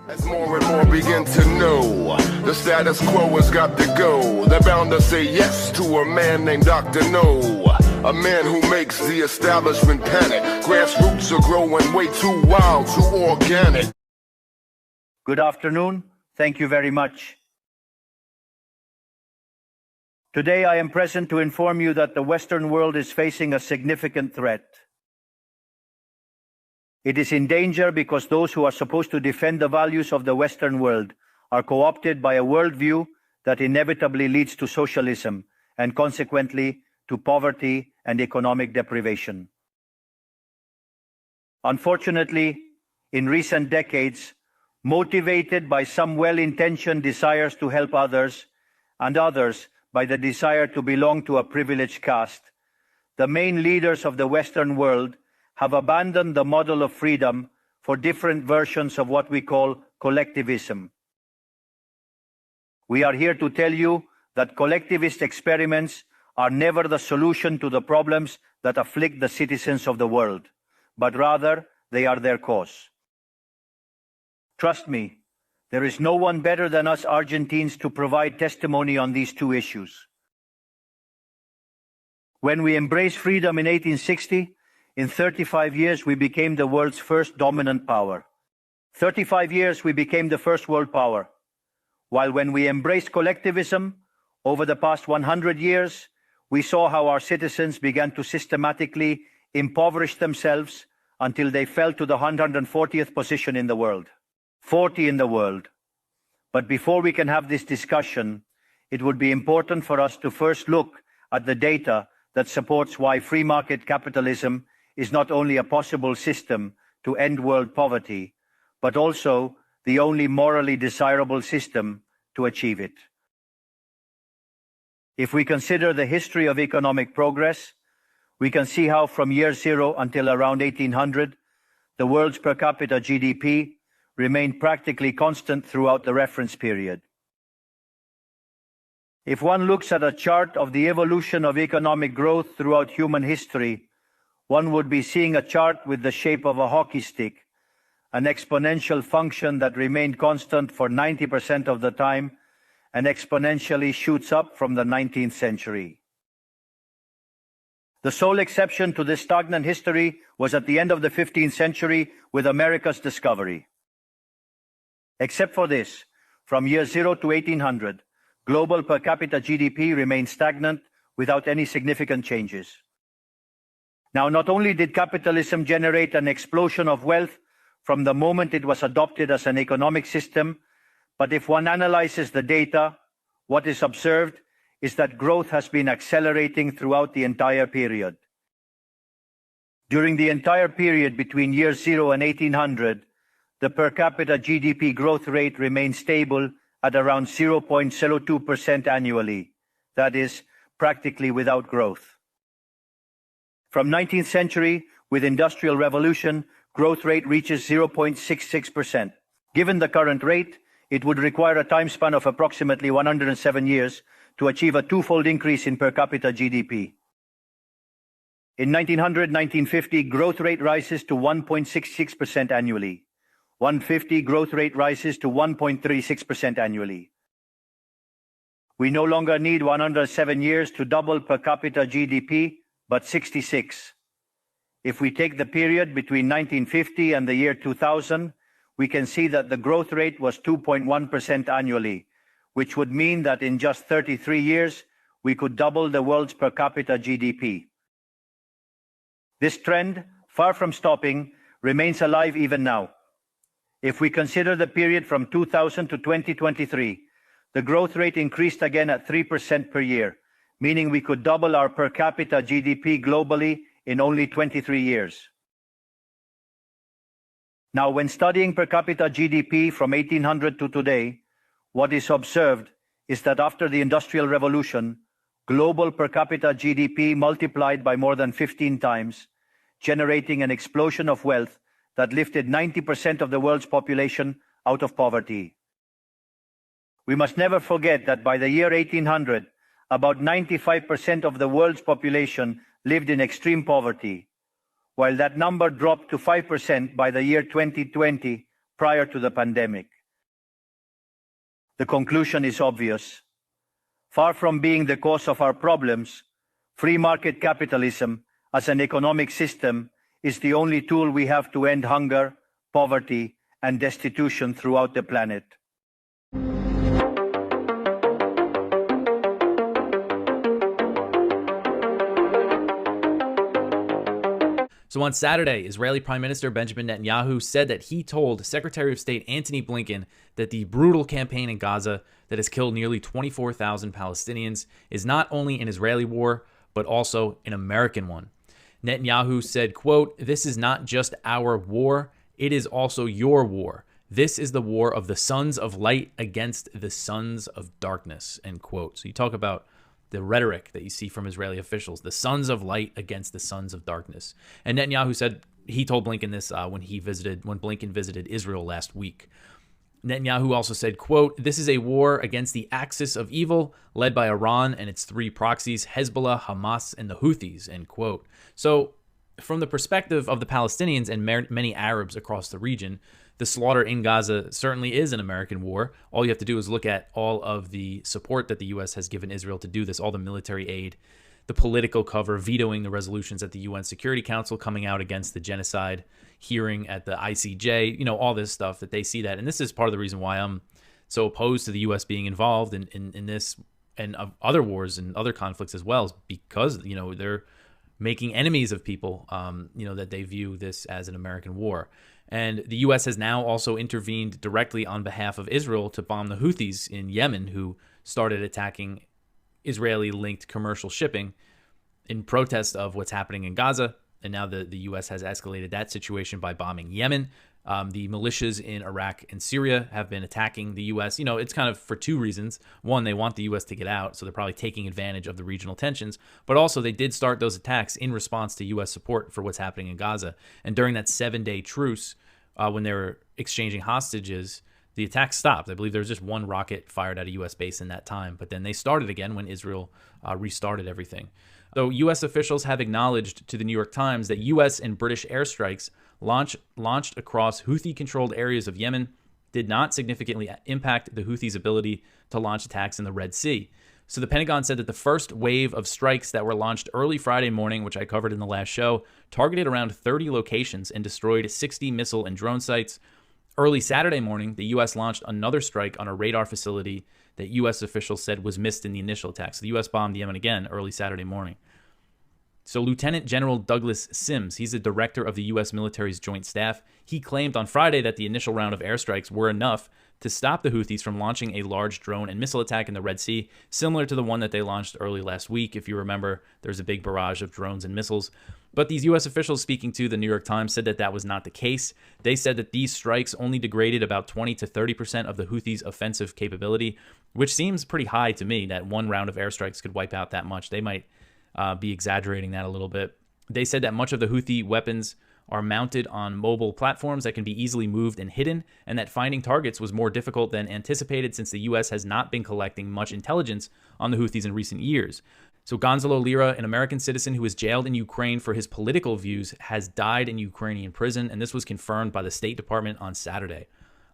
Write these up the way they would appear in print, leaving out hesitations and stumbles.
As more and more begin to know, the status quo has got to go. They're bound to say yes to a man named Dr. No, a man who makes the establishment panic. Grassroots are growing way too wild, too organic. Good afternoon. Thank you very much. Today I am present to inform you that the Western world is facing a significant threat. It is in danger because those who are supposed to defend the values of the Western world are co-opted by a worldview that inevitably leads to socialism and consequently to poverty and economic deprivation. Unfortunately, in recent decades, motivated by some well-intentioned desires to help others and others by the desire to belong to a privileged caste, the main leaders of the Western world have abandoned the model of freedom for different versions of what we call collectivism. We are here to tell you that collectivist experiments are never the solution to the problems that afflict the citizens of the world, but rather they are their cause. Trust me, there is no one better than us Argentines to provide testimony on these two issues. When we embraced freedom in 1860, in 35 years, we became the world's first dominant power. 35 years, we became the first world power. While when we embraced collectivism, over the past 100 years, we saw how our citizens began to systematically impoverish themselves until they fell to the 140th position in the world. 40 in the world. But before we can have this discussion, it would be important for us to first look at the data that supports why free market capitalism is not only a possible system to end world poverty, but also the only morally desirable system to achieve it. If we consider the history of economic progress, we can see how from year zero until around 1800, the world's per capita GDP remained practically constant throughout the reference period. If one looks at a chart of the evolution of economic growth throughout human history, one would be seeing a chart with the shape of a hockey stick, an exponential function that remained constant for 90% of the time and exponentially shoots up from the 19th century. The sole exception to this stagnant history was at the end of the 15th century with America's discovery. Except for this, from year zero to 1800, global per capita GDP remained stagnant without any significant changes. Now, not only did capitalism generate an explosion of wealth from the moment it was adopted as an economic system, but if one analyzes the data, what is observed is that growth has been accelerating throughout the entire period. During the entire period between year zero and 1800, the per capita GDP growth rate remained stable at around 0.02% annually, that is, practically without growth. From 19th century, with Industrial Revolution, growth rate reaches 0.66%. Given the current rate, it would require a time span of approximately 107 years to achieve a twofold increase in per capita GDP. In 1900-1950, growth rate rises to 1.66% annually. 150, growth rate rises to 1.36% annually. We no longer need 107 years to double per capita GDP, but 66. If we take the period between 1950 and the year 2000, we can see that the growth rate was 2.1% annually, which would mean that in just 33 years, we could double the world's per capita GDP. This trend, far from stopping, remains alive even now. If we consider the period from 2000 to 2023, the growth rate increased again at 3% per year, meaning we could double our per capita GDP globally in only 23 years. Now, when studying per capita GDP from 1800 to today, what is observed is that after the Industrial Revolution, global per capita GDP multiplied by more than 15 times, generating an explosion of wealth that lifted 90% of the world's population out of poverty. We must never forget that by the year 1800, about 95% of the world's population lived in extreme poverty, while that number dropped to 5% by the year 2020, prior to the pandemic. The conclusion is obvious. Far from being the cause of our problems, free market capitalism as an economic system is the only tool we have to end hunger, poverty, and destitution throughout the planet. So on Saturday, Israeli Prime Minister Benjamin Netanyahu said that he told Secretary of State Antony Blinken that the brutal campaign in Gaza that has killed nearly 24,000 Palestinians is not only an Israeli war, but also an American one. Netanyahu said, quote, "This is not just our war, it is also your war. This is the war of the sons of light against the sons of darkness," end quote. So you talk about the rhetoric that you see from Israeli officials, the sons of light against the sons of darkness. And Netanyahu said he told Blinken this when Blinken visited Israel last week. Netanyahu also said, quote, "This is a war against the axis of evil led by Iran and its three proxies, Hezbollah, Hamas, and the Houthis," end quote. So from the perspective of the Palestinians and many Arabs across the region, the slaughter in Gaza certainly is an American war. All you have to do is look at all of the support that the U.S. has given Israel to do this, all the military aid, the political cover, vetoing the resolutions at the UN Security Council, coming out against the genocide hearing at the ICJ, all this stuff that they see that. And this is part of the reason why I'm so opposed to the U.S. being involved in this and other wars and other conflicts as well, is because, they're making enemies of people, that they view this as an American war. And the U.S. has now also intervened directly on behalf of Israel to bomb the Houthis in Yemen, who started attacking Israeli-linked commercial shipping in protest of what's happening in Gaza. And now the U.S. has escalated that situation by bombing Yemen. The militias in Iraq and Syria have been attacking the U.S. It's kind of for two reasons. One, they want the U.S. to get out, so they're probably taking advantage of the regional tensions. But also, they did start those attacks in response to U.S. support for what's happening in Gaza. And during that 7-day truce, when they were exchanging hostages, the attack stopped. I believe there was just one rocket fired at a U.S. base in that time. But then they started again when Israel restarted everything. Though U.S. officials have acknowledged to the New York Times that U.S. and British airstrikes launched across Houthi-controlled areas of Yemen did not significantly impact the Houthis' ability to launch attacks in the Red Sea. So the Pentagon said that the first wave of strikes that were launched early Friday morning, which I covered in the last show, targeted around 30 locations and destroyed 60 missile and drone sites. Early Saturday morning, the U.S. launched another strike on a radar facility that U.S. officials said was missed in the initial attack. So the U.S. bombed Yemen again early Saturday morning. So Lieutenant General Douglas Sims, he's the director of the U.S. military's Joint Staff. He claimed on Friday that the initial round of airstrikes were enough to stop the Houthis from launching a large drone and missile attack in the Red Sea, similar to the one that they launched early last week. If you remember, there's a big barrage of drones and missiles. But these U.S. officials speaking to the New York Times said that that was not the case. They said that these strikes only degraded about 20 to 30% of the Houthis' offensive capability, which seems pretty high to me, that one round of airstrikes could wipe out that much. They might be exaggerating that a little bit. They said that much of the Houthi weapons are mounted on mobile platforms that can be easily moved and hidden, and that finding targets was more difficult than anticipated since the U.S. has not been collecting much intelligence on the Houthis in recent years. So Gonzalo Lira, an American citizen who was jailed in Ukraine for his political views, has died in Ukrainian prison, and this was confirmed by the State Department on Saturday.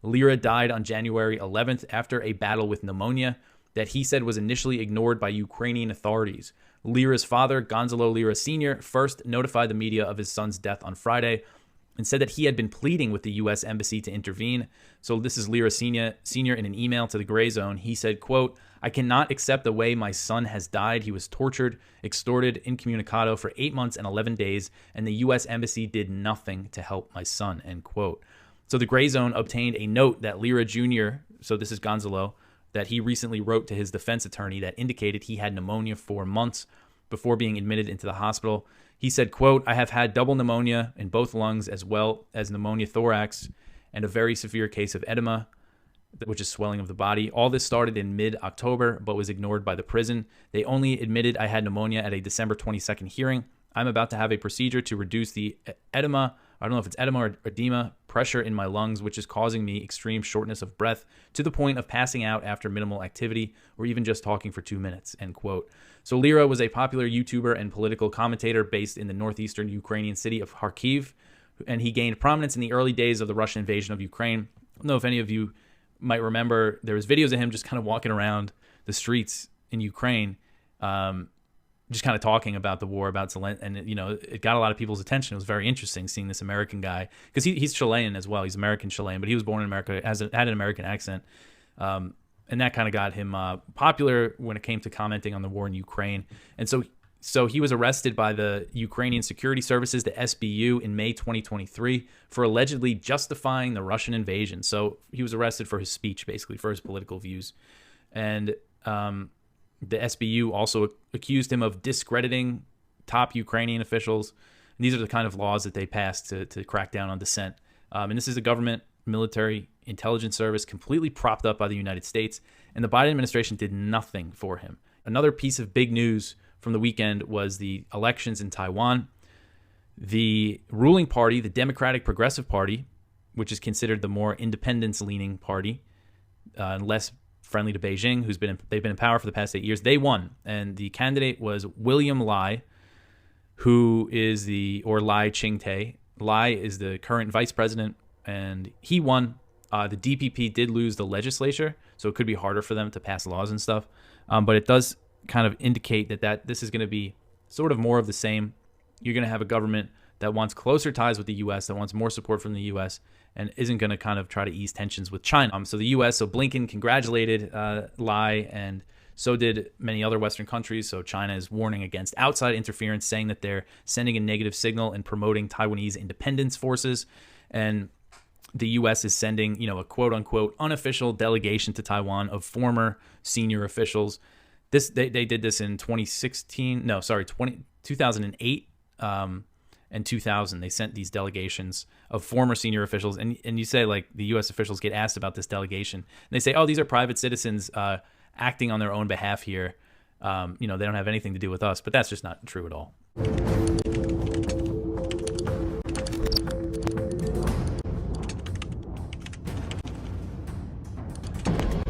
Lira died on January 11th after a battle with pneumonia that he said was initially ignored by Ukrainian authorities. Lira's father, Gonzalo Lira Sr., first notified the media of his son's death on Friday and said that he had been pleading with the U.S. Embassy to intervene. So this is Lira Sr. in an email to the Gray Zone. He said, quote, "I cannot accept the way my son has died. He was tortured, extorted, incommunicado for 8 months and 11 days, and the U.S. Embassy did nothing to help my son," end quote. So the Gray Zone obtained a note that Lira Jr., so this is Gonzalo, that he recently wrote to his defense attorney that indicated he had pneumonia for months before being admitted into the hospital. He said, quote, "I have had double pneumonia in both lungs as well as pneumonia thorax and a very severe case of edema, which is swelling of the body. All this started in mid-October but was ignored by the prison. They only admitted I had pneumonia at a December 22nd hearing. I'm about to have a procedure to reduce the edema. I don't know if it's edema or edema, pressure in my lungs, which is causing me extreme shortness of breath to the point of passing out after minimal activity or even just talking for 2 minutes," end quote. So Lira was a popular YouTuber and political commentator based in the northeastern Ukrainian city of Kharkiv, and he gained prominence in the early days of the Russian invasion of Ukraine don't know if any of you might remember, there was videos of him just kind of walking around the streets in Ukraine, just kind of talking about the war, about Zelensky, and it got a lot of people's attention. It was very interesting seeing this American guy, because he's Chilean as well. He's American Chilean, but he was born in America, had an American accent, and that kind of got him popular when it came to commenting on the war in Ukraine. And so he was arrested by the Ukrainian Security Services, the SBU, in May 2023 for allegedly justifying the Russian invasion. So he was arrested for his speech, basically, for his political views. And the SBU also accused him of discrediting top Ukrainian officials. And these are the kind of laws that they passed to crack down on dissent. And this is a government, military, intelligence service completely propped up by the United States. And the Biden administration did nothing for him. Another piece of big news from the weekend was the elections in Taiwan. The ruling party, the Democratic Progressive Party, which is considered the more independence-leaning party, and less friendly to Beijing, they've been in power for the past 8 years, they won. And the candidate was William Lai, Lai Ching-te. Lai is the current vice president, and he won. The DPP did lose the legislature, so it could be harder for them to pass laws and stuff. But it does kind of indicate that this is going to be sort of more of the same. You're going to have a government that wants closer ties with the U.S., that wants more support from the U.S., and isn't going to kind of try to ease tensions with China. So the U.S., so Blinken congratulated Lai, and so did many other Western countries. So China is warning against outside interference, saying that they're sending a negative signal and promoting Taiwanese independence forces. And the U.S. is sending, a quote-unquote unofficial delegation to Taiwan of former senior officials. They did this in 2008 and 2000. They sent these delegations of former senior officials. And you say, like, the U.S. officials get asked about this delegation. And they say, oh, these are private citizens acting on their own behalf here. They don't have anything to do with us. But that's just not true at all.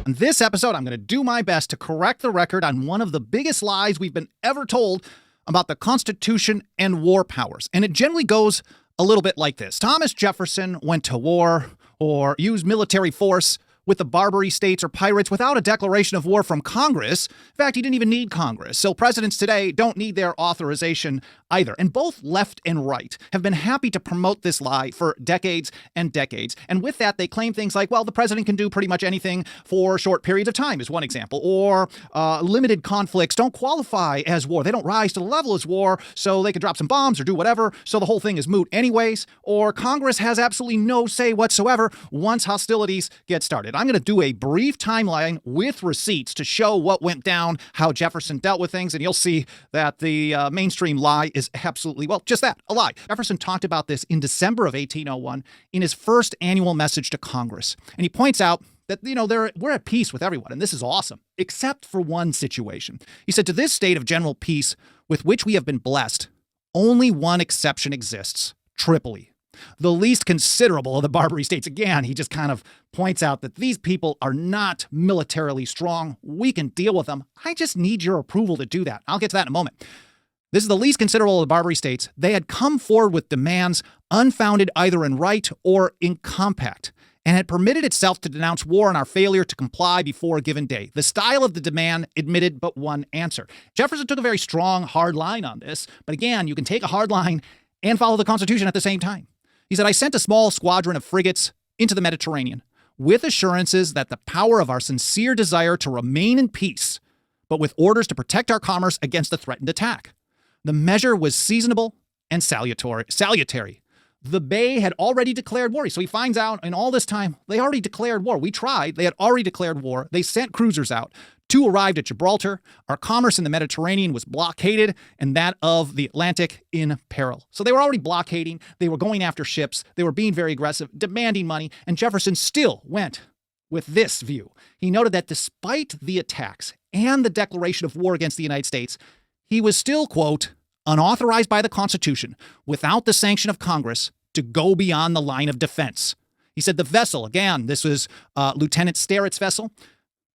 On this episode, I'm going to do my best to correct the record on one of the biggest lies we've been ever told about the Constitution and war powers. And it generally goes a little bit like this. Thomas Jefferson went to war or used military force with the Barbary States or pirates without a declaration of war from Congress. In fact, he didn't even need Congress. So presidents today don't need their authorization either. And both left and right have been happy to promote this lie for decades and decades. And with that, they claim things like, well, the president can do pretty much anything for short periods of time is one example. Or limited conflicts don't qualify as war. They don't rise to the level as war, so they could drop some bombs or do whatever. So the whole thing is moot anyways. Or Congress has absolutely no say whatsoever once hostilities get started. I'm going to do a brief timeline with receipts to show what went down, how Jefferson dealt with things, and you'll see that the mainstream lie is absolutely, well, just that, a lie. Jefferson talked about this in December of 1801 in his first annual message to Congress. And he points out that, we're at peace with everyone, and this is awesome, except for one situation. He said, to this state of general peace with which we have been blessed, only one exception exists, Tripoli. The least considerable of the Barbary States. Again, he just kind of points out that these people are not militarily strong. We can deal with them. I just need your approval to do that. I'll get to that in a moment. This is the least considerable of the Barbary States. They had come forward with demands unfounded either in right or in compact, and had permitted itself to denounce war on our failure to comply before a given day. The style of the demand admitted but one answer. Jefferson took a very strong, hard line on this, but again, you can take a hard line and follow the Constitution at the same time. He said, I sent a small squadron of frigates into the Mediterranean with assurances that the power of our sincere desire to remain in peace, but with orders to protect our commerce against the threatened attack. The measure was seasonable and salutary. The Bey had already declared war. So he finds out in all this time, they already declared war. We tried. They had already declared war. They sent cruisers out. 2 arrived at Gibraltar. Our commerce in the Mediterranean was blockaded, and that of the Atlantic in peril. So they were already blockading. They were going after ships. They were being very aggressive, demanding money. And Jefferson still went with this view. He noted that despite the attacks and the declaration of war against the United States, he was still, quote, unauthorized by the Constitution, without the sanction of Congress, to go beyond the line of defense. He said the vessel, again, this was Lieutenant Sterrett's vessel,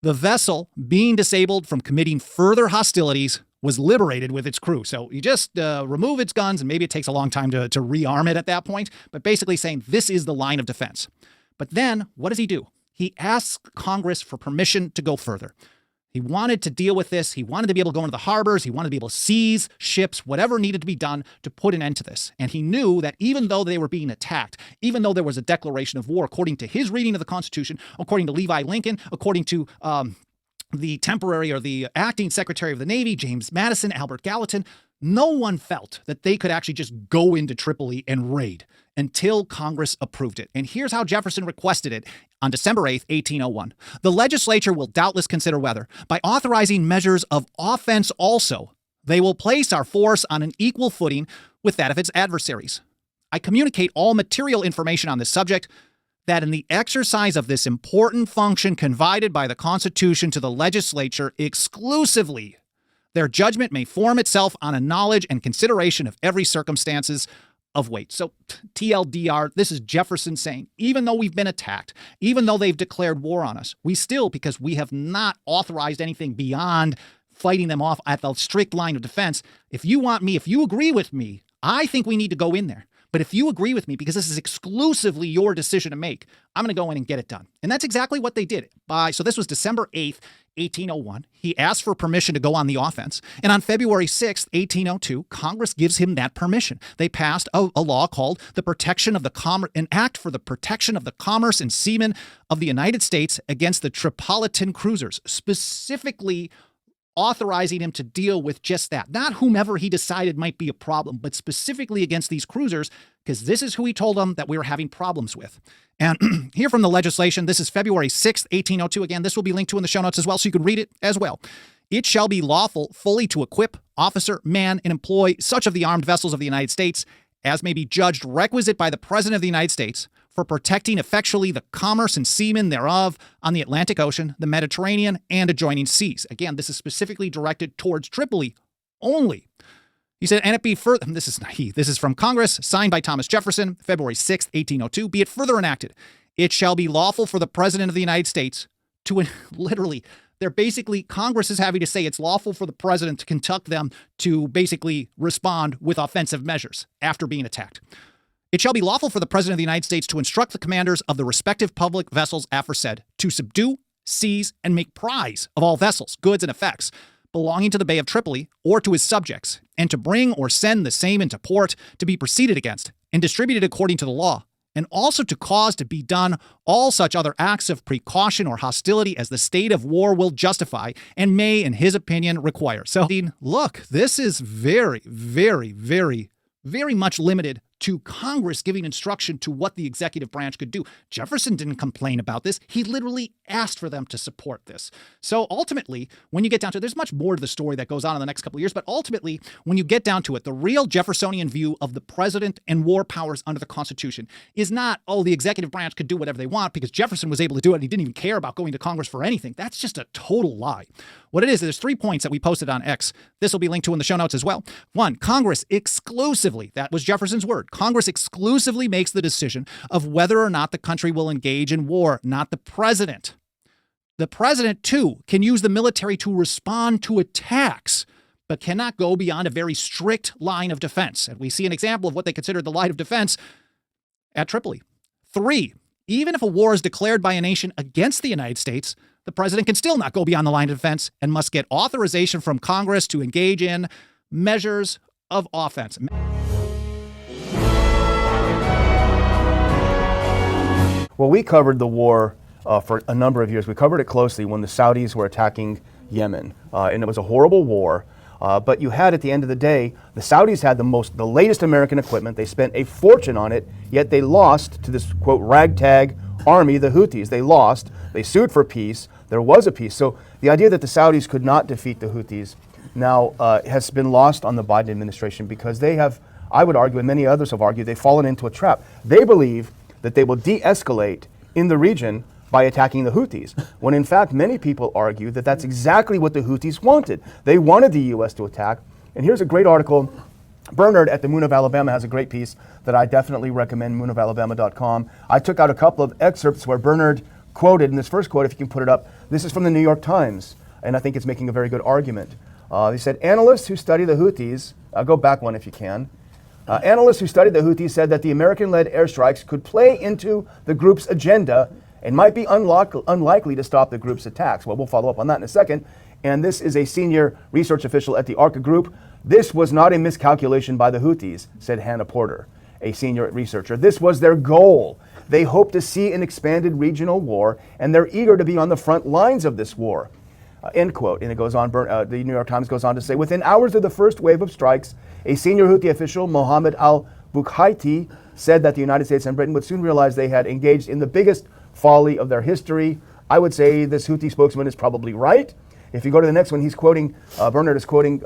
the vessel, being disabled from committing further hostilities, was liberated with its crew. So you just remove its guns, and maybe it takes a long time to rearm it at that point, but basically saying this is the line of defense. But then what does he do? He asks Congress for permission to go further. He wanted to deal with this. He wanted to be able to go into the harbors. He wanted to be able to seize ships, whatever needed to be done to put an end to this. And he knew that even though they were being attacked, even though there was a declaration of war, according to his reading of the Constitution, according to Levi Lincoln, according to the temporary or the acting Secretary of the Navy, James Madison, Albert Gallatin, no one felt that they could actually just go into Tripoli and raid until Congress approved it. And here's how Jefferson requested it on December 8th, 1801. The legislature will doubtless consider whether, by authorizing measures of offense also, they will place our force on an equal footing with that of its adversaries. I communicate all material information on this subject, that in the exercise of this important function confided by the Constitution to the legislature exclusively, their judgment may form itself on a knowledge and consideration of every circumstances of weight. So TLDR, this is Jefferson saying, even though we've been attacked, even though they've declared war on us, we still, because we have not authorized anything beyond fighting them off at the strict line of defense, if you want me, if you agree with me, I think we need to go in there. But if you agree with me, because this is exclusively your decision to make, I'm going to go in and get it done. And that's exactly what they did. So this was December 8th, 1801. He asked for permission to go on the offense. And on February 6th, 1802, Congress gives him that permission. They passed a law called the Protection of the an Act for the Protection of the Commerce and Seamen of the United States against the Tripolitan cruisers, specifically authorizing him to deal with just that. Not whomever he decided might be a problem, but specifically against these cruisers, because this is who he told them that we were having problems with. And here from the legislation, this is February 6th, 1802. Again, this will be linked to in the show notes as well, so you can read it as well. It shall be lawful fully to equip, officer, man, and employ such of the armed vessels of the United States as may be judged requisite by the President of the United States for protecting effectually the commerce and seamen thereof on the Atlantic Ocean, the Mediterranean, and adjoining seas. Again, this is specifically directed towards Tripoli only. He said, and it be further, this is from Congress, signed by Thomas Jefferson, February 6th, 1802, be it further enacted, it shall be lawful for the President of the United States to, literally, they're basically, Congress is having to say it's lawful for the president to conduct them to basically respond with offensive measures after being attacked. It shall be lawful for the President of the United States to instruct the commanders of the respective public vessels aforesaid to subdue, seize, and make prize of all vessels, goods, and effects belonging to the Bay of Tripoli or to his subjects, and to bring or send the same into port to be proceeded against and distributed according to the law, and also to cause to be done all such other acts of precaution or hostility as the state of war will justify and may, in his opinion, require. So, look, this is very, very, very, very much limited to Congress giving instruction to what the executive branch could do. Jefferson didn't complain about this. He literally asked for them to support this. So ultimately, when you get down to it, there's much more to the story that goes on in the next couple of years, but ultimately, when you get down to it, the real Jeffersonian view of the president and war powers under the Constitution is not, oh, the executive branch could do whatever they want because Jefferson was able to do it and he didn't even care about going to Congress for anything. That's just a total lie. What it is, there's 3 points that we posted on X. This will be linked to in the show notes as well. 1, Congress exclusively, that was Jefferson's word, Congress exclusively makes the decision of whether or not the country will engage in war, not the president. The president, too, can use the military to respond to attacks, but cannot go beyond a very strict line of defense. And we see an example of what they considered the line of defense at Tripoli. 3, even if a war is declared by a nation against the United States, the president can still not go beyond the line of defense and must get authorization from Congress to engage in measures of offense. Well, we covered the war for a number of years. We covered it closely when the Saudis were attacking Yemen, and it was a horrible war. But you had, at the end of the day, the Saudis had the latest American equipment. They spent a fortune on it, yet they lost to this, quote, ragtag army, the Houthis. They lost. They sued for peace. There was a peace. So the idea that the Saudis could not defeat the Houthis now has been lost on the Biden administration because they have, I would argue, and many others have argued, they've fallen into a trap. They believe that they will de-escalate in the region by attacking the Houthis, when in fact many people argue that that's exactly what the Houthis wanted. They wanted the U.S. to attack. And here's a great article. Bernard at the Moon of Alabama has a great piece that I definitely recommend, moonofalabama.com. I took out a couple of excerpts where Bernard quoted, in this first quote, if you can put it up, this is from the New York Times, and I think it's making a very good argument. He said, analysts who study the Houthis, I'll go back one if you can, Analysts who studied the Houthis said that the American-led airstrikes could play into the group's agenda and might be unlikely to stop the group's attacks. Well, we'll follow up on that in a second. And this is a senior research official at the ARCA Group. This was not a miscalculation by the Houthis, said Hannah Porter, a senior researcher. This was their goal. They hope to see an expanded regional war, and they're eager to be on the front lines of this war. End quote. And it goes on, the New York Times goes on to say, within hours of the first wave of strikes, a senior Houthi official, Mohammed al-Bukhaiti, said that the United States and Britain would soon realize they had engaged in the biggest folly of their history. I would say this Houthi spokesman is probably right. If you go to the next one, he's quoting, Bernard is quoting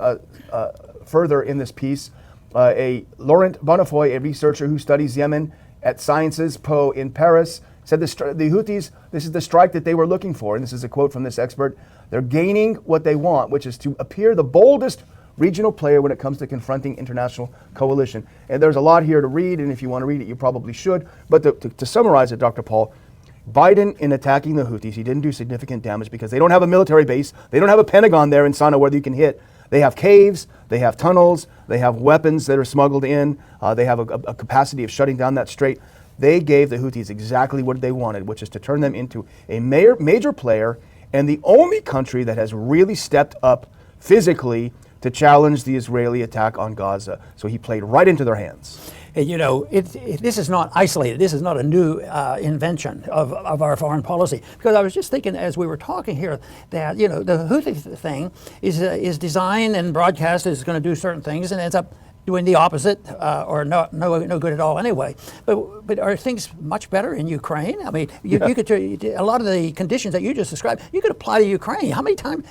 further in this piece, a Laurent Bonnefoy, a researcher who studies Yemen at Sciences Po in Paris, said the Houthis, this is the strike that they were looking for. And this is a quote from this expert. They're gaining what they want, which is to appear the boldest regional player when it comes to confronting international coalition. And there's a lot here to read, and if you want to read it, you probably should. But to summarize it, Dr. Paul, Biden, in attacking the Houthis, he didn't do significant damage because they don't have a military base. They don't have a Pentagon there in Sana'a where you can hit. They have caves, they have tunnels, they have weapons that are smuggled in. They have a capacity of shutting down that strait. They gave the Houthis exactly what they wanted, which is to turn them into a major player and the only country that has really stepped up physically to challenge the Israeli attack on Gaza. So he played right into their hands. You know, this is not isolated. This is not a new invention of our foreign policy. Because I was just thinking as we were talking here that, you know, the Houthi thing is designed and broadcast is going to do certain things and ends up doing the opposite or no good at all anyway. But are things much better in Ukraine? I mean, you could a lot of the conditions that you just described, you could apply to Ukraine. How many times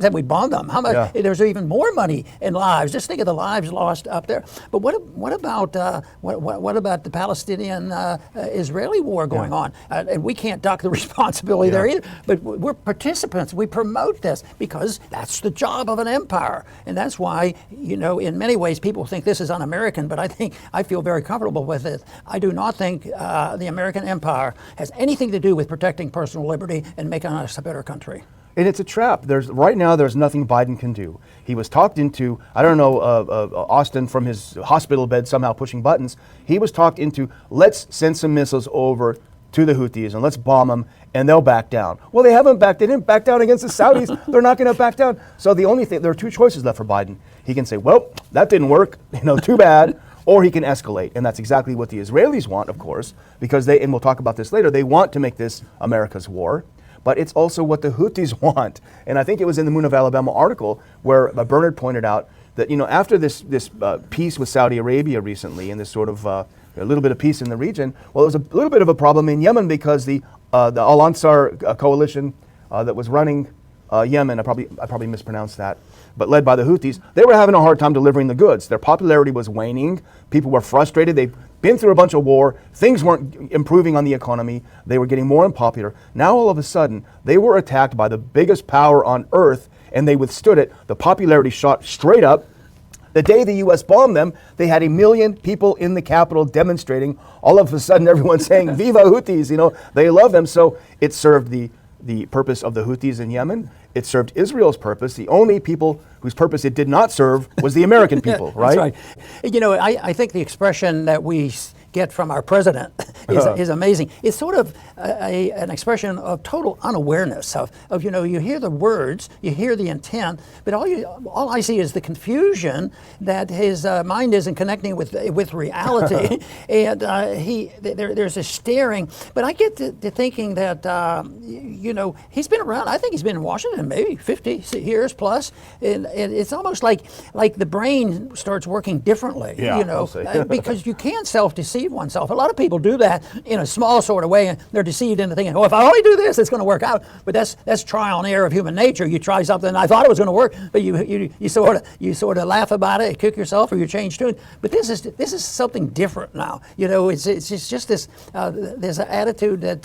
have we bombed them? How much? Yeah. There's even more money in lives. Just think of the lives lost up there. But what about the Palestinian-Israeli war going on? And we can't duck the responsibility there either. But we're participants. We promote this because that's the job of an empire, and that's why, you know, in many ways people think this is un-American, but I feel very comfortable with it. I do not think the American empire has anything to do with protecting personal liberty and making us a better country. And it's a trap. Right now, there's nothing Biden can do. He was talked into, I don't know, Austin from his hospital bed somehow pushing buttons. He was talked into, let's send some missiles over to the Houthis and let's bomb them and they'll back down. Well, they didn't back down against the Saudis. They're not going to back down. So there are two choices left for Biden. He can say, well, that didn't work, too bad, or he can escalate. And that's exactly what the Israelis want, of course, because and we'll talk about this later, they want to make this America's war, but it's also what the Houthis want. And I think it was in the Moon of Alabama article where Bernard pointed out that, after this peace with Saudi Arabia recently and this sort of a little bit of peace in the region, well, there was a little bit of a problem in Yemen because the Al-Ansar coalition that was running Yemen, I probably mispronounced that, but led by the Houthis, they were having a hard time delivering the goods. Their popularity was waning. People were frustrated. They've been through a bunch of war. Things weren't improving on the economy. They were getting more unpopular. Now all of a sudden, they were attacked by the biggest power on earth, and they withstood it. The popularity shot straight up. The day the U.S. bombed them, they had 1 million people in the Capitol demonstrating. All of a sudden, everyone's saying, Viva Houthis, they love them. So it served the purpose of the Houthis in Yemen. It served Israel's purpose. The only people whose purpose it did not serve was the American people, right? That's right. I think the expression that we get from our president is amazing. It's sort of an expression of total unawareness of you hear the words, you hear the intent, but all I see is the confusion that his mind isn't connecting with reality, and there's a staring. But I get to thinking that he's been around. I think he's been in Washington maybe 50 years plus, and it's almost like the brain starts working differently. Because you can't self-deceive oneself. A lot of people do that in a small sort of way, and they're deceived into thinking, if I only do this, it's going to work out. But that's trial and error of human nature. You try something, and I thought it was going to work, but you sort of laugh about it, kick yourself, or you change tune. But this is something different now. It's just this there's an attitude that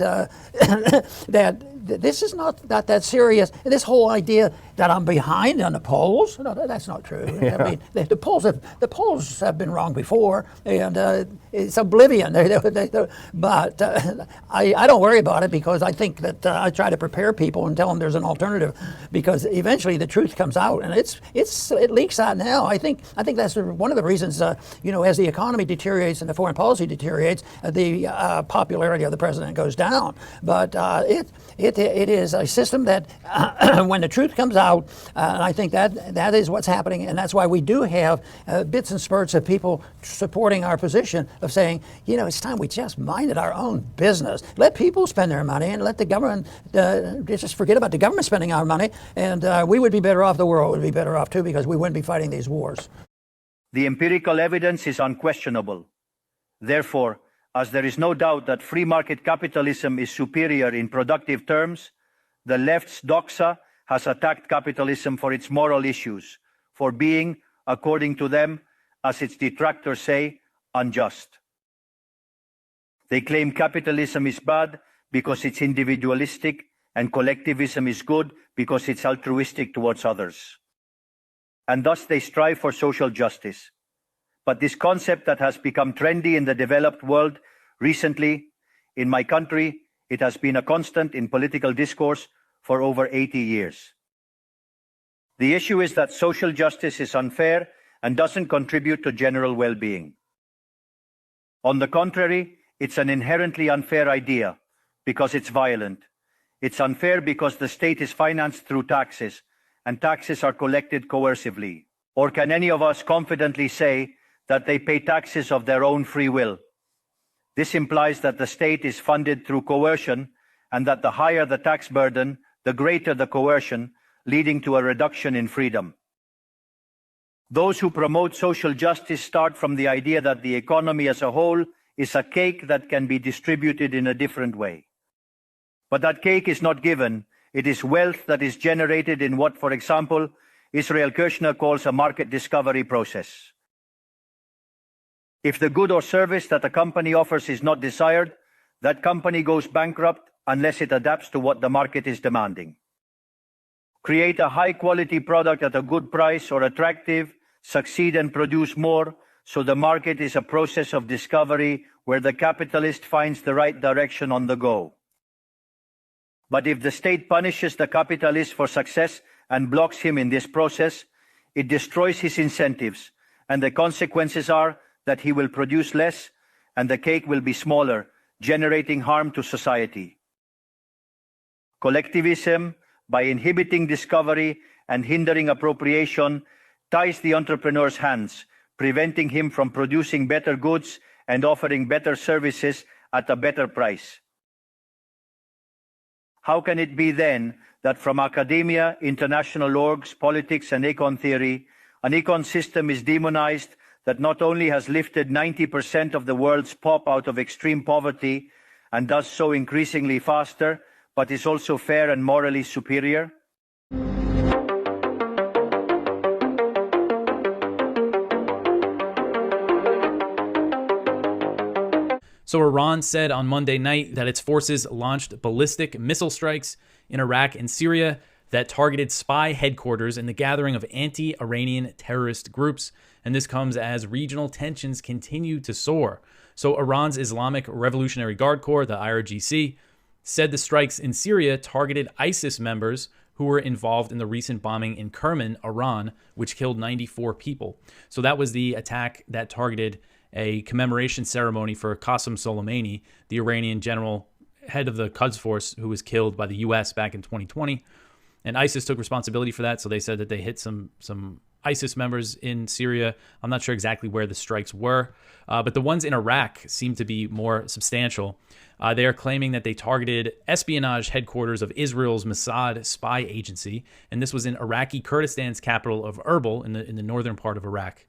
that this is not that serious. This whole idea that I'm behind on the polls. No, that's not true. I mean, the polls have been wrong before, and it's oblivion. But I don't worry about it, because I think that I try to prepare people and tell them there's an alternative, because eventually the truth comes out, and it leaks out now. I think that's one of the reasons. As the economy deteriorates and the foreign policy deteriorates, the popularity of the president goes down. But it is a system that when the truth comes out, and I think that is what's happening, and that's why we do have bits and spurts of people supporting our position of saying, it's time we just minded our own business. Let people spend their money, and let the government just forget about the government spending our money, and we would be better off. The world would be better off too, because we wouldn't be fighting these wars. The empirical evidence is unquestionable. Therefore, as there is no doubt that free market capitalism is superior in productive terms, the left's doxa has attacked capitalism for its moral issues, for being, according to them, as its detractors say, unjust. They claim capitalism is bad because it's individualistic, and collectivism is good because it's altruistic towards others. And thus they strive for social justice. But this concept that has become trendy in the developed world recently, in my country, it has been a constant in political discourse for over 80 years. The issue is that social justice is unfair and doesn't contribute to general well-being. On the contrary, it's an inherently unfair idea because it's violent. It's unfair because the state is financed through taxes, and taxes are collected coercively. Or can any of us confidently say that they pay taxes of their own free will? This implies that the state is funded through coercion, and that the higher the tax burden, the greater the coercion, leading to a reduction in freedom. Those who promote social justice start from the idea that the economy as a whole is a cake that can be distributed in a different way. But that cake is not given. It is wealth that is generated in what, for example, Israel Kirzner calls a market discovery process. If the good or service that a company offers is not desired, that company goes bankrupt unless it adapts to what the market is demanding. Create a high-quality product at a good price or attractive, succeed and produce more, so the market is a process of discovery where the capitalist finds the right direction on the go. But if the state punishes the capitalist for success and blocks him in this process, it destroys his incentives, and the consequences are that he will produce less and the cake will be smaller, generating harm to society. Collectivism, by inhibiting discovery and hindering appropriation, ties the entrepreneur's hands, preventing him from producing better goods and offering better services at a better price. How can it be then that from academia, international orgs, politics, and econ theory, an econ system is demonized that not only has lifted 90% of the world's pop out of extreme poverty and does so increasingly faster, but is also fair and morally superior? So Iran said on Monday night that its forces launched ballistic missile strikes in Iraq and Syria that targeted spy headquarters and the gathering of anti-Iranian terrorist groups. And this comes as regional tensions continue to soar. So Iran's Islamic Revolutionary Guard Corps, the IRGC, said the strikes in Syria targeted ISIS members who were involved in the recent bombing in Kerman, Iran, which killed 94 people. So that was the attack that targeted a commemoration ceremony for Qasem Soleimani, the Iranian general head of the Quds Force who was killed by the U.S. back in 2020. And ISIS took responsibility for that, so they said that they hit some ISIS members in Syria. I'm not sure exactly where the strikes were, but the ones in Iraq seem to be more substantial. They are claiming that they targeted espionage headquarters of Israel's Mossad spy agency, and this was in Iraqi Kurdistan's capital of Erbil in the northern part of Iraq.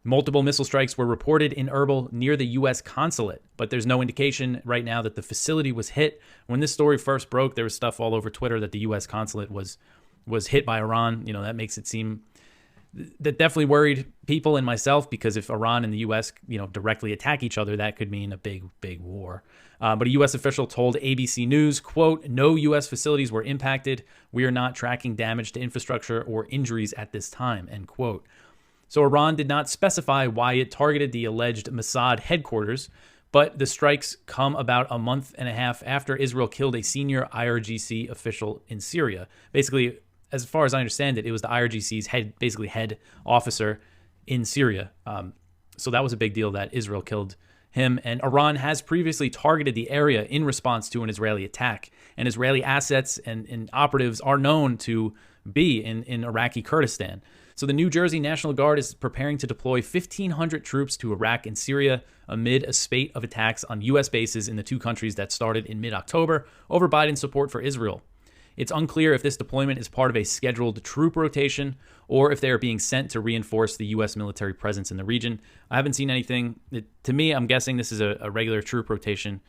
Multiple missile strikes were reported in Erbil near the U.S. consulate, but there's no indication right now that the facility was hit. When this story first broke, there was stuff all over Twitter that the U.S. consulate was hit by Iran. You know, that makes it seem that definitely worried people and myself, because if Iran and the U.S. Directly attack each other, that could mean a big war. But a U.S. official told ABC News, quote, "No U.S. facilities were impacted. We are not tracking damage to infrastructure or injuries at this time," end quote. So Iran did not specify why it targeted the alleged Mossad headquarters, but the strikes come about a month and a half after Israel killed a senior IRGC official in Syria. Basically, as far as I understand it, it was the IRGC's head officer in Syria. So that was a big deal that Israel killed him. And Iran has previously targeted the area in response to an Israeli attack. And Israeli assets and operatives are known to be in Iraqi Kurdistan. So the New Jersey National Guard is preparing to deploy 1,500 troops to Iraq and Syria amid a spate of attacks on U.S. bases in the two countries that started in mid-October over Biden's support for Israel. It's unclear if this deployment is part of a scheduled troop rotation or if they are being sent to reinforce the U.S. military presence in the region. I haven't seen anything. To me, I'm guessing this is a regular troop rotation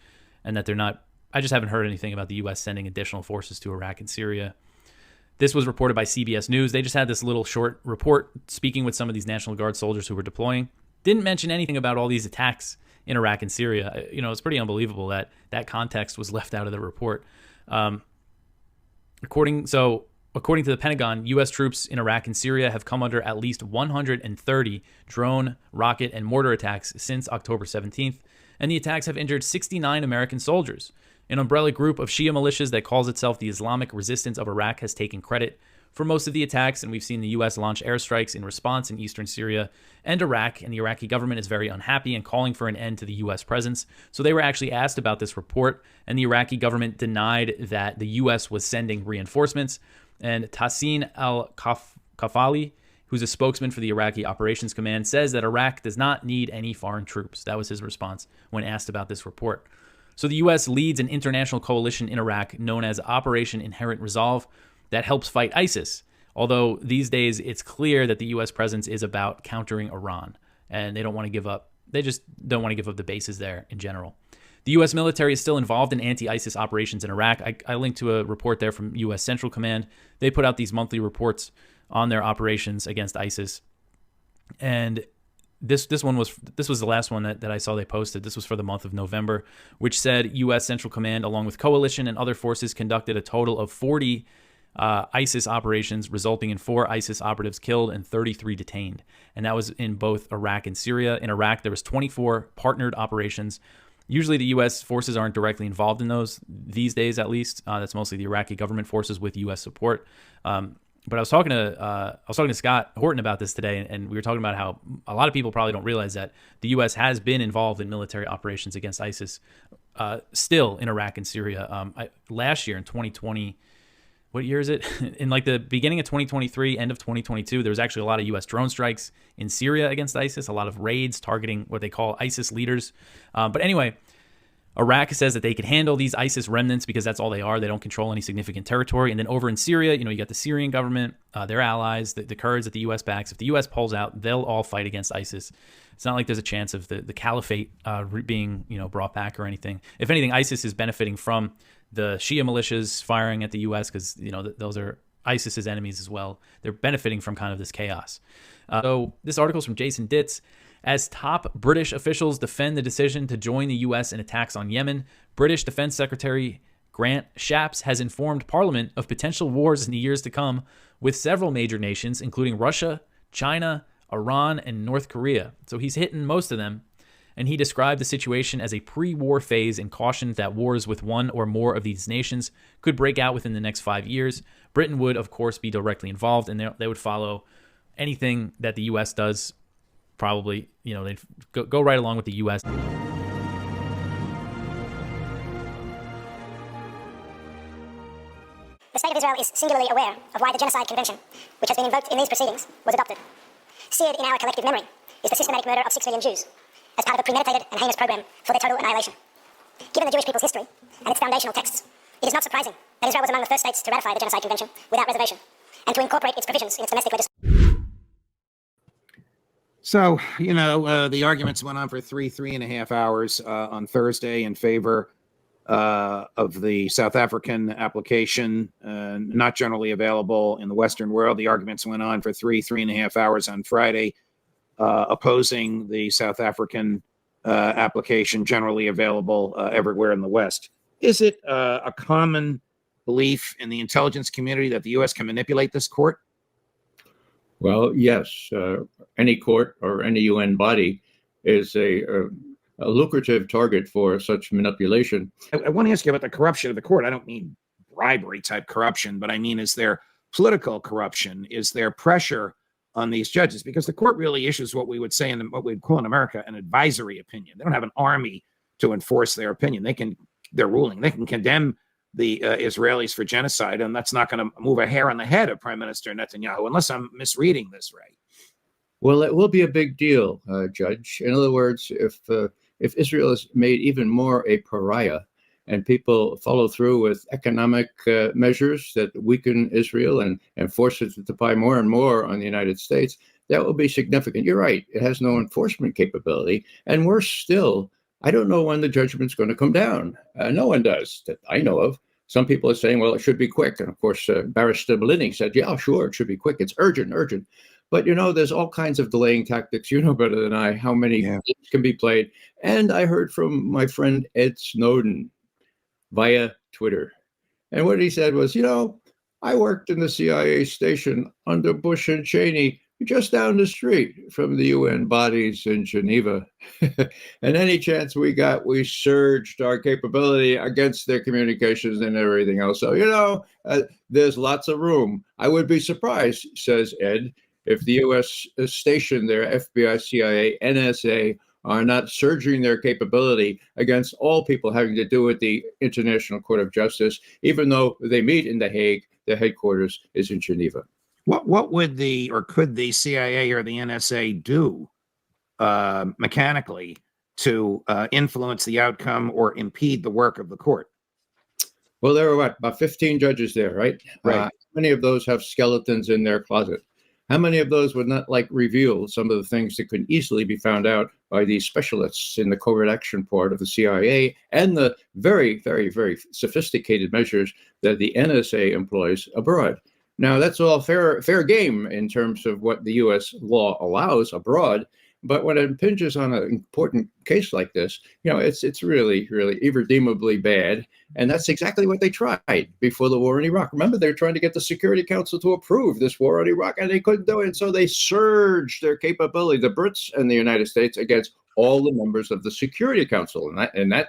and that they're not. I just haven't heard anything about the U.S. sending additional forces to Iraq and Syria. This was reported by CBS News. They just had this little short report speaking with some of these National Guard soldiers who were deploying. Didn't mention anything about all these attacks in Iraq and Syria. It's pretty unbelievable that that context was left out of the report. According to the Pentagon, U.S. troops in Iraq and Syria have come under at least 130 drone, rocket, and mortar attacks since October 17th, and the attacks have injured 69 American soldiers. An umbrella group of Shia militias that calls itself the Islamic Resistance of Iraq has taken credit for most of the attacks, and we've seen the U.S. launch airstrikes in response in eastern Syria and Iraq, and the Iraqi government is very unhappy and calling for an end to the U.S. presence. So they were actually asked about this report, and the Iraqi government denied that the U.S. was sending reinforcements. And Tahsin al-Kafali, who's a spokesman for the Iraqi Operations Command, says that Iraq does not need any foreign troops. That was his response when asked about this report. So the U.S. leads an international coalition in Iraq known as Operation Inherent Resolve that helps fight ISIS, although these days it's clear that the U.S. presence is about countering Iran, and they don't want to give up. They just don't want to give up the bases there in general. The U.S. military is still involved in anti-ISIS operations in Iraq. I linked to a report there from U.S. Central Command. They put out these monthly reports on their operations against ISIS, and this was the last one that I saw they posted. This was for the month of November, which said U.S. Central Command, along with coalition and other forces, conducted a total of 40 ISIS operations, resulting in 4 ISIS operatives killed and 33 detained. And that was in both Iraq and Syria. In Iraq, there was 24 partnered operations. Usually the U.S. forces aren't directly involved in those these days, at least. That's mostly the Iraqi government forces with U.S. support. But I was talking to Scott Horton about this today, and we were talking about how a lot of people probably don't realize that the U.S. has been involved in military operations against ISIS still in Iraq and Syria. Last year in 2020, what year is it? In like the beginning of 2023, end of 2022, there was actually a lot of U.S. drone strikes in Syria against ISIS, a lot of raids targeting what they call ISIS leaders. But anyway, Iraq says that they can handle these ISIS remnants because that's all they are. They don't control any significant territory. And then over in Syria, you got the Syrian government, their allies, the Kurds that the U.S. backs. If the U.S. pulls out, they'll all fight against ISIS. It's not like there's a chance of the caliphate being brought back or anything. If anything, ISIS is benefiting from the Shia militias firing at the U.S. because those are ISIS's enemies as well. They're benefiting from kind of this chaos. So this article is from Jason Ditz. As top British officials defend the decision to join the U.S. in attacks on Yemen, British Defense Secretary Grant Shapps has informed Parliament of potential wars in the years to come with several major nations, including Russia, China, Iran, and North Korea. So he's hitting most of them. And he described the situation as a pre-war phase and cautioned that wars with one or more of these nations could break out within the next 5 years. Britain would, of course, be directly involved, and they would follow anything that the U.S. does. Probably, they'd go right along with the U.S. The State of Israel is singularly aware of why the Genocide Convention, which has been invoked in these proceedings, was adopted. Seared in our collective memory is the systematic murder of 6 million Jews as part of a premeditated and heinous program for their total annihilation. Given the Jewish people's history and its foundational texts, it is not surprising that Israel was among the first states to ratify the Genocide Convention without reservation and to incorporate its provisions in its domestic legislation. So, the arguments went on for three and a half hours on Thursday in favor of the South African application, not generally available in the Western world. The arguments went on for 3.5 hours on Friday, opposing the South African application, generally available everywhere in the West. Is it a common belief in the intelligence community that the U.S. can manipulate this court? Well, yes. Any court or any UN body is a lucrative target for such manipulation. I want to ask you about the corruption of the court. I don't mean bribery type corruption, but I mean, is there political corruption? Is there pressure on these judges? Because the court really issues what we would say in what we'd call in America an advisory opinion. They don't have an army to enforce their opinion. Their ruling. They can condemn the Israelis for genocide, and that's not going to move a hair on the head of Prime Minister Netanyahu, unless I'm misreading this right. Well, it will be a big deal, Judge. In other words, if Israel is made even more a pariah and people follow through with economic measures that weaken Israel and force it to buy more and more on the United States, that will be significant. You're right. It has no enforcement capability. And worse still, I don't know when the judgment's going to come down. No one does that I know of. Some people are saying, well, it should be quick. And of course, Barrister Bellini said, yeah, sure, it should be quick. It's urgent. But, there's all kinds of delaying tactics. You know better than I how many games can be played. And I heard from my friend Ed Snowden via Twitter. And what he said was, I worked in the CIA station under Bush and Cheney, just down the street from the UN bodies in Geneva. And any chance we got, we surged our capability against their communications and everything else. So, there's lots of room. I would be surprised, says Ed, if the U.S. station there, FBI, CIA, NSA, are not surging their capability against all people having to do with the International Court of Justice, even though they meet in The Hague, their headquarters is in Geneva. What would could the CIA or the NSA do mechanically to influence the outcome or impede the work of the court? Well, there are about 15 judges there, right? Right. How many of those have skeletons in their closet? How many of those would not reveal some of the things that could easily be found out by these specialists in the covert action part of the CIA and the very, very, very sophisticated measures that the NSA employs abroad? Now, that's all fair game in terms of what the U.S. law allows abroad. But when it impinges on an important case like this, it's really, really irredeemably bad. And that's exactly what they tried before the war in Iraq. Remember, they were trying to get the Security Council to approve this war in Iraq, and they couldn't do it. And so they surged their capability, the Brits and the United States, against all the members of the Security Council in that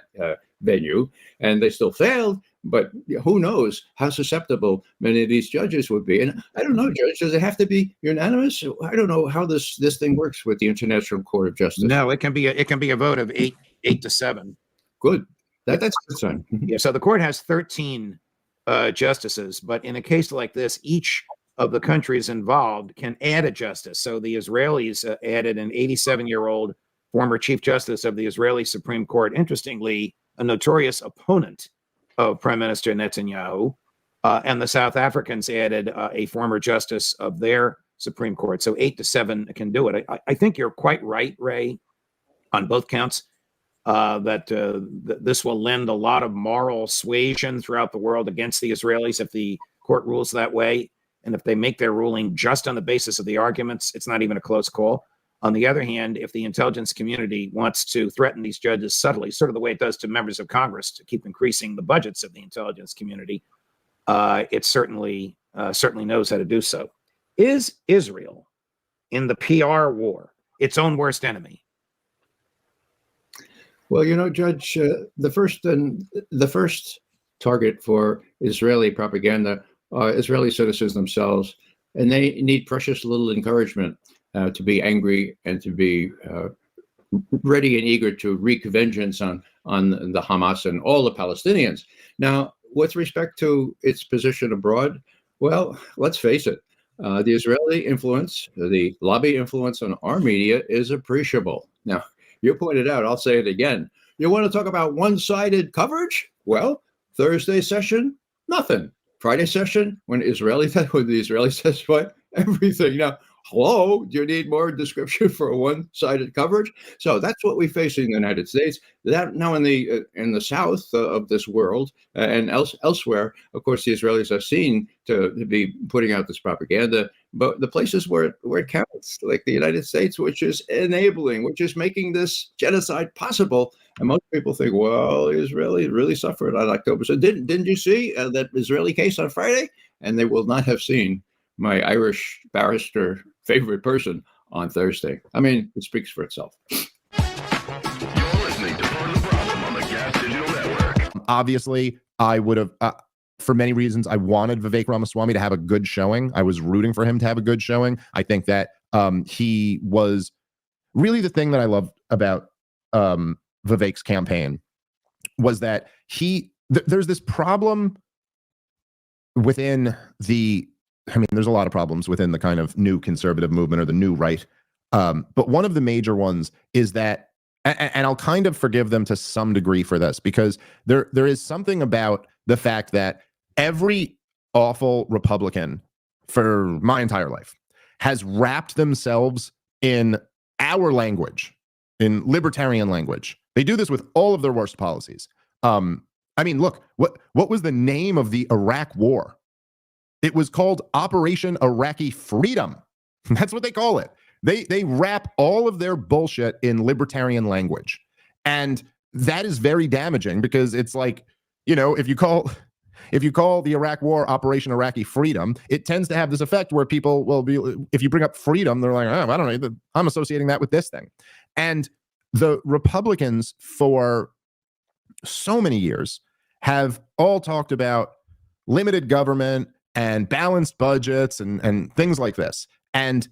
venue. And they still failed. But who knows how susceptible many of these judges would be. And I don't know, Judge, does it have to be unanimous? I don't know how this thing works with the International Court of Justice. No, it can be a vote of 8-7. Good. That's a good sign. Yeah, so the court has 13 justices, but in a case like this, each of the countries involved can add a justice. So the Israelis added an 87-year-old former Chief Justice of the Israeli Supreme Court, interestingly, a notorious opponent of Prime Minister Netanyahu, and the South Africans added a former justice of their Supreme Court. So 8-7 can do it. I think you're quite right, Ray, on both counts, that this will lend a lot of moral suasion throughout the world against the Israelis if the court rules that way. And if they make their ruling just on the basis of the arguments, it's not even a close call. On the other hand, if the intelligence community wants to threaten these judges subtly, sort of the way it does to members of Congress to keep increasing the budgets of the intelligence community, it certainly knows how to do so. Is Israel in the PR war its own worst enemy? Well, Judge, the first target for Israeli propaganda are Israeli citizens themselves, and they need precious little encouragement to be angry and to be ready and eager to wreak vengeance on the Hamas and all the Palestinians. Now, with respect to its position abroad, well, let's face it, the Israeli influence, the lobby influence on our media is appreciable. Now, you pointed out, I'll say it again. You want to talk about one-sided coverage? Well, Thursday session, nothing. Friday session, when the Israeli says what, everything. Now, hello, do you need more description for a one-sided coverage? So that's what we face in the United States. That now in the south of this world and elsewhere, of course, the Israelis are seen to be putting out this propaganda. But the places where it counts, like the United States, which is enabling, which is making this genocide possible, and most people think, well, Israelis really suffered on October. So didn't you see that Israeli case on Friday? And they will not have seen my Irish barrister favorite person on Thursday. I mean, it speaks for itself. You're listening to Part of the Problem on the Gas Digital Network. Obviously, I would have, for many reasons, I wanted Vivek Ramaswamy to have a good showing. I was rooting for him to have a good showing. I think that he was really the thing that I loved about Vivek's campaign was that there's this problem within there's a lot of problems within the kind of new conservative movement or the new right. But one of the major ones is that, and I'll kind of forgive them to some degree for this, because there is something about the fact that every awful Republican for my entire life has wrapped themselves in our language, in libertarian language. They do this with all of their worst policies. I mean, look, what was the name of the Iraq war? It was called Operation Iraqi Freedom. That's what they call it. They wrap all of their bullshit in libertarian language. And that is very damaging, because it's like, if you call the Iraq war Operation Iraqi Freedom, it tends to have this effect where people will be, if you bring up freedom, they're like, oh, I don't know, I'm associating that with this thing. And the Republicans for so many years have all talked about limited government and balanced budgets and things like this. And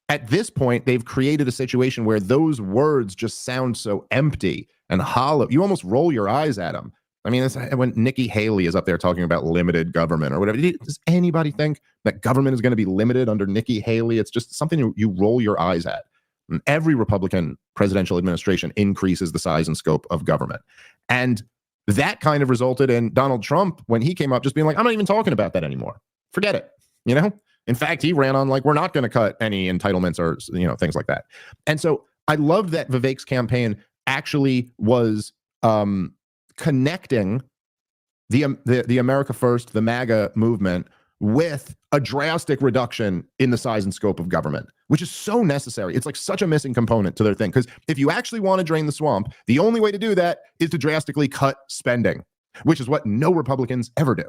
at this point, they've created a situation where those words just sound so empty and hollow. You almost roll your eyes at them. I mean, when Nikki Haley is up there talking about limited government or whatever, does anybody think that government is going to be limited under Nikki Haley? It's just something you roll your eyes at. And every Republican presidential administration increases the size and scope of government. And that kind of resulted in Donald Trump, when he came up, just being like, I'm not even talking about that anymore. Forget it. In fact, he ran on like, we're not going to cut any entitlements or, things like that. And so I loved that Vivek's campaign actually was connecting the America First, the MAGA movement with a drastic reduction in the size and scope of government, which is so necessary. It's like such a missing component to their thing. Because if you actually want to drain the swamp, the only way to do that is to drastically cut spending, which is what no Republicans ever do.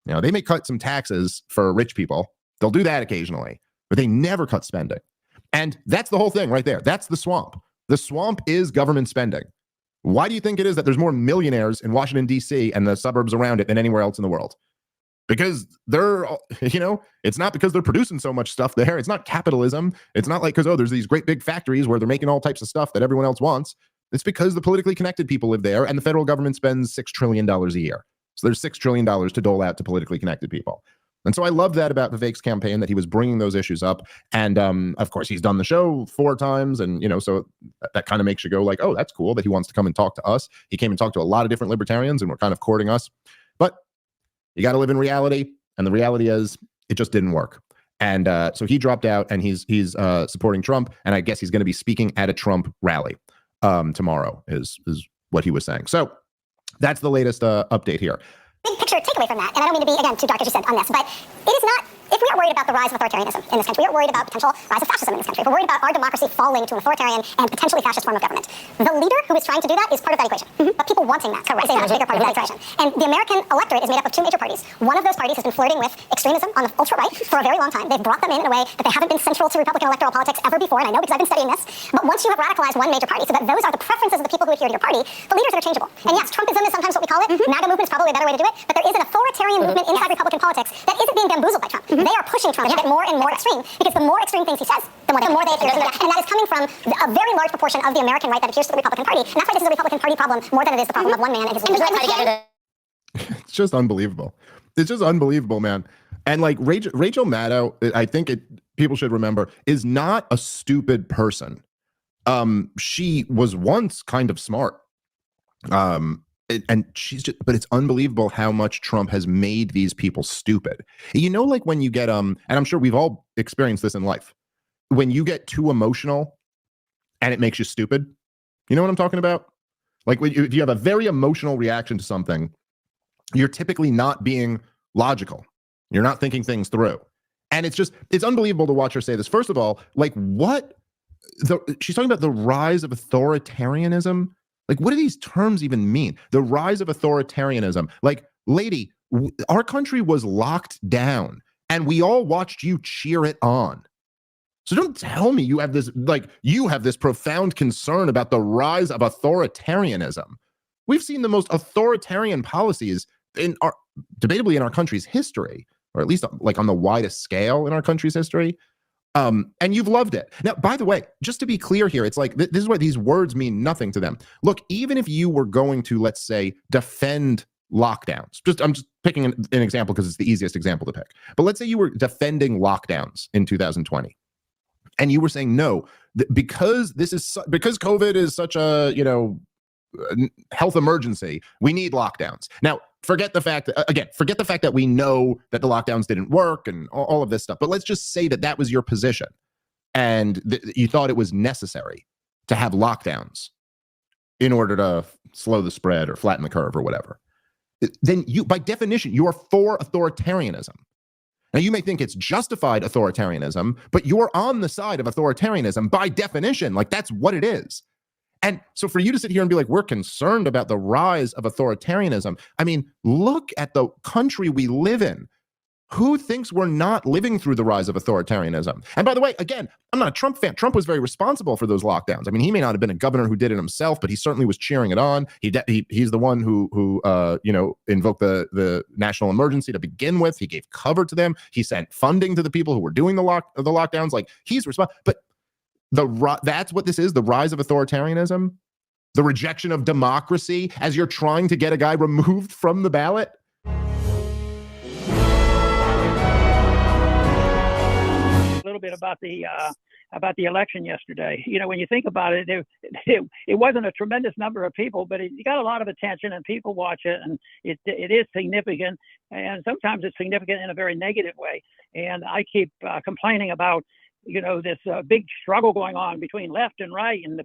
They may cut some taxes for rich people. They'll do that occasionally, but they never cut spending. And that's the whole thing right there. That's the swamp. The swamp is government spending. Why do you think it is that there's more millionaires in Washington, D.C. and the suburbs around it than anywhere else in the world? Because they're, it's not because they're producing so much stuff there. It's not capitalism. It's not like, because, there's these great big factories where they're making all types of stuff that everyone else wants. It's because the politically connected people live there, and the federal government spends $6 trillion a year. So there's $6 trillion to dole out to politically connected people. And so I love that about Vivek's campaign, that he was bringing those issues up. And of course, he's done the show 4 times. And, so that kind of makes you go like, oh, that's cool that he wants to come and talk to us. He came and talked to a lot of different libertarians and were kind of courting us. But you got to live in reality. And the reality is it just didn't work. And so he dropped out, and he's supporting Trump. And I guess he's going to be speaking at a Trump rally tomorrow is what he was saying. So that's the latest update here. Big picture takeaway from that, and I don't mean to be, again, too dark, as you said, on this, but it is not, if we are worried about the rise of authoritarianism in this country, we are worried about potential rise of fascism in this country, if we're worried about our democracy falling to an authoritarian and potentially fascist form of government, the leader who is trying to do that is part of that equation. But people wanting that is a much bigger part of that equation. And the American electorate is made up of 2 major parties. One of those parties has been flirting with extremism on the ultra-right for a very long time. They've brought them in a way that they haven't been central to Republican electoral politics ever before, and I know because I've been studying this. But once you have radicalized one major party, so that those are the preferences of the people who adhere to your party, the leaders are interchangeable. And yes, Trumpism is sometimes what we call it. MAGA movement is probably a better way to do it, but there is an authoritarian movement inside Republican politics that isn't being bamboozled by Trump. They are pushing Trump to get more and more extreme, because the more extreme things he says, the more they adhere to it. And that is coming from a very large proportion of the American right that adheres to the Republican Party. And that's why this is a Republican Party problem more than it is the problem of one man and his leaders. It's just unbelievable. It's just unbelievable, man. And like Rachel Maddow, I think people should remember, is not a stupid person. She was once kind of smart. And she's just, but it's unbelievable how much Trump has made these people stupid. Like when you get, and I'm sure we've all experienced this in life, when you get too emotional and it makes you stupid. You know what I'm talking about? Like if you have a very emotional reaction to something, you're typically not being logical. You're not thinking things through. And it's unbelievable to watch her say this. First of all, like she's talking about the rise of authoritarianism. Like, what do these terms even mean? The rise of authoritarianism. Like, lady, our country was locked down and we all watched you cheer it on. So don't tell me you have this profound concern about the rise of authoritarianism. We've seen the most authoritarian policies debatably in our country's history, or at least like on the widest scale in our country's history. And you've loved it. Now, by the way, just to be clear here, it's like, this is why these words mean nothing to them. Look, even if you were going to, let's say, defend lockdowns, I'm just picking an example because it's the easiest example to pick. But let's say you were defending lockdowns in 2020. And you were saying, no, because COVID is such a, health emergency, we need lockdowns. Now, forget the fact that we know that the lockdowns didn't work and all of this stuff. But let's just say that was your position and you thought it was necessary to have lockdowns in order to slow the spread or flatten the curve or whatever. Then you, by definition, you are for authoritarianism. Now, you may think it's justified authoritarianism, but you're on the side of authoritarianism by definition. Like, that's what it is. And so for you to sit here and be like, we're concerned about the rise of authoritarianism. I mean, look at the country we live in. Who thinks we're not living through the rise of authoritarianism? And by the way, again, I'm not a Trump fan. Trump was very responsible for those lockdowns. I mean, he may not have been a governor who did it himself, but he certainly was cheering it on. He's the one who invoked the national emergency to begin with. He gave cover to them. He sent funding to the people who were doing the lockdowns. Like, he's responsible. But that's what this is, the rise of authoritarianism, the rejection of democracy as you're trying to get a guy removed from the ballot. A little bit about the election yesterday. When you think about it, it wasn't a tremendous number of people, but it got a lot of attention and people watch it, and it is significant, and sometimes it's significant in a very negative way. And I keep complaining about this big struggle going on between left and right and the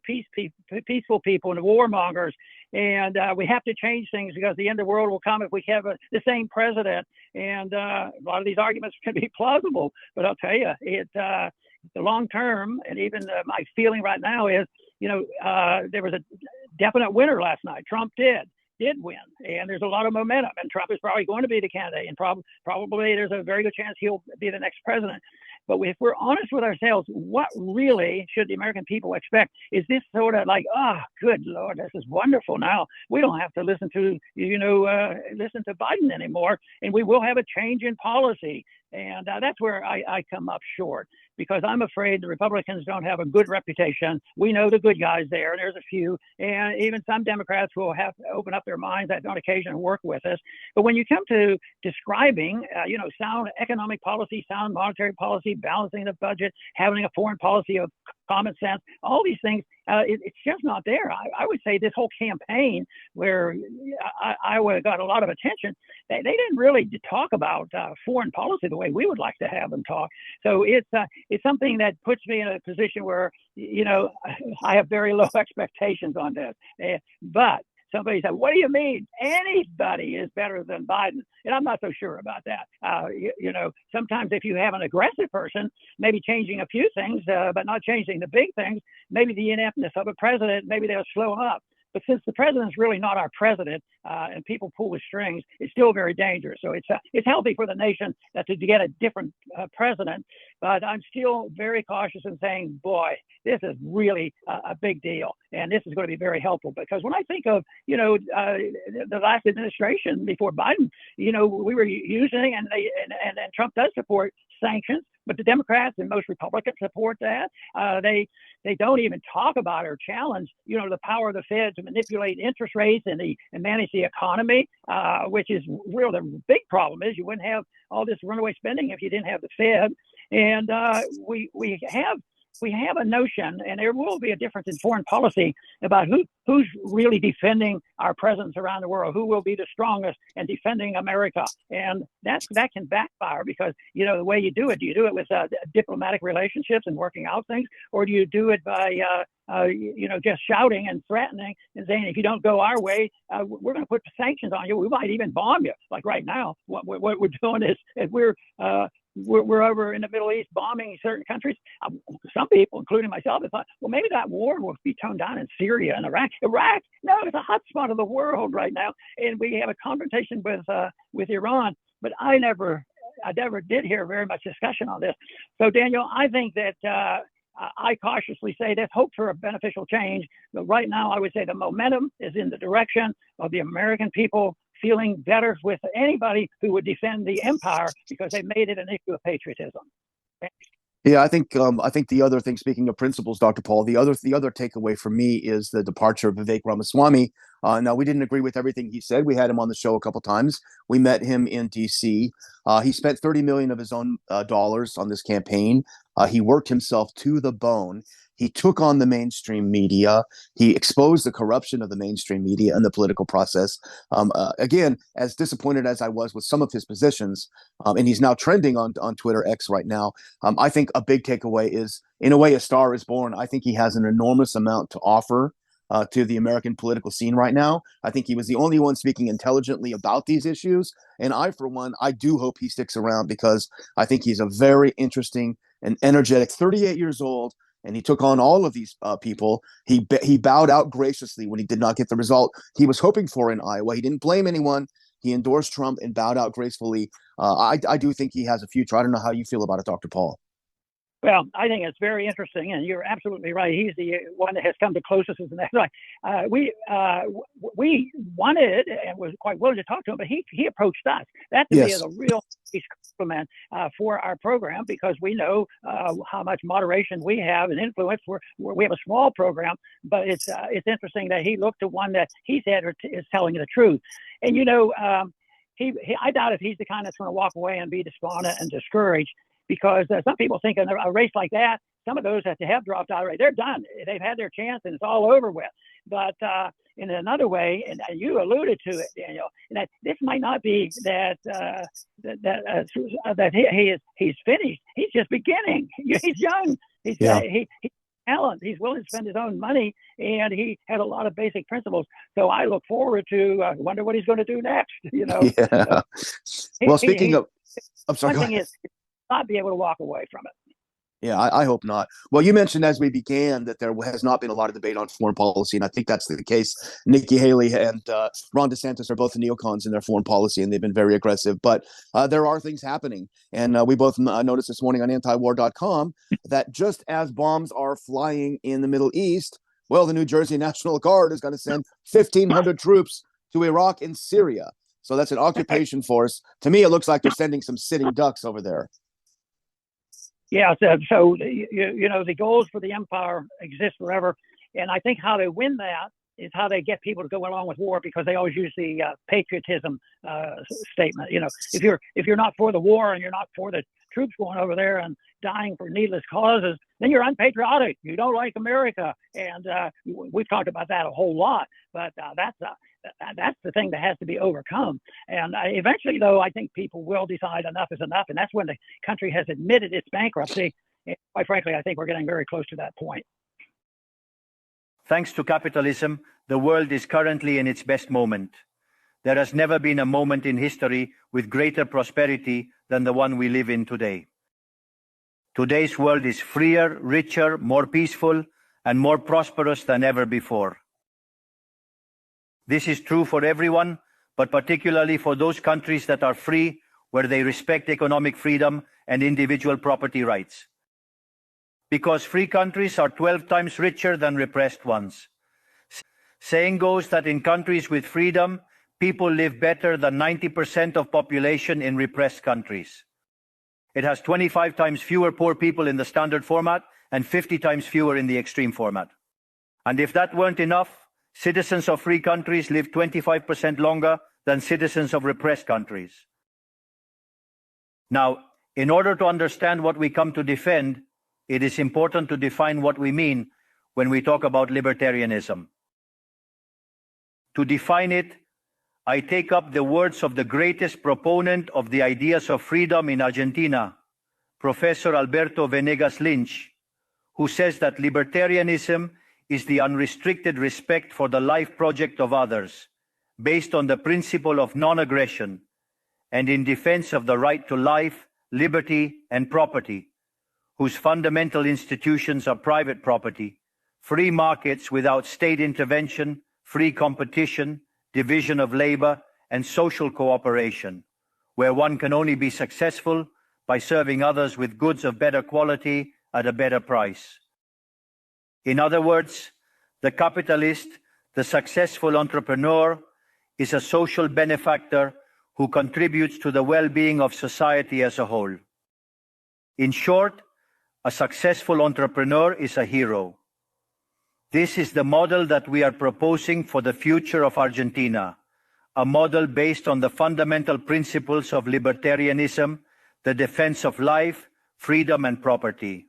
peaceful people and the warmongers. And we have to change things because the end of the world will come if we have the same president. And a lot of these arguments can be plausible. But I'll tell you, the long term, and even my feeling right now is, there was a definite winner last night. Trump did win, and there's a lot of momentum, and Trump is probably going to be the candidate, and probably there's a very good chance he'll be the next president. But if we're honest with ourselves, what really should the American people expect? Is this sort of like, good Lord, this is wonderful. Now we don't have to listen to Biden anymore, and we will have a change in policy. And that's where I come up short, because I'm afraid the Republicans don't have a good reputation. We know the good guys there, and there's a few, and even some Democrats will have to open up their minds on occasion and work with us. But when you come to describing, sound economic policy, sound monetary policy, balancing the budget, having a foreign policy of common sense, all these things, it's just not there. I would say this whole campaign where Iowa got a lot of attention, they didn't really talk about foreign policy the way we would like to have them talk. So it's something that puts me in a position where, I have very low expectations on this. But somebody said, what do you mean? Anybody is better than Biden. And I'm not so sure about that. Sometimes if you have an aggressive person, maybe changing a few things, but not changing the big things, maybe the ineptness of a president, maybe they'll slow up. But since the president's really not our president, and people pull the strings, it's still very dangerous. So it's healthy for the nation to get a different president. But I'm still very cautious in saying, boy, this is really a big deal, and this is going to be very helpful. Because when I think of the last administration before Biden, we were using and Trump does support sanctions, but the Democrats and most Republicans support that. They don't even talk about or challenge, the power of the Fed to manipulate interest rates and manage the economy, which is really the big problem. Is you wouldn't have all this runaway spending if you didn't have the Fed. And we have we have a notion, and there will be a difference in foreign policy about who's really defending our presence around the world, who will be the strongest in defending America. And that can backfire because, the way you do it with diplomatic relationships and working out things, or do you do it by, just shouting and threatening and saying, if you don't go our way, we're going to put sanctions on you. We might even bomb you. Like right now, what we're doing is we're over in the Middle East bombing certain countries. Some people, including myself, have thought, well, maybe that war will be toned down in Syria and Iraq. No, it's a hot spot of the world right now. And we have a confrontation with Iran, but I never did hear very much discussion on this. So, Daniel, I think that I cautiously say there's hope for a beneficial change. But right now, I would say the momentum is in the direction of the American people feeling better with anybody who would defend the empire because they made it an issue of patriotism. Yeah, I think the other thing, speaking of principles, Dr. Paul, the other takeaway for me is the departure of Vivek Ramaswamy. Now, we didn't agree with everything he said. We had him on the show a couple times. We met him in D.C. He spent $30 million of his own dollars on this campaign. He worked himself to the bone. He took on the mainstream media. He exposed the corruption of the mainstream media and the political process. Again, as disappointed as I was with some of his positions, and he's now trending on Twitter X right now, I think a big takeaway is, in a way, a star is born. I think he has an enormous amount to offer to the American political scene right now. I think he was the only one speaking intelligently about these issues. And I, for one, I do hope he sticks around because I think he's a very interesting and energetic 38 years old. And he took on all of these people. He bowed out graciously when he did not get the result he was hoping for in Iowa. He didn't blame anyone. He endorsed Trump and bowed out gracefully. I do think he has a future. I don't know how you feel about it, Dr. Paul. Well, I think it's very interesting, and you're absolutely right. He's the one that has come the closest. And that's right. We wanted and was quite willing to talk to him, but he approached us. That to me is a real compliment for our program because we know how much moderation we have and influence. We have a small program, but it's interesting that he looked to one that he said is telling the truth. And I doubt if he's the kind that's going to walk away and be despondent and discouraged. Because some people think in a race like that, some of those that have dropped out already, they're done. They've had their chance and it's all over with. But in another way, and you alluded to it, Daniel, that this might not be that he's finished. He's just beginning. He's young. He's talent. He's willing to spend his own money, and he had a lot of basic principles. So I look forward to wonder what he's going to do next. Yeah. Well, speaking of, I'm sorry. One thing is, not be able to walk away from it. Yeah, I hope not. Well, you mentioned as we began that there has not been a lot of debate on foreign policy, and I think that's the case. Nikki Haley and Ron DeSantis are both neocons in their foreign policy, and they've been very aggressive. But there are things happening, and we both noticed this morning on Antiwar.com that just as bombs are flying in the Middle East, well, the New Jersey National Guard is going to send 1,500 troops to Iraq and Syria. So that's an occupation force. To me, it looks like they're sending some sitting ducks over there. Yeah, so the goals for the empire exist forever, and I think how they win that is how they get people to go along with war because they always use the patriotism statement. If you're not for the war and you're not for the troops going over there and dying for needless causes, then you're unpatriotic. You don't like America, and we've talked about that a whole lot. But that's the thing that has to be overcome. And eventually, though, I think people will decide enough is enough, and that's when the country has admitted its bankruptcy. And quite frankly, I think we're getting very close to that point. Thanks to capitalism, the world is currently in its best moment. There has never been a moment in history with greater prosperity than the one we live in today. Today's world is freer, richer, more peaceful, and more prosperous than ever before. This is true for everyone, but particularly for those countries that are free, where they respect economic freedom and individual property rights. Because free countries are 12 times richer than repressed ones. Saying goes that in countries with freedom, people live better than 90% of population in repressed countries. It has 25 times fewer poor people in the standard format and 50 times fewer in the extreme format. And if that weren't enough, citizens of free countries live 25% longer than citizens of repressed countries. Now, in order to understand what we come to defend, it is important to define what we mean when we talk about libertarianism. To define it, I take up the words of the greatest proponent of the ideas of freedom in Argentina, Professor Alberto Venegas Lynch, who says that libertarianism is the unrestricted respect for the life project of others, based on the principle of non-aggression, and in defense of the right to life, liberty, and property, whose fundamental institutions are private property, free markets without state intervention, free competition, division of labor, and social cooperation, where one can only be successful by serving others with goods of better quality at a better price. In other words, the capitalist, the successful entrepreneur, is a social benefactor who contributes to the well-being of society as a whole. In short, a successful entrepreneur is a hero. This is the model that we are proposing for the future of Argentina, a model based on the fundamental principles of libertarianism, the defense of life, freedom, and property.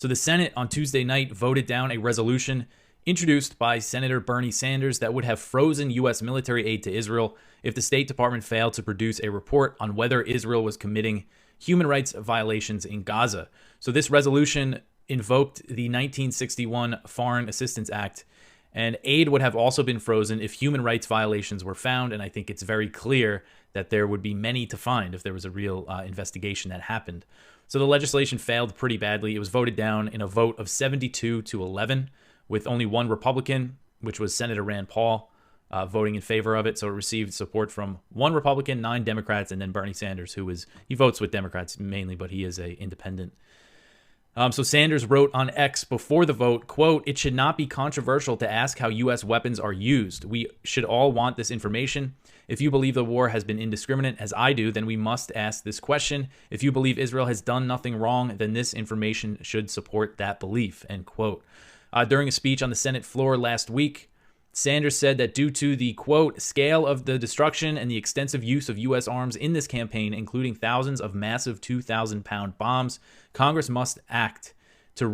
So the Senate on Tuesday night voted down a resolution introduced by Senator Bernie Sanders that would have frozen U.S. military aid to Israel if the State Department failed to produce a report on whether Israel was committing human rights violations in Gaza. So this resolution invoked the 1961 Foreign Assistance Act, and aid would have also been frozen if human rights violations were found, and I think it's very clear that there would be many to find if there was a real investigation that happened. So the legislation failed pretty badly. It was voted down in a vote of 72-11, with only one Republican, which was Senator Rand Paul, voting in favor of it. So it received support from one Republican, 9 Democrats, and then Bernie Sanders, he votes with Democrats mainly, but he is an independent. So Sanders wrote on X before the vote, quote, "It should not be controversial to ask how U.S. weapons are used. We should all want this information. If you believe the war has been indiscriminate, as I do, then we must ask this question. If you believe Israel has done nothing wrong, then this information should support that belief," end quote. During a speech on the Senate floor last week, Sanders said that due to the, quote, "scale of the destruction and the extensive use of U.S. arms in this campaign, including thousands of massive 2,000-pound bombs, Congress must act to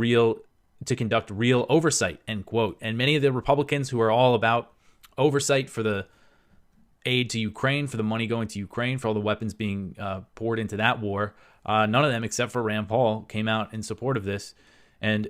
conduct real oversight," end quote. And many of the Republicans who are all about oversight for the aid to Ukraine, for the money going to Ukraine, for all the weapons being poured into that war, none of them except for Rand Paul came out in support of this. And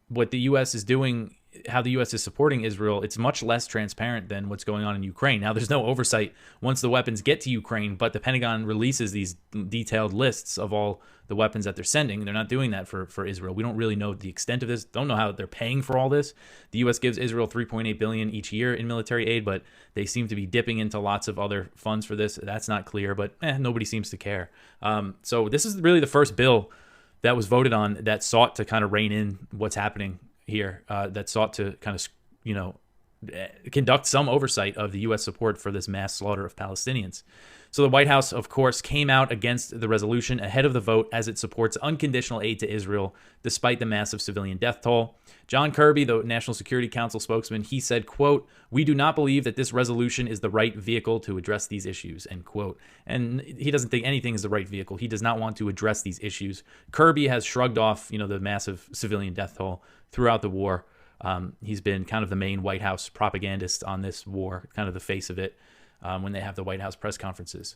what the U.S. is doing, how the U.S. is supporting Israel, it's much less transparent than what's going on in Ukraine. Now, there's no oversight once the weapons get to Ukraine, but the Pentagon releases these detailed lists of all the weapons that they're sending. They're not doing that for Israel. We don't really know the extent of this, don't know how they're paying for all this. The U.S. gives Israel $3.8 billion each year in military aid, but they seem to be dipping into lots of other funds for this. That's not clear, but nobody seems to care. So this is really the first bill that was voted on that sought to kind of rein in what's happening here, that sought to kind of, conduct some oversight of the U.S. support for this mass slaughter of Palestinians. So the White House, of course, came out against the resolution ahead of the vote as it supports unconditional aid to Israel, despite the massive civilian death toll. John Kirby, the National Security Council spokesman, he said, quote, "We do not believe that this resolution is the right vehicle to address these issues," end quote. And he doesn't think anything is the right vehicle. He does not want to address these issues. Kirby has shrugged off, the massive civilian death toll throughout the war. He's been kind of the main White House propagandist on this war, kind of the face of it, when they have the White House press conferences.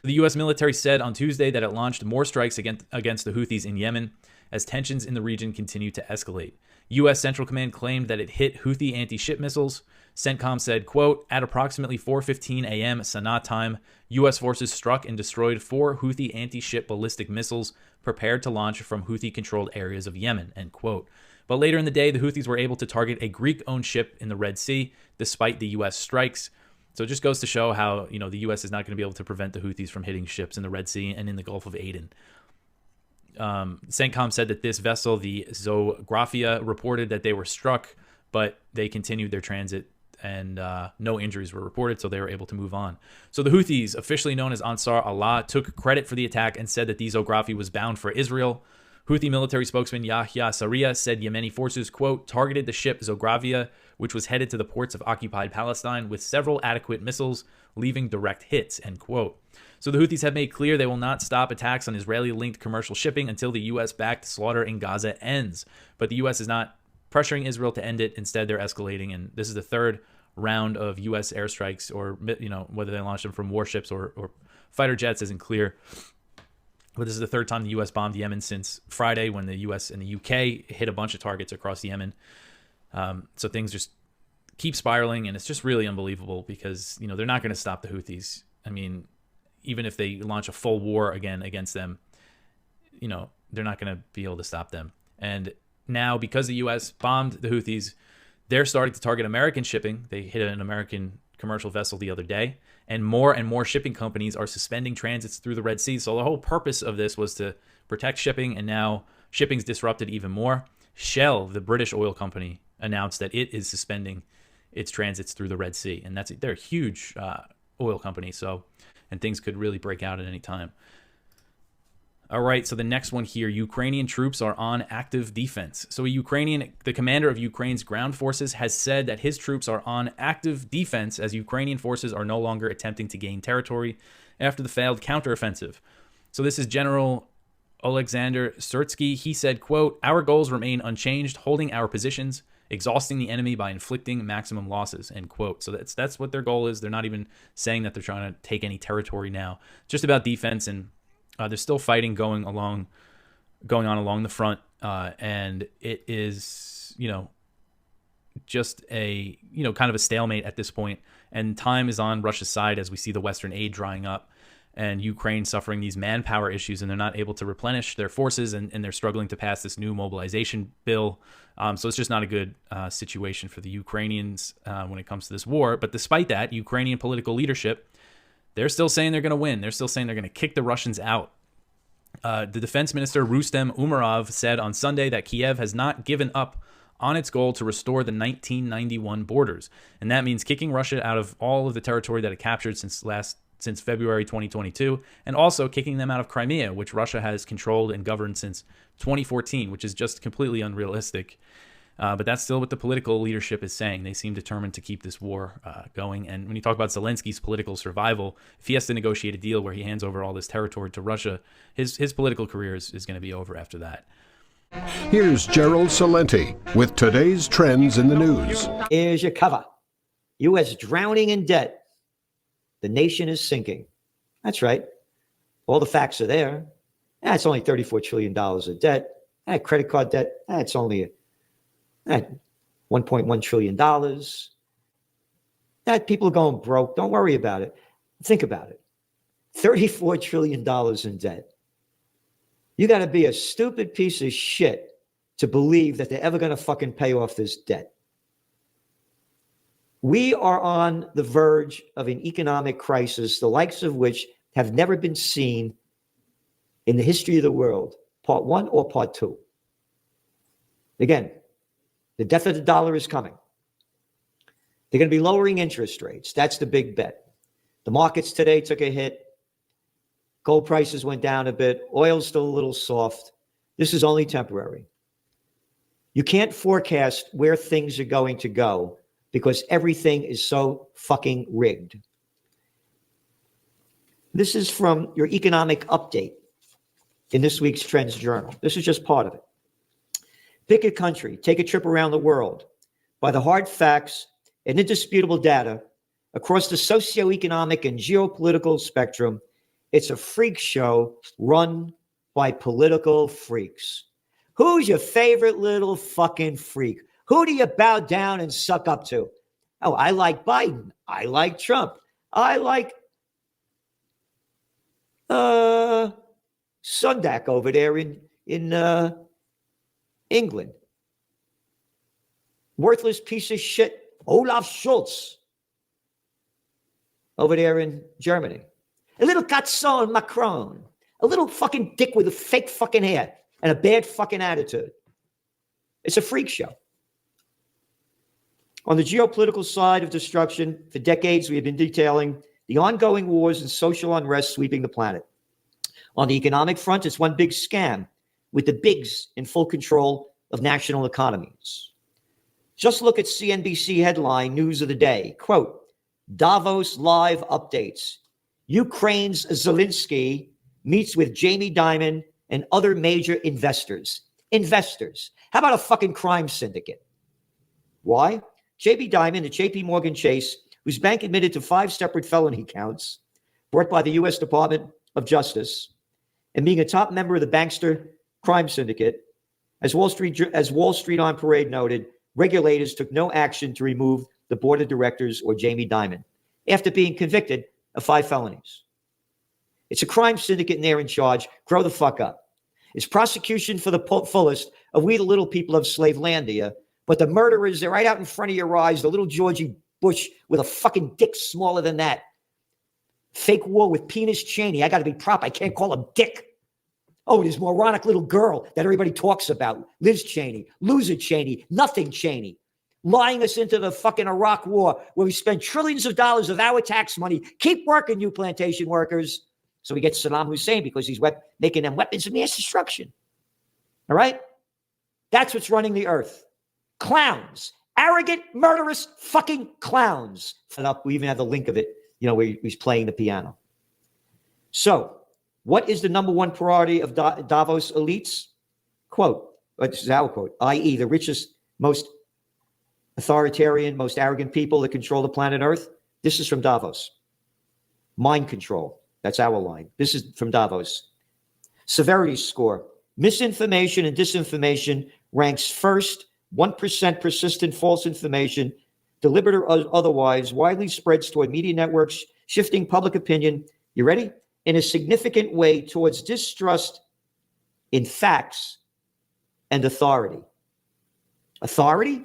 The U.S. military said on Tuesday that it launched more strikes against the Houthis in Yemen as tensions in the region continue to escalate. U.S. Central Command claimed that it hit Houthi anti-ship missiles. CENTCOM said, quote, "At approximately 4:15 a.m. Sanaa time, U.S. forces struck and destroyed 4 Houthi anti-ship ballistic missiles prepared to launch from Houthi-controlled areas of Yemen," end quote. But later in the day, the Houthis were able to target a Greek-owned ship in the Red Sea, despite the U.S. strikes. So it just goes to show how, the U.S. is not going to be able to prevent the Houthis from hitting ships in the Red Sea and in the Gulf of Aden. CENTCOM said that this vessel, the Zographia, reported that they were struck, but they continued their transit and no injuries were reported, so they were able to move on. So the Houthis, officially known as Ansar Allah, took credit for the attack and said that the Zographia was bound for Israel. Houthi military spokesman Yahya Sarria said Yemeni forces, quote, targeted the ship Zografia, which was headed to the ports of occupied Palestine with several adequate missiles, leaving direct hits, end quote. So the Houthis have made clear they will not stop attacks on Israeli-linked commercial shipping until the U.S.-backed slaughter in Gaza ends. But the U.S. is not pressuring Israel to end it. Instead, they're escalating, and this is the third round of U.S. airstrikes, or, you know, whether they launch them from warships or fighter jets isn't clear. But this is the third time the U.S. bombed Yemen since Friday, when the U.S. and the U.K. hit a bunch of targets across Yemen. So things just keep spiraling, and it's just really unbelievable because, you know, they're not going to stop the Houthis. I mean, even if they launch a full war again against them, you know, they're not going to be able to stop them. And now, because the U.S. bombed the Houthis, they're starting to target American shipping. They hit an American commercial vessel the other day, and more shipping companies are suspending transits through the Red Sea. So the whole purpose of this was to protect shipping, and now shipping's disrupted even more. Shell, the British oil company, announced that it is suspending its transits through the Red Sea, and they're a huge oil company. So, and things could really break out at any time. All right, so the next one here, Ukrainian troops are on active defense. So the commander of Ukraine's ground forces has said that his troops are on active defense as Ukrainian forces are no longer attempting to gain territory after the failed counteroffensive. So this is General Alexander Surtsky. He said, quote, our goals remain unchanged, holding our positions, exhausting the enemy by inflicting maximum losses, end quote. So that's what their goal is. They're not even saying that they're trying to take any territory now. Just about defense, and there's still fighting going on along the front, and it is, you know, just a, you know, kind of a stalemate at this point. And time is on Russia's side as we see the Western aid drying up, and Ukraine suffering these manpower issues, and they're not able to replenish their forces, and they're struggling to pass this new mobilization bill. So it's just not a good situation for the Ukrainians when it comes to this war. But despite that, Ukrainian political leadership, they're still saying they're going to win. They're still saying they're going to kick the Russians out. The defense minister, Rustem Umerov, said on Sunday that Kiev has not given up on its goal to restore the 1991 borders. And that means kicking Russia out of all of the territory that it captured since February 2022, and also kicking them out of Crimea, which Russia has controlled and governed since 2014, which is just completely unrealistic. But that's still what the political leadership is saying. They seem determined to keep this war going. And when you talk about Zelensky's political survival, if he has to negotiate a deal where he hands over all this territory to Russia, his political career is going to be over after that. Here's Gerald Salenti with today's trends in the news. Here's your cover. U.S. drowning in debt. The nation is sinking. That's right. All the facts are there. It's only $34 trillion of debt. Credit card debt, it's only $1.1 trillion. People are going broke. Don't worry about it. Think about it. $34 trillion in debt. You got to be a stupid piece of shit to believe that they're ever going to fucking pay off this debt. We are on the verge of an economic crisis, the likes of which have never been seen in the history of the world, part one or part two. Again, the death of the dollar is coming. They're going to be lowering interest rates. That's the big bet. The markets today took a hit. Gold prices went down a bit. Oil's still a little soft. This is only temporary. You can't forecast where things are going to go because everything is so fucking rigged. This is from your economic update in this week's Trends Journal. This is just part of it. Pick a country, take a trip around the world. By the hard facts and indisputable data across the socioeconomic and geopolitical spectrum, it's a freak show run by political freaks. Who's your favorite little fucking freak? Who do you bow down and suck up to? Oh, I like Biden. I like Trump. I like Sundak over there in England. Worthless piece of shit Olaf Scholz over there in Germany. A little Gatson Macron. A little fucking dick with a fake fucking hair and a bad fucking attitude. It's a freak show. On the geopolitical side of destruction, for decades we have been detailing the ongoing wars and social unrest sweeping the planet. On the economic front, it's one big scam. with the bigs in full control of national economies. Just look at CNBC headline news of the day. Quote, Davos live updates. Ukraine's Zelensky meets with Jamie Dimon and other major investors. Investors. How about a fucking crime syndicate? Why? Jamie Dimon at JP Morgan Chase, whose bank admitted to 5 separate felony counts brought by the U.S. Department of Justice, and being a top member of the bankster crime syndicate, as Wall Street on Parade noted, regulators took no action to remove the board of directors or Jamie Dimon after being convicted of 5 felonies. It's a crime syndicate and they're in charge. Grow the fuck up. It's prosecution for the fullest of we the little people of Slavelandia, but the murderers, they're right out in front of your eyes. The little Georgie Bush with a fucking dick smaller than that. Fake war with penis Cheney. I got to be proper. I can't call him Dick. Oh, this moronic little girl that everybody talks about. Liz Cheney, loser Cheney, nothing Cheney. Lying us into the fucking Iraq war where we spend trillions of dollars of our tax money. Keep working, you plantation workers. So we get Saddam Hussein because he's making them weapons of mass destruction. All right? That's what's running the earth. Clowns. Arrogant, murderous fucking clowns. We even have the link of it, where he's playing the piano. So, what is the number one priority of Davos elites? Quote, this is our quote, i.e. the richest, most authoritarian, most arrogant people that control the planet Earth. This is from Davos. Mind control. That's our line. This is from Davos. Severity score. Misinformation and disinformation ranks first. 1% persistent false information, deliberate or otherwise, widely spreads toward media networks, shifting public opinion. You ready? In a significant way towards distrust in facts and authority. Authority?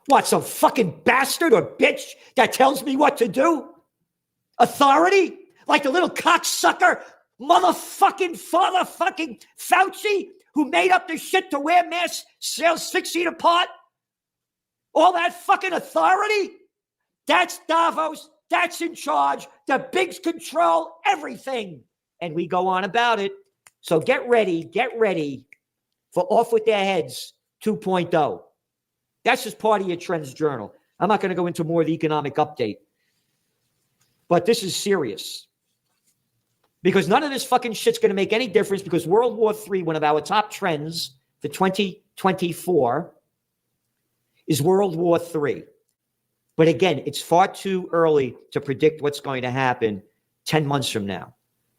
What, some fucking bastard or bitch that tells me what to do? Authority? Like the little cocksucker, motherfucking father fucking Fauci who made up the shit to wear masks sales 6 feet apart? All that fucking authority? That's Davos. That's in charge. The bigs control everything. And we go on about it. So get ready for Off With Their Heads 2.0. That's just part of your Trends Journal. I'm not going to go into more of the economic update. But this is serious. Because none of this fucking shit's going to make any difference because World War III, one of our top trends for 2024, is World War III. But again, it's far too early to predict what's going to happen 10 months from now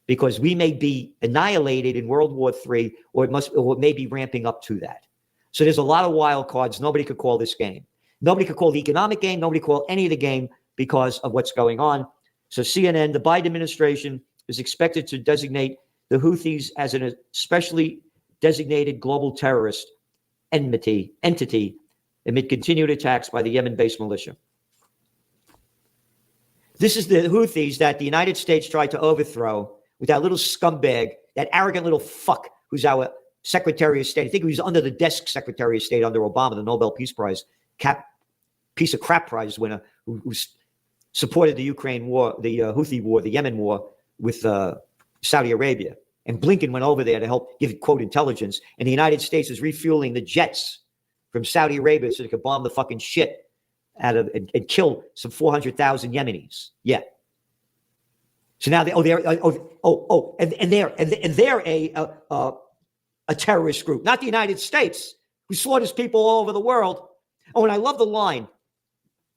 because we may be annihilated in World War III or it may be ramping up to that. So there's a lot of wild cards. Nobody could call this game. Nobody could call the economic game. Nobody could call any of the game because of what's going on. So CNN, the Biden administration, is expected to designate the Houthis as an especially designated global terrorist entity amid continued attacks by the Yemen-based militia. This is the Houthis that the United States tried to overthrow with that little scumbag, that arrogant little fuck who's our Secretary of State. I think he was under the desk Secretary of State under Obama, the Nobel Peace Prize, piece of crap prize winner who supported the Ukraine war, the Houthi war, the Yemen war, with Saudi Arabia. And Blinken went over there to help give, quote, intelligence. And the United States is refueling the jets from Saudi Arabia so they could bomb the fucking shit out of and kill some 400,000 Yemenis. Yeah. So now they're a terrorist group, not the United States, who slaughters people all over the world. Oh, and I love the line,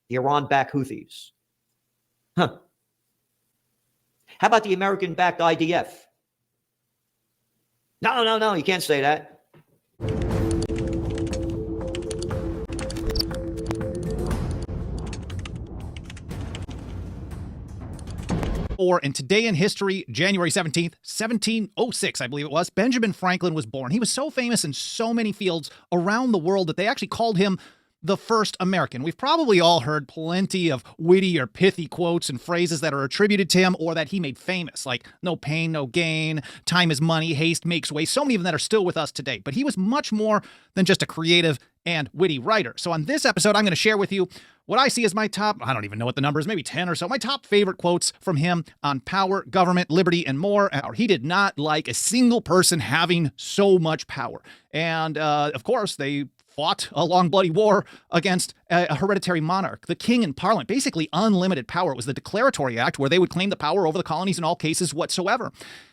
the Iran-backed Houthis. Huh. How about the American-backed IDF? No, you can't say that. Or in Today in History, January 17th, 1706, I believe it was, Benjamin Franklin was born. He was so famous in so many fields around the world that they actually called him the first American. We've probably all heard plenty of witty or pithy quotes and phrases that are attributed to him or that he made famous, like no pain, no gain, time is money, haste makes way, so many of them that are still with us today. But he was much more than just a creative and witty writer. So on this episode, I'm going to share with you what I see as my top, I don't even know what the number is, maybe 10 or so, my top favorite quotes from him on power, government, liberty, and more. He did not like a single person having so much power. And of course, they fought a long bloody war against a hereditary monarch, the king and parliament, basically unlimited power. It was the Declaratory Act where they would claim the power over the colonies in all cases whatsoever.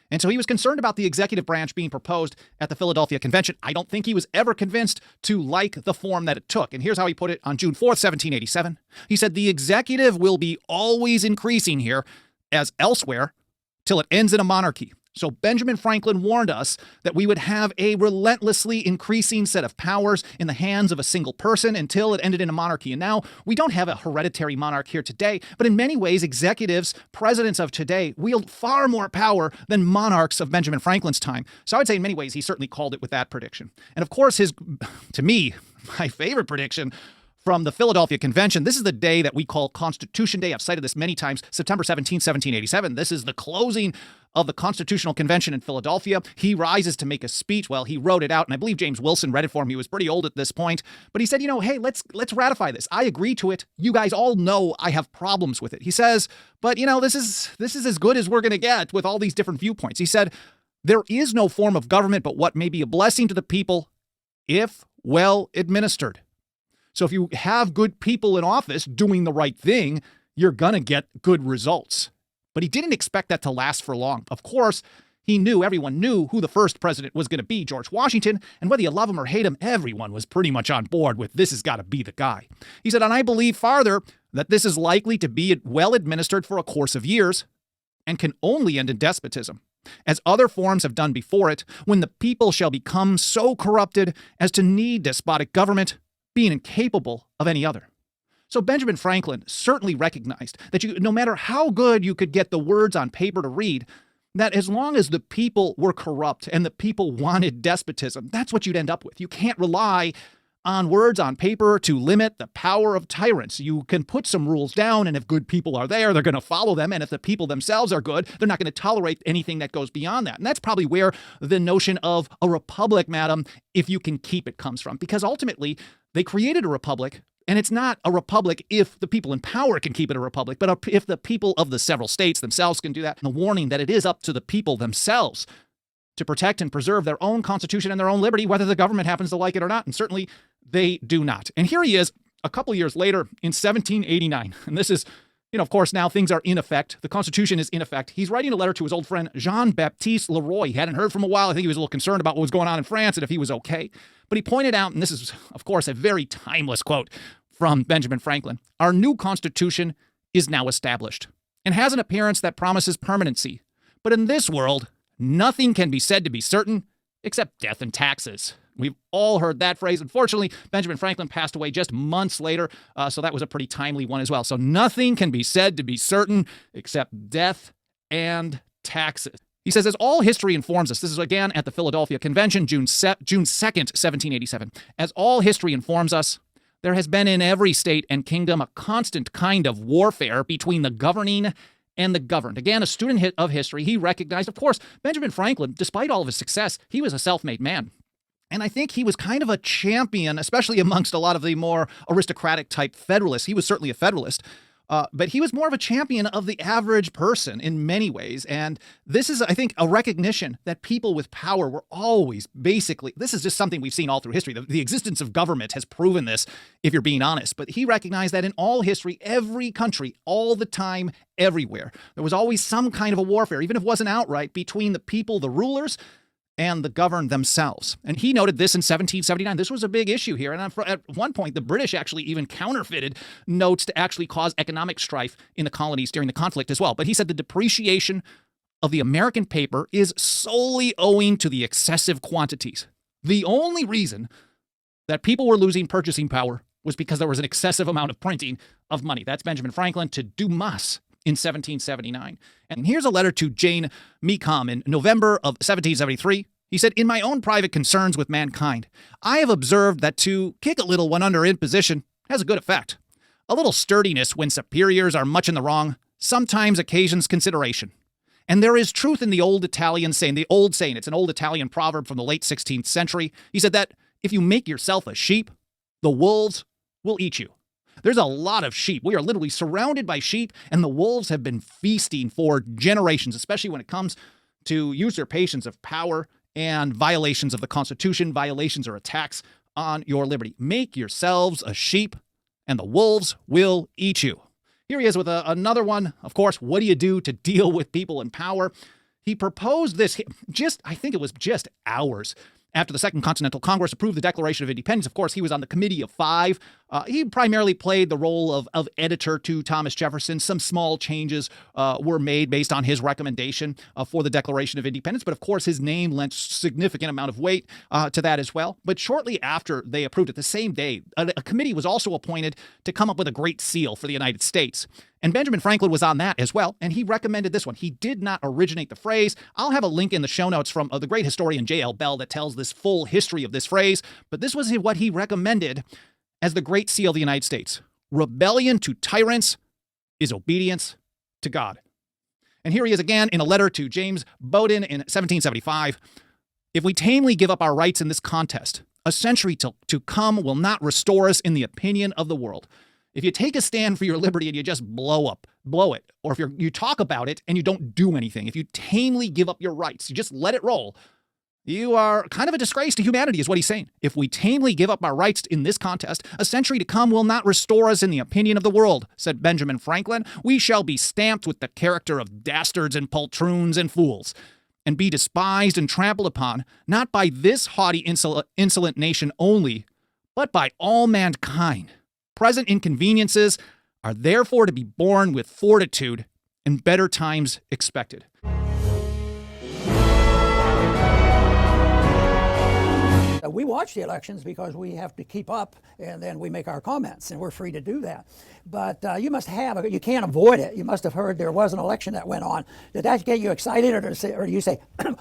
And so he was concerned about the executive branch being proposed at the Philadelphia Convention. I don't think he was ever convinced to like the form that it took. And here's how he put it on June 4th, 1787. He said, "The executive will be always increasing here, as elsewhere, till it ends in a monarchy." So Benjamin Franklin warned us that we would have a relentlessly increasing set of powers in the hands of a single person until it ended in a monarchy. And now we don't have a hereditary monarch here today, but in many ways, executives, presidents of today wield far more power than monarchs of Benjamin Franklin's time. So I would say in many ways, he certainly called it with that prediction. And of course, to me, my favorite prediction from the Philadelphia Convention. This is the day that we call Constitution Day. I've cited this many times. September 17, 1787. This is the closing of the Constitutional Convention in Philadelphia. He rises to make a speech. Well, he wrote it out, and I believe James Wilson read it for him. He was pretty old at this point. But he said, hey, let's ratify this. I agree to it. You guys all know I have problems with it. He says, but, this is as good as we're going to get with all these different viewpoints. He said, there is no form of government but what may be a blessing to the people if well administered. So if you have good people in office doing the right thing, you're going to get good results. But he didn't expect that to last for long. Of course, everyone knew who the first president was going to be, George Washington, and whether you love him or hate him, everyone was pretty much on board with this has got to be the guy. He said, and I believe farther that this is likely to be well administered for a course of years and can only end in despotism, as other forms have done before it, when the people shall become so corrupted as to need despotic government, being incapable of any other. So Benjamin Franklin certainly recognized that no matter how good you could get the words on paper to read, that as long as the people were corrupt and the people wanted despotism, that's what you'd end up with. You can't rely on words on paper to limit the power of tyrants. You can put some rules down, and if good people are there, they're going to follow them. And if the people themselves are good, they're not going to tolerate anything that goes beyond that. And that's probably where the notion of a republic, madam, if you can keep it, comes from. Because ultimately, they created a republic, and it's not a republic if the people in power can keep it a republic, but if the people of the several states themselves can do that. And the warning that it is up to the people themselves to protect and preserve their own constitution and their own liberty, whether the government happens to like it or not. And certainly they do not. And here he is a couple years later in 1789. And this is, of course, now things are in effect. The Constitution is in effect. He's writing a letter to his old friend, Jean-Baptiste Leroy. He hadn't heard from a while. I think he was a little concerned about what was going on in France and if he was okay. But he pointed out, and this is, of course, a very timeless quote from Benjamin Franklin, our new Constitution is now established and has an appearance that promises permanency. But in this world, nothing can be said to be certain except death and taxes. We've all heard that phrase. Unfortunately, Benjamin Franklin passed away just months later, so that was a pretty timely one as well. So nothing can be said to be certain except death and taxes. He says, as all history informs us, this is again at the Philadelphia Convention, June 2nd, 1787. As all history informs us, there has been in every state and kingdom a constant kind of warfare between the governing and the governed. Again, a student of history, he recognized, of course, Benjamin Franklin, despite all of his success, he was a self-made man. And I think he was kind of a champion, especially amongst a lot of the more aristocratic type Federalists. He was certainly a Federalist, but he was more of a champion of the average person in many ways. And this is, I think, a recognition that people with power were always basically, this is just something we've seen all through history. The existence of government has proven this, if you're being honest. But he recognized that in all history, every country, all the time, everywhere, there was always some kind of a warfare, even if it wasn't outright, between the people, the rulers, and the governed themselves. And he noted this in 1779. This was a big issue here. And at one point, the British actually even counterfeited notes to actually cause economic strife in the colonies during the conflict as well. But he said the depreciation of the American paper is solely owing to the excessive quantities. The only reason that people were losing purchasing power was because there was an excessive amount of printing of money. That's Benjamin Franklin to Dumas in 1779. And here's a letter to Jane Meacom in November of 1773. He said, in my own private concerns with mankind, I have observed that to kick a little when under imposition has a good effect. A little sturdiness when superiors are much in the wrong sometimes occasions consideration. And there is truth in the old Italian saying, it's an old Italian proverb from the late 16th century. He said that if you make yourself a sheep, the wolves will eat you. There's a lot of sheep. We are literally surrounded by sheep, and the wolves have been feasting for generations, especially when it comes to usurpations of power and violations of the Constitution, violations or attacks on your liberty. Make yourselves a sheep, and the wolves will eat you. Here he is with another one. Of course, what do you do to deal with people in power? He proposed this I think it was just hours after the Second Continental Congress approved the Declaration of Independence. Of course, he was on the Committee of Five. He primarily played the role of editor to Thomas Jefferson. Some small changes were made based on his recommendation for the Declaration of Independence. But of course, his name lent significant amount of weight to that as well. But shortly after they approved it, the same day, a committee was also appointed to come up with a Great Seal for the United States. And Benjamin Franklin was on that as well, and he recommended this one. He did not originate the phrase. I'll have a link in the show notes from the great historian J.L. Bell that tells this full history of this phrase, but this was what he recommended as the Great Seal of the United States. Rebellion to tyrants is obedience to God. And here he is again in a letter to James Bowdoin in 1775. If we tamely give up our rights in this contest, a century to come will not restore us in the opinion of the world. If you take a stand for your liberty and you just blow it, or if you talk about it and you don't do anything, if you tamely give up your rights, you just let it roll, you are kind of a disgrace to humanity, is what he's saying. If we tamely give up our rights in this contest, a century to come will not restore us in the opinion of the world, said Benjamin Franklin. We shall be stamped with the character of dastards and poltroons and fools, and be despised and trampled upon, not by this haughty, insolent nation only, but by all mankind. Present inconveniences are therefore to be borne with fortitude, and better times expected. We watch the elections because we have to keep up, and then we make our comments, and we're free to do that. But you can't avoid it. You must have heard there was an election that went on. Did that get you excited, or do you say,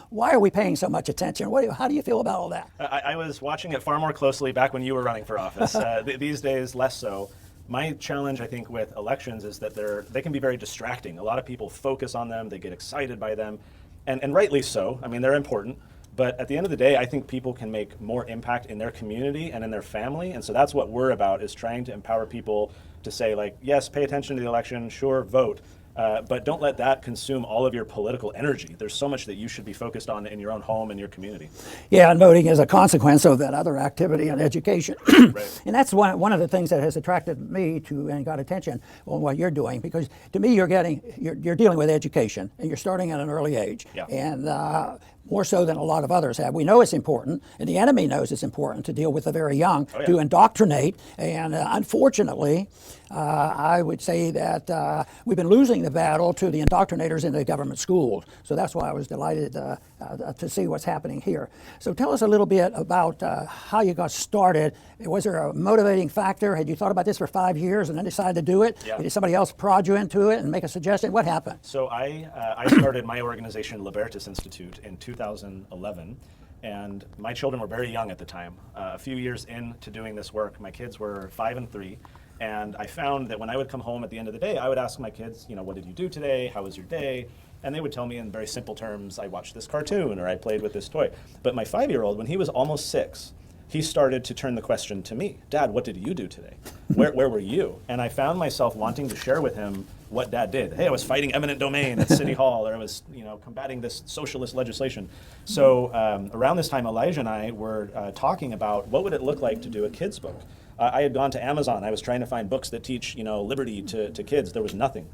why are we paying so much attention? How do you feel about all that? I was watching it far more closely back when you were running for office. These days, less so. My challenge, I think, with elections is that they can be very distracting. A lot of people focus on them, they get excited by them, and rightly so. I mean, they're important. But at the end of the day, I think people can make more impact in their community and in their family. And so that's what we're about, is trying to empower people to say, like, yes, pay attention to the election, sure, vote. But don't let that consume all of your political energy. There's so much that you should be focused on in your own home and your community. Yeah, and voting is a consequence of that other activity and education. Right. And that's one of the things that has attracted me to and got attention on what you're doing, because to me you're dealing with education, and you're starting at an early age. Yeah. And more so than a lot of others have. We know it's important, and the enemy knows it's important to deal with the very young, to indoctrinate. And unfortunately, I would say that we've been losing the battle to the indoctrinators in the government schools. So that's why I was delighted to see what's happening here. So tell us a little bit about how you got started. Was there a motivating factor? Had you thought about this for 5 years and then decided to do it? Yeah. Did somebody else prod you into it and make a suggestion? What happened? So I started my organization, Libertas Institute, in 2011. And my children were very young at the time. A few years into doing this work, my kids were 5 and 3. And I found that when I would come home at the end of the day, I would ask my kids, what did you do today? How was your day? And they would tell me in very simple terms, I watched this cartoon or I played with this toy. But my 5-year-old, when he was almost 6, he started to turn the question to me. Dad, what did you do today? Where were you? And I found myself wanting to share with him what Dad did. Hey, I was fighting eminent domain at City Hall, or I was combating this socialist legislation. So around this time, Elijah and I were talking about what would it look like to do a kid's book. I had gone to Amazon. I was trying to find books that teach liberty to kids. There was nothing.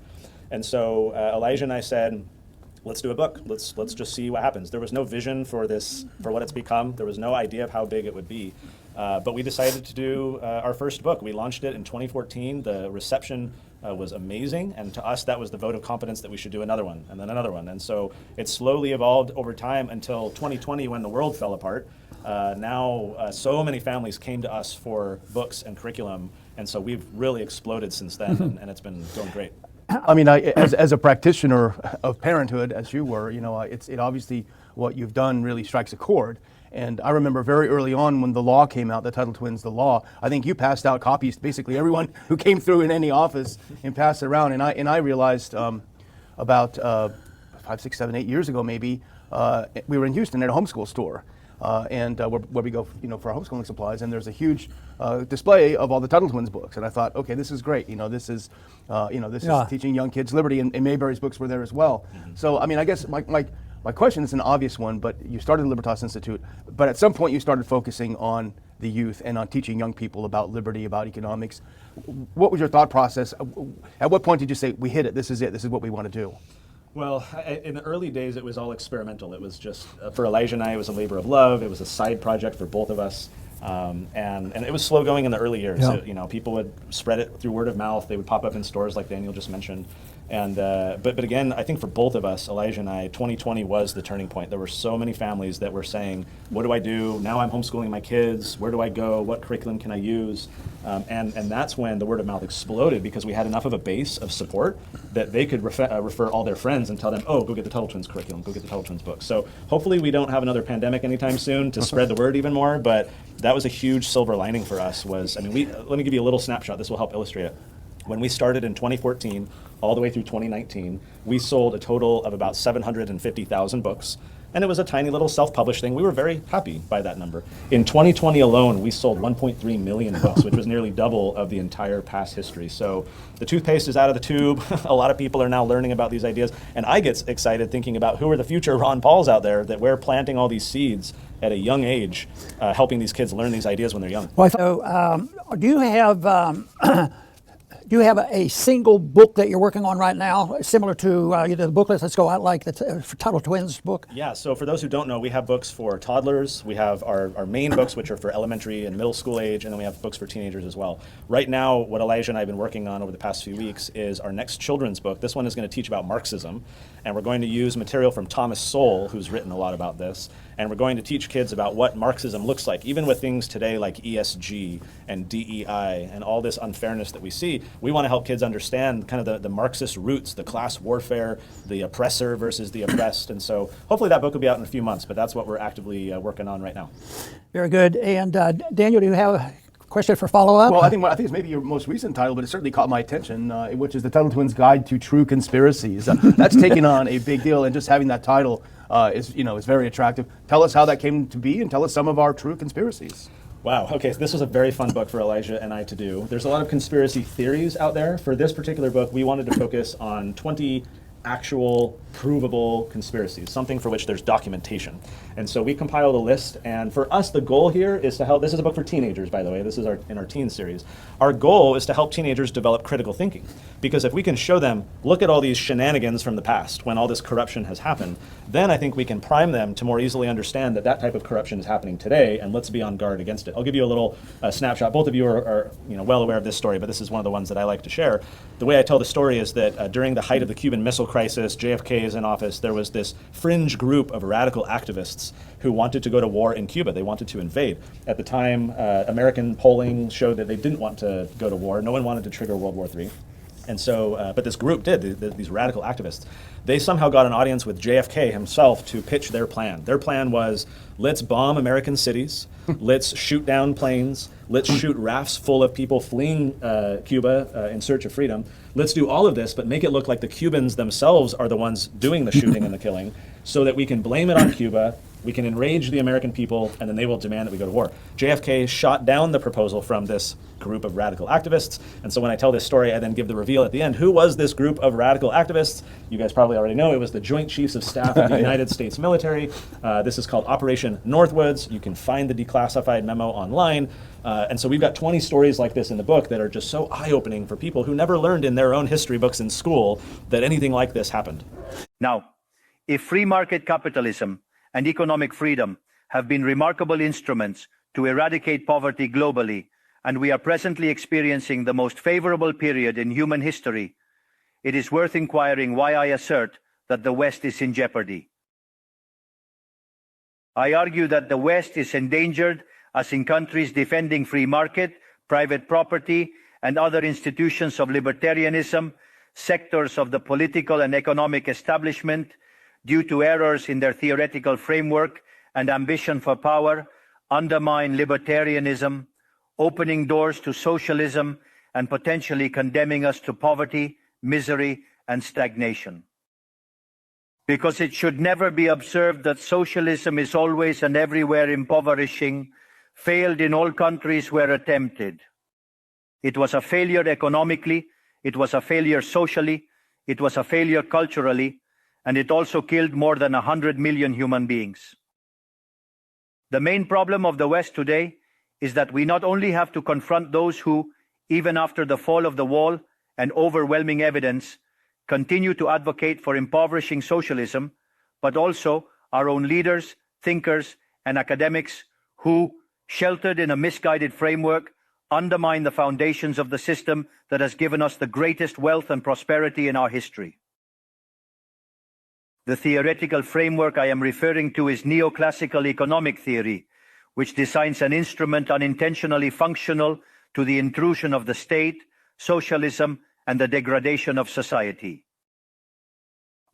And so Elijah and I said, let's do a book. Let's just see what happens. There was no vision for this, for what it's become. There was no idea of how big it would be. But we decided to do our first book. We launched it in 2014. The reception was amazing. And to us, that was the vote of confidence that we should do another one and then another one. And so it slowly evolved over time until 2020, when the world fell apart. Now, so many families came to us for books and curriculum. And so we've really exploded since then, and it's been going great. I mean, as a practitioner of parenthood, as you were, it obviously what you've done really strikes a chord. And I remember very early on when the law came out, the Title Twins, the law, I think you passed out copies to basically everyone who came through in any office and passed it around. And I realized about 5, 6, 7, 8 years ago maybe, we were in Houston at a homeschool store. and where we go, for our homeschooling supplies, and there's a huge display of all the Tuttle Twins books, and I thought, okay, this is great. This is teaching young kids liberty, and Mayberry's books were there as well. So, I mean, I guess my question is an obvious one, but you started the Libertas Institute, but at some point you started focusing on the youth and on teaching young people about liberty, about economics. What was your thought process? At what point did you say, we hit it, this is what we want to do? Well, in the early days, it was all experimental. It was just, for Elijah and I, it was a labor of love. It was a side project for both of us. And it was slow going in the early years. Yeah. So, people would spread it through word of mouth. They would pop up in stores like Daniel just mentioned. And but again, I think for both of us, Elijah and I, 2020 was the turning point. There were so many families that were saying, what do I do? Now I'm homeschooling my kids. Where do I go? What curriculum can I use? And that's when the word of mouth exploded, because we had enough of a base of support that they could refer all their friends and tell them, oh, go get the Tuttle Twins curriculum, go get the Tuttle Twins book. So hopefully we don't have another pandemic anytime soon to spread the word even more. But that was a huge silver lining for us. Let me give you a little snapshot. This will help illustrate it. When we started in 2014, all the way through 2019, we sold a total of about 750,000 books. And it was a tiny little self-published thing. We were very happy by that number. In 2020 alone, we sold 1.3 million books, which was nearly double of the entire past history. So the toothpaste is out of the tube. A lot of people are now learning about these ideas. And I get excited thinking about who are the future Ron Pauls out there, that we're planting all these seeds at a young age, helping these kids learn these ideas when they're young. Well, so do you have a single book that you're working on right now, similar to the booklets that go out like the Tuttle Twins book? Yeah, so for those who don't know, we have books for toddlers. We have our main books, which are for elementary and middle school age, and then we have books for teenagers as well. Right now, what Elijah and I have been working on over the past few weeks is our next children's book. This one is going to teach about Marxism, and we're going to use material from Thomas Sowell, who's written a lot about this, and we're going to teach kids about what Marxism looks like, even with things today like ESG and DEI and all this unfairness that we see. We want to help kids understand kind of the Marxist roots, the class warfare, the oppressor versus the oppressed. And so hopefully that book will be out in a few months, but that's what we're actively working on right now. Very good. And Daniel, do you have a question for follow-up? Well, I think it's maybe your most recent title, but it certainly caught my attention, which is The Tuttle Twins Guide to True Conspiracies. That's taken on a big deal, and just having that title is very attractive. Tell us how that came to be, and tell us some of our true conspiracies. Wow, okay, so this was a very fun book for Elijah and I to do. There's a lot of conspiracy theories out there. For this particular book, we wanted to focus on 20 actual provable conspiracies, something for which there's documentation. And so we compiled a list, and for us the goal here is to help, this is a book for teenagers, by the way, this is in our teen series. Our goal is to help teenagers develop critical thinking, because if we can show them, look at all these shenanigans from the past when all this corruption has happened, then I think we can prime them to more easily understand that that type of corruption is happening today, and let's be on guard against it. I'll give you a little snapshot. Both of you are well aware of this story, but this is one of the ones that I like to share. The way I tell the story is that during the height of the Cuban Missile Crisis, JFK is in office, there was this fringe group of radical activists who wanted to go to war in Cuba. They wanted to invade. At the time, American polling showed that they didn't want to go to war. No one wanted to trigger World War III. And so, but this group did, these radical activists. They somehow got an audience with JFK himself to pitch their plan. Their plan was, let's bomb American cities, let's shoot down planes, let's shoot rafts full of people fleeing Cuba in search of freedom. Let's do all of this, but make it look like the Cubans themselves are the ones doing the shooting and the killing, so that we can blame it on Cuba, we can enrage the American people, and then they will demand that we go to war. JFK shot down the proposal from this group of radical activists, and so when I tell this story, I then give the reveal at the end. Who was this group of radical activists? You guys probably already know. It was the Joint Chiefs of Staff of the United States military. This is called Operation Northwoods. You can find the declassified memo online. And so we've got 20 stories like this in the book that are just so eye-opening for people who never learned in their own history books in school that anything like this happened. Now, if free market capitalism and economic freedom have been remarkable instruments to eradicate poverty globally, and we are presently experiencing the most favorable period in human history, it is worth inquiring why I assert that the West is in jeopardy. I argue that the West is endangered as in countries defending free market, private property, and other institutions of libertarianism, sectors of the political and economic establishment, due to errors in their theoretical framework and ambition for power, undermine libertarianism, opening doors to socialism and potentially condemning us to poverty, misery, and stagnation. because it should never be observed that socialism is always and everywhere impoverishing, failed in all countries where attempted. It was a failure economically, it was a failure socially, it was a failure culturally, and it also killed more than 100 million human beings. The main problem of the West today is that we not only have to confront those who, even after the fall of the wall and overwhelming evidence, continue to advocate for impoverishing socialism, but also our own leaders, thinkers, and academics who, sheltered in a misguided framework, undermine the foundations of the system that has given us the greatest wealth and prosperity in our history. The theoretical framework I am referring to is neoclassical economic theory, which designs an instrument unintentionally functional to the intrusion of the state, socialism, and the degradation of society.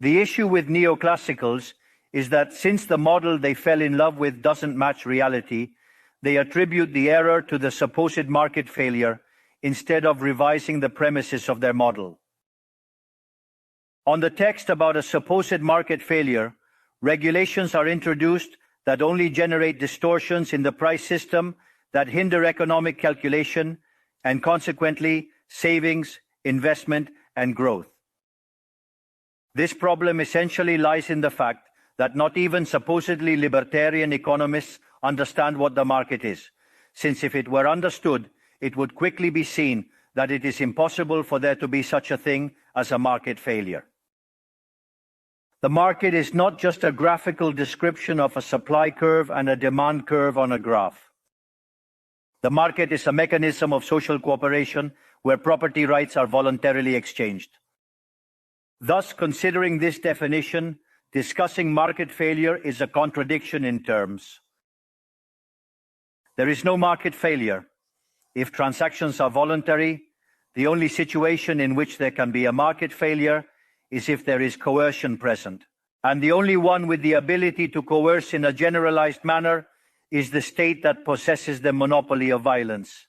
The issue with neoclassicals is that since the model they fell in love with doesn't match reality, they attribute the error to the supposed market failure instead of revising the premises of their model. On the text about a supposed market failure, regulations are introduced that only generate distortions in the price system that hinder economic calculation and consequently savings, investment, and growth. This problem essentially lies in the fact that not even supposedly libertarian economists understand what the market is, since if it were understood, it would quickly be seen that it is impossible for there to be such a thing as a market failure. The market is not just a graphical description of a supply curve and a demand curve on a graph. The market is a mechanism of social cooperation where property rights are voluntarily exchanged. Thus, considering this definition, discussing market failure is a contradiction in terms. There is no market failure. If transactions are voluntary, the only situation in which there can be a market failure is if there is coercion present. And the only one with the ability to coerce in a generalized manner is the state that possesses the monopoly of violence.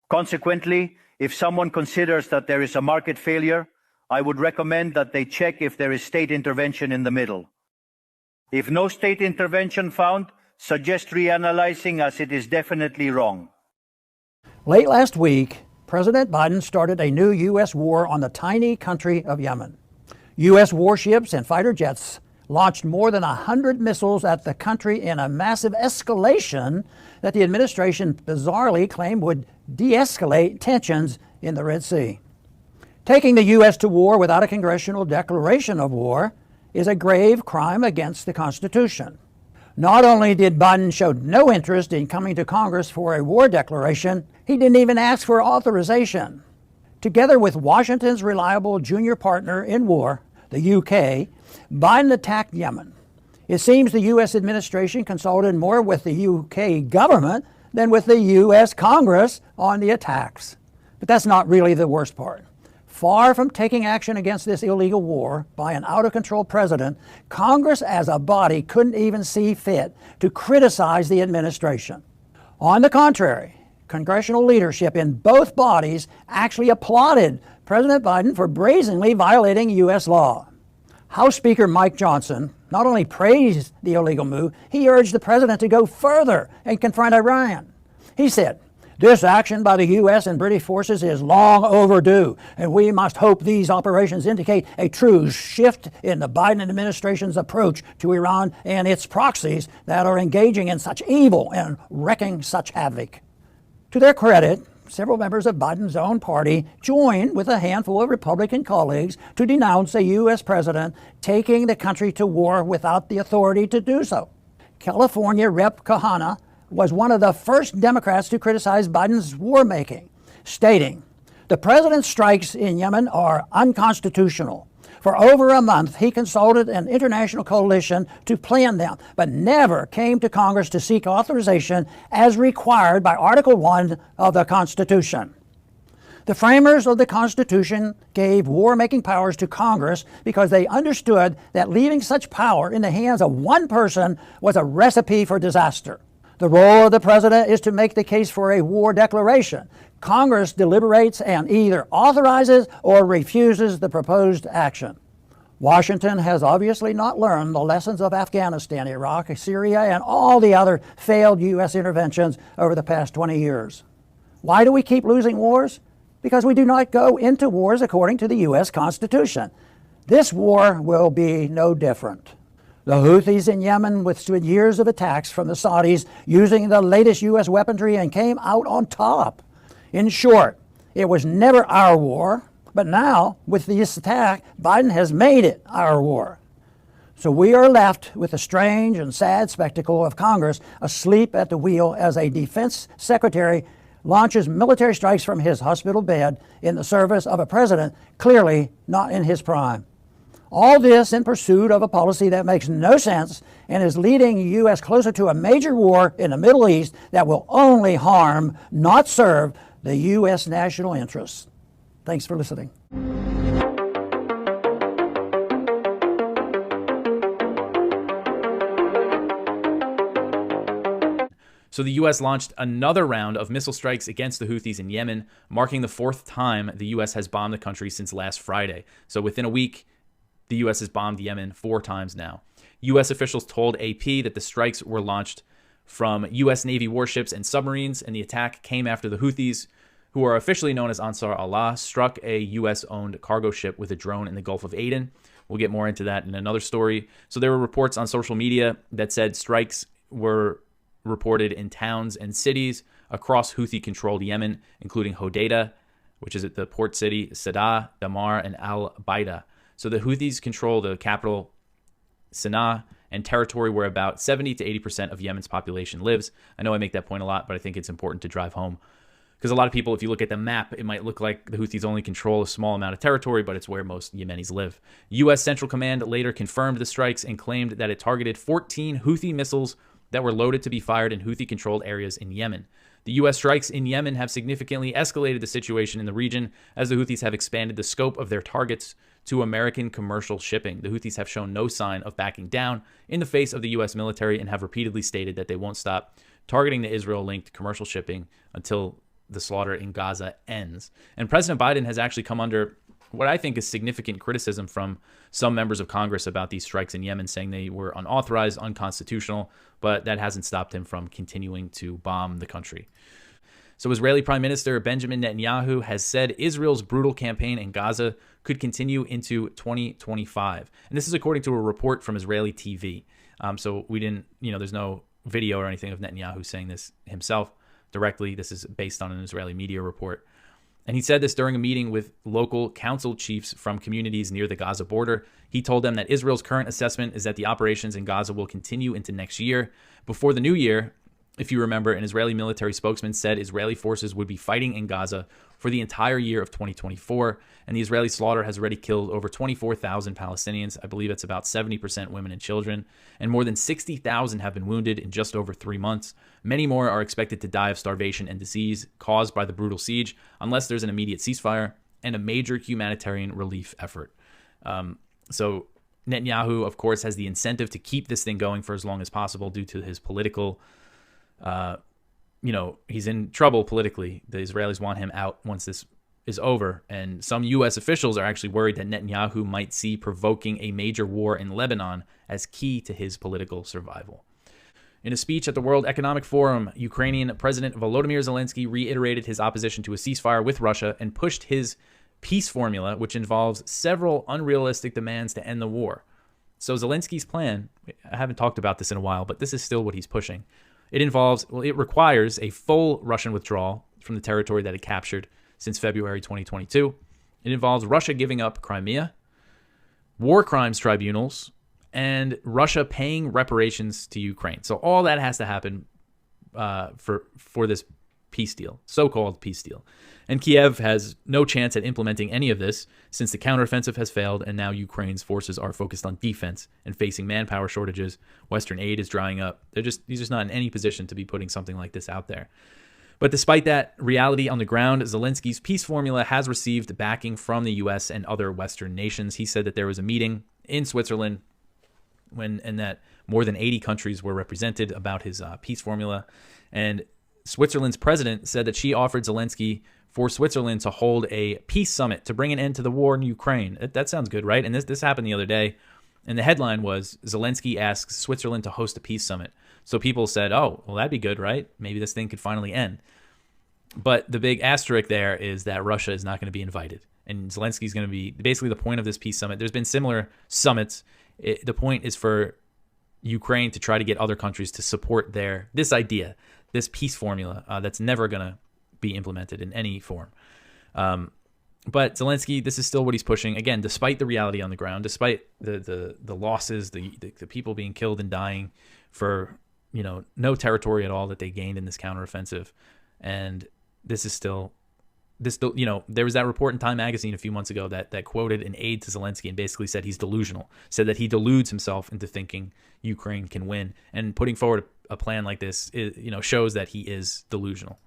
Consequently, if someone considers that there is a market failure, I would recommend that they check if there is state intervention in the middle. If no state intervention found, suggest reanalyzing, as it is definitely wrong. Late last week, President Biden started a new U.S. war on the tiny country of Yemen. U.S. warships and fighter jets launched more than 100 missiles at the country in a massive escalation that the administration bizarrely claimed would de-escalate tensions in the Red Sea. Taking the U.S. to war without a congressional declaration of war is a grave crime against the Constitution. Not only did Biden show no interest in coming to Congress for a war declaration, he didn't even ask for authorization. Together with Washington's reliable junior partner in war, the UK, Biden attacked Yemen. It seems the U.S. administration consulted more with the UK government than with the U.S. Congress on the attacks. But that's not really the worst part. Far from taking action against this illegal war by an out-of-control president, Congress as a body couldn't even see fit to criticize the administration. On the contrary, congressional leadership in both bodies actually applauded President Biden for brazenly violating U.S. law. House Speaker Mike Johnson not only praised the illegal move, he urged the president to go further and confront Iran. He said, "This action by the U.S. and British forces is long overdue, and we must hope these operations indicate a true shift in the Biden administration's approach to Iran and its proxies that are engaging in such evil and wreaking such havoc." To their credit, several members of Biden's own party joined with a handful of Republican colleagues to denounce a U.S. president taking the country to war without the authority to do so. California Rep. Kahana was one of the first Democrats to criticize Biden's war-making, stating, "The president's strikes in Yemen are unconstitutional. For over a month, he consulted an international coalition to plan them, but never came to Congress to seek authorization as required by Article 1 of the Constitution." The framers of the Constitution gave war-making powers to Congress because they understood that leaving such power in the hands of one person was a recipe for disaster. The role of the president is to make the case for a war declaration. Congress deliberates and either authorizes or refuses the proposed action. Washington has obviously not learned the lessons of Afghanistan, Iraq, Syria, and all the other failed U.S. interventions over the past 20 years. Why do we keep losing wars? Because we do not go into wars according to the U.S. Constitution. This war will be no different. The Houthis in Yemen withstood years of attacks from the Saudis using the latest U.S. weaponry and came out on top. In short, it was never our war, but now, with this attack, Biden has made it our war. So we are left with the strange and sad spectacle of Congress asleep at the wheel as a defense secretary launches military strikes from his hospital bed in the service of a president clearly not in his prime. All this in pursuit of a policy that makes no sense and is leading the U.S. closer to a major war in the Middle East that will only harm, not serve, the U.S. national interests. Thanks for listening. So the U.S. launched another round of missile strikes against the Houthis in Yemen, marking the fourth time the U.S. has bombed the country since last Friday. So within a week, the U.S. has bombed Yemen 4 times now. U.S. officials told AP that the strikes were launched from U.S. Navy warships and submarines, and the attack came after the Houthis, who are officially known as Ansar Allah, struck a U.S.-owned cargo ship with a drone in the Gulf of Aden. We'll get more into that in another story. So there were reports on social media that said strikes were reported in towns and cities across Houthi-controlled Yemen, including Hodeidah, which is at the port city, Sadr, Damar, and Al-Baida. So the Houthis control the capital, Sana'a, and territory where about 70 to 80% of Yemen's population lives. I know I make that point a lot, but I think it's important to drive home. Because a lot of people, if you look at the map, it might look like the Houthis only control a small amount of territory, but it's where most Yemenis live. U.S. Central Command later confirmed the strikes and claimed that it targeted 14 Houthi missiles that were loaded to be fired in Houthi-controlled areas in Yemen. The U.S. strikes in Yemen have significantly escalated the situation in the region as the Houthis have expanded the scope of their targets to American commercial shipping. The Houthis have shown no sign of backing down in the face of the U.S. military and have repeatedly stated that they won't stop targeting the Israel-linked commercial shipping until the slaughter in Gaza ends. And President Biden has actually come under what I think is significant criticism from some members of Congress about these strikes in Yemen, saying they were unauthorized, unconstitutional, but that hasn't stopped him from continuing to bomb the country. So Israeli Prime Minister Benjamin Netanyahu has said Israel's brutal campaign in Gaza could continue into 2025. And this is according to a report from Israeli TV. So we didn't, there's no video or anything of Netanyahu saying this himself directly. This is based on an Israeli media report. And he said this during a meeting with local council chiefs from communities near the Gaza border. He told them that Israel's current assessment is that the operations in Gaza will continue into next year. Before the new year, if you remember, an Israeli military spokesman said Israeli forces would be fighting in Gaza for the entire year of 2024, and the Israeli slaughter has already killed over 24,000 Palestinians. I believe it's about 70% women and children, and more than 60,000 have been wounded in just over 3 months. Many more are expected to die of starvation and disease caused by the brutal siege, unless there's an immediate ceasefire and a major humanitarian relief effort. So Netanyahu, of course, has the incentive to keep this thing going for as long as possible due to his political he's in trouble politically. The Israelis want him out once this is over. And some U.S. officials are actually worried that Netanyahu might see provoking a major war in Lebanon as key to his political survival. In a speech at the World Economic Forum, Ukrainian President Volodymyr Zelensky reiterated his opposition to a ceasefire with Russia and pushed his peace formula, which involves several unrealistic demands to end the war. So Zelensky's plan, I haven't talked about this in a while, but this is still what he's pushing. It requires a full Russian withdrawal from the territory that it captured since February 2022. It involves Russia giving up Crimea, war crimes tribunals, and Russia paying reparations to Ukraine. So all that has to happen for this peace deal, so-called peace deal. And Kiev has no chance at implementing any of this since the counteroffensive has failed and now Ukraine's forces are focused on defense and facing manpower shortages. Western aid is drying up. He's just not in any position to be putting something like this out there. But despite that reality on the ground, Zelensky's peace formula has received backing from the U.S. and other Western nations. He said that there was a meeting in Switzerland and that more than 80 countries were represented about his peace formula. And Switzerland's president said that she offered Zelensky for Switzerland to hold a peace summit to bring an end to the war in Ukraine. That sounds good, right? And this happened the other day. And the headline was, Zelensky asks Switzerland to host a peace summit. So people said, oh, well, that'd be good, right? Maybe this thing could finally end. But the big asterisk there is that Russia is not going to be invited. And Zelensky's going to be basically the point of this peace summit. There's been similar summits. The point is for Ukraine to try to get other countries to support this idea, this peace formula that's never going to be implemented in any form. But Zelensky, this is still what he's pushing. Again, despite the reality on the ground, despite the losses, the people being killed and dying for no territory at all that they gained in this counteroffensive, and this is still there was that report in Time magazine a few months ago that quoted an aide to Zelensky and basically said he's delusional, said that he deludes himself into thinking Ukraine can win, and putting forward a plan like this shows that he is delusional.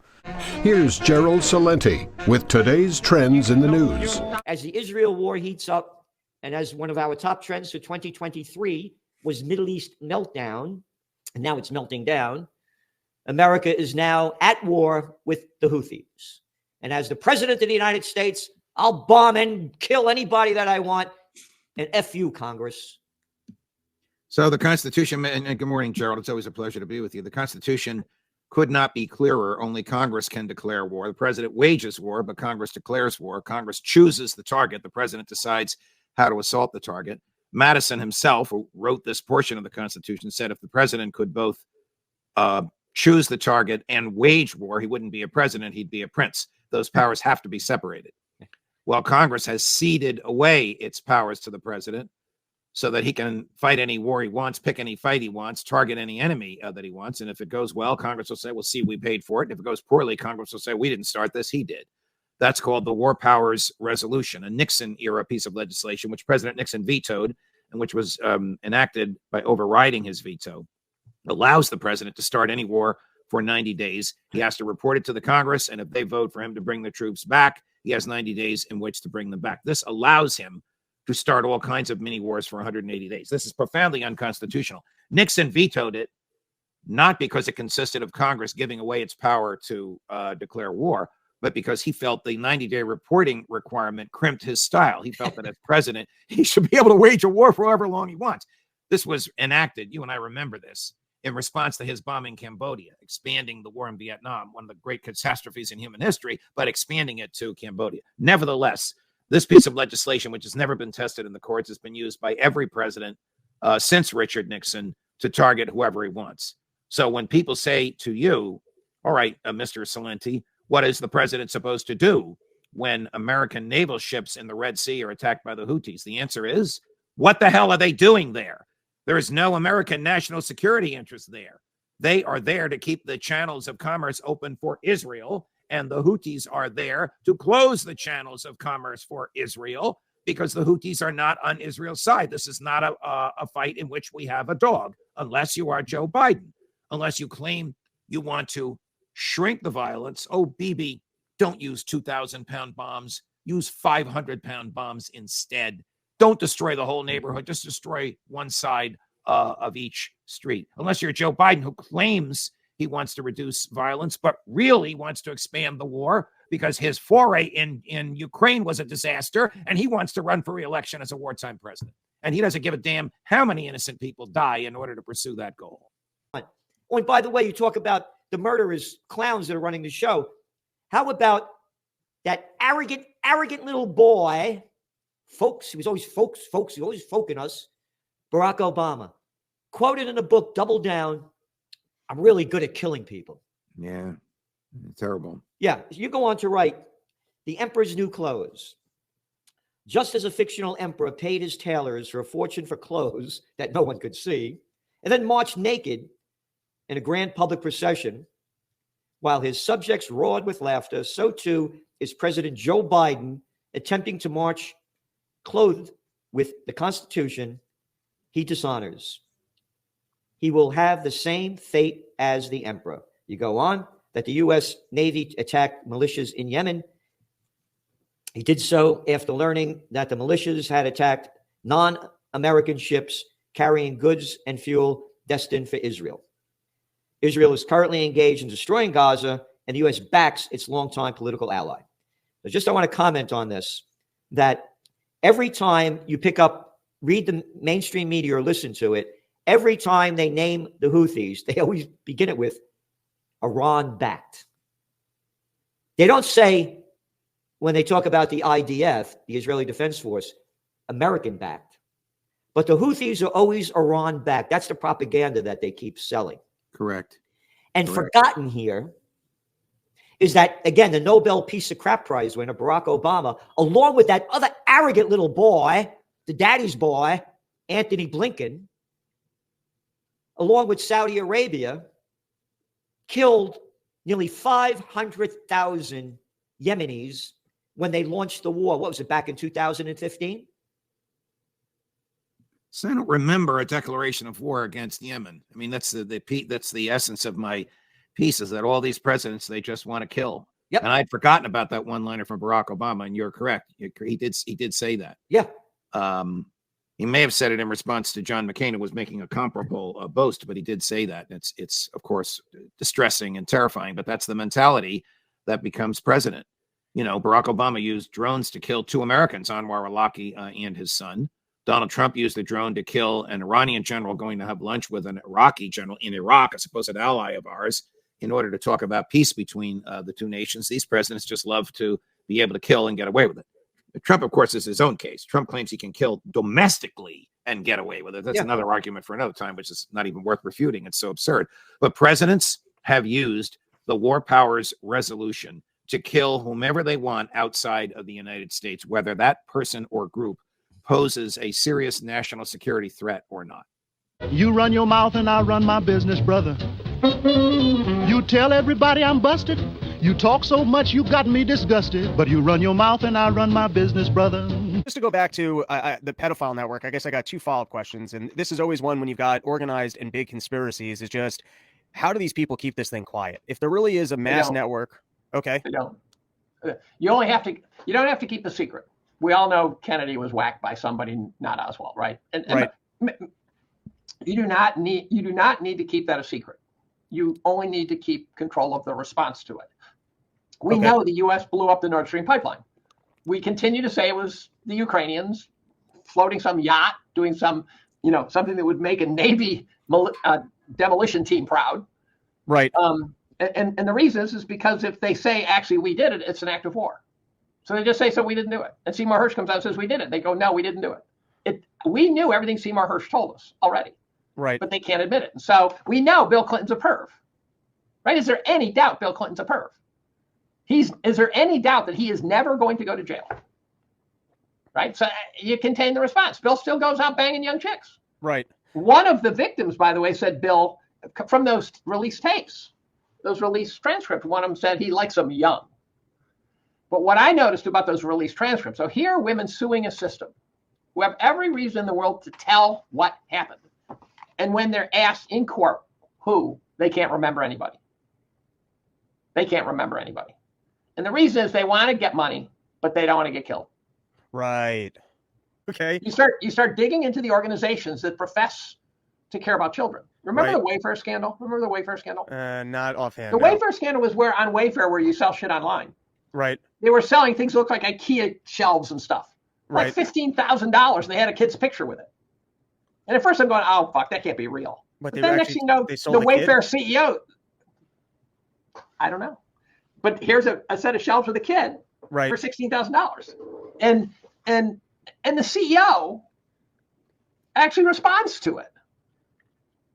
Here's Gerald Salenti with today's trends in the news. As the Israel war heats up, and as one of our top trends for 2023 was Middle East meltdown, and now it's melting down, America is now at war with the Houthis. And as the president of the United States, I'll bomb and kill anybody that I want, and F you, Congress. So the Constitution, and good morning, Gerald. It's always a pleasure to be with you. The Constitution could not be clearer. Only Congress can declare war. The president wages war, but Congress declares war. Congress chooses the target. The president decides how to assault the target. Madison himself, who wrote this portion of the Constitution, said if the president could both choose the target and wage war, he wouldn't be a president, he'd be a prince. Those powers have to be separated. Well, Congress has ceded away its powers to the president so that he can fight any war he wants, pick any fight he wants, target any enemy that he wants. And if it goes well, Congress will say, well, see, we paid for it. And if it goes poorly, Congress will say, we didn't start this, he did. That's called the War Powers Resolution, a Nixon-era piece of legislation, which President Nixon vetoed and which was enacted by overriding his veto. Allows the president to start any war for 90 days. He has to report it to the Congress, and if they vote for him to bring the troops back, he has 90 days in which to bring them back. This allows him to start all kinds of mini wars for 180 days. This is profoundly unconstitutional. Nixon vetoed it, not because it consisted of Congress giving away its power to declare war, but because he felt the 90-day reporting requirement crimped his style. He felt that as president, he should be able to wage a war for however long he wants. This was enacted, you and I remember this, in response to his bombing Cambodia, expanding the war in Vietnam, one of the great catastrophes in human history, but expanding it to Cambodia. Nevertheless, this piece of legislation, which has never been tested in the courts, has been used by every president since Richard Nixon to target whoever he wants. So when people say to you, all right, Mr. Salenti, what is the president supposed to do when American naval ships in the Red Sea are attacked by the Houthis? The answer is, what the hell are they doing there? There is no American national security interest there. They are there to keep the channels of commerce open for Israel, and the Houthis are there to close the channels of commerce for Israel because the Houthis are not on Israel's side. This is not a fight in which we have a dog, unless you are Joe Biden, unless you claim you want to shrink the violence. Oh, Bibi, don't use 2,000-pound bombs. Use 500-pound bombs instead. Don't destroy the whole neighborhood. Just destroy one side of each street. Unless you're Joe Biden, who claims he wants to reduce violence, but really wants to expand the war because his foray in Ukraine was a disaster, and he wants to run for re-election as a wartime president. And he doesn't give a damn how many innocent people die in order to pursue that goal. Oh, and by the way, you talk about the murderous clowns that are running the show. How about that arrogant little boy, folks, he was always folks, he was always folking us, Barack Obama, quoted in the book, Double Down, I'm really good at killing people. Yeah, terrible. Yeah, you go on to write, the emperor's new clothes. Just as a fictional emperor paid his tailors for a fortune for clothes that no one could see, and then marched naked in a grand public procession, while his subjects roared with laughter, so too is President Joe Biden attempting to march clothed with the Constitution he dishonors. He will have the same fate as the emperor. You go on, that the U.S. Navy attacked militias in Yemen. He did so after learning that the militias had attacked non-American ships carrying goods and fuel destined for Israel. Israel is currently engaged in destroying Gaza, and the U.S. backs its longtime political ally. So just I want to comment on this, that every time you read the mainstream media or listen to it, every time they name the Houthis, they always begin it with Iran-backed. They don't say, when they talk about the IDF, the Israeli Defense Force, American-backed. But the Houthis are always Iran-backed. That's the propaganda that they keep selling. Correct. And forgotten here is that, again, the Nobel Peace of Crap Prize winner, Barack Obama, along with that other arrogant little boy, the daddy's boy, Anthony Blinken, along with Saudi Arabia, killed nearly 500,000 Yemenis when they launched the war. What was it, back in 2015? So I don't remember a declaration of war against Yemen. I mean, that's the essence of my piece, is that all these presidents, they just want to kill. Yep. And I'd forgotten about that one-liner from Barack Obama, and you're correct. He did say that. Yeah. He may have said it in response to John McCain, who was making a comparable boast, but he did say that. It's of course distressing and terrifying, but that's the mentality that becomes president. You know, Barack Obama used drones to kill 2 Americans, Anwar al-Awlaki and his son. Donald Trump used a drone to kill an Iranian general going to have lunch with an Iraqi general in Iraq, a supposed ally of ours, in order to talk about peace between the two nations. These presidents just love to be able to kill and get away with it. Trump, of course, is his own case. Trump claims he can kill domestically and get away with it. That's another argument for another time, which is not even worth refuting. It's so absurd. But presidents have used the war powers resolution to kill whomever they want outside of the United States, whether that person or group poses a serious national security threat or not. You run your mouth and I run my business, brother. You tell everybody I'm busted. You talk so much you got me disgusted. But you run your mouth and I run my business, brother. Just to go back to the pedophile network, I guess I got 2 follow-up questions. And this is always one when you've got organized and big conspiracies, is just, how do these people keep this thing quiet? If there really is a mass network, okay. They don't. You don't have to keep the secret. We all know Kennedy was whacked by somebody, not Oswald, right? And you do not need to keep that a secret. You only need to keep control of the response to it. We know the U.S. blew up the Nord Stream pipeline. We continue to say it was the Ukrainians floating some yacht, doing some, something that would make a Navy demolition team proud. Right. And the reason is because if they say, actually, we did it, it's an act of war. So they just say, so we didn't do it. And Seymour Hersh comes out and says, we did it. They go, no, we didn't do it. We knew everything Seymour Hersh told us already. Right. But they can't admit it. And so we know Bill Clinton's a perv. Right? Is there any doubt Bill Clinton's a perv? Is there any doubt that he is never going to go to jail? Right? So you contain the response. Bill still goes out banging young chicks. Right. One of the victims, by the way, said Bill, from those released tapes, those released transcripts, one of them said he likes them young. But what I noticed about those released transcripts, so here are women suing a system who have every reason in the world to tell what happened. And when they're asked in court who, they can't remember anybody. They can't remember anybody. And the reason is they want to get money, but they don't want to get killed. Right. Okay. You start digging into the organizations that profess to care about children. Remember the Wayfair scandal? Not offhand. The Wayfair scandal was on Wayfair where you sell shit online. Right. They were selling things that looked like IKEA shelves and stuff. Like $15,000, and they had a kid's picture with it. And at first I'm going, oh, fuck, that can't be real. But then next thing you know, the Wayfair CEO, I don't know. But here's a set of shelves with a kid for $16,000. And the CEO actually responds to it.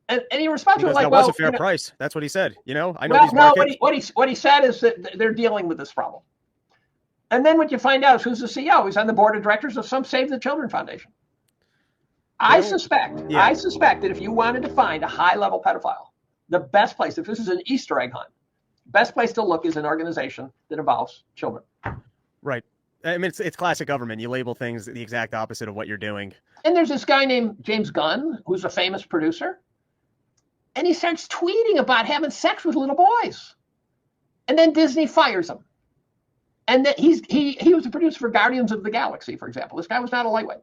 And he responds to it like, that was a fair price. That's what he said. I know these markets. No, what he said is that they're dealing with this problem. And then what you find out is who's the CEO. He's on the board of directors of some Save the Children Foundation. I suspect that if you wanted to find a high-level pedophile, the best place, if this is an Easter egg hunt, best place to look is an organization that involves children. Right. I mean, it's classic government. You label things the exact opposite of what you're doing. And there's this guy named James Gunn, who's a famous producer. And he starts tweeting about having sex with little boys. And then Disney fires him. And then he was a producer for Guardians of the Galaxy, for example. This guy was not a lightweight.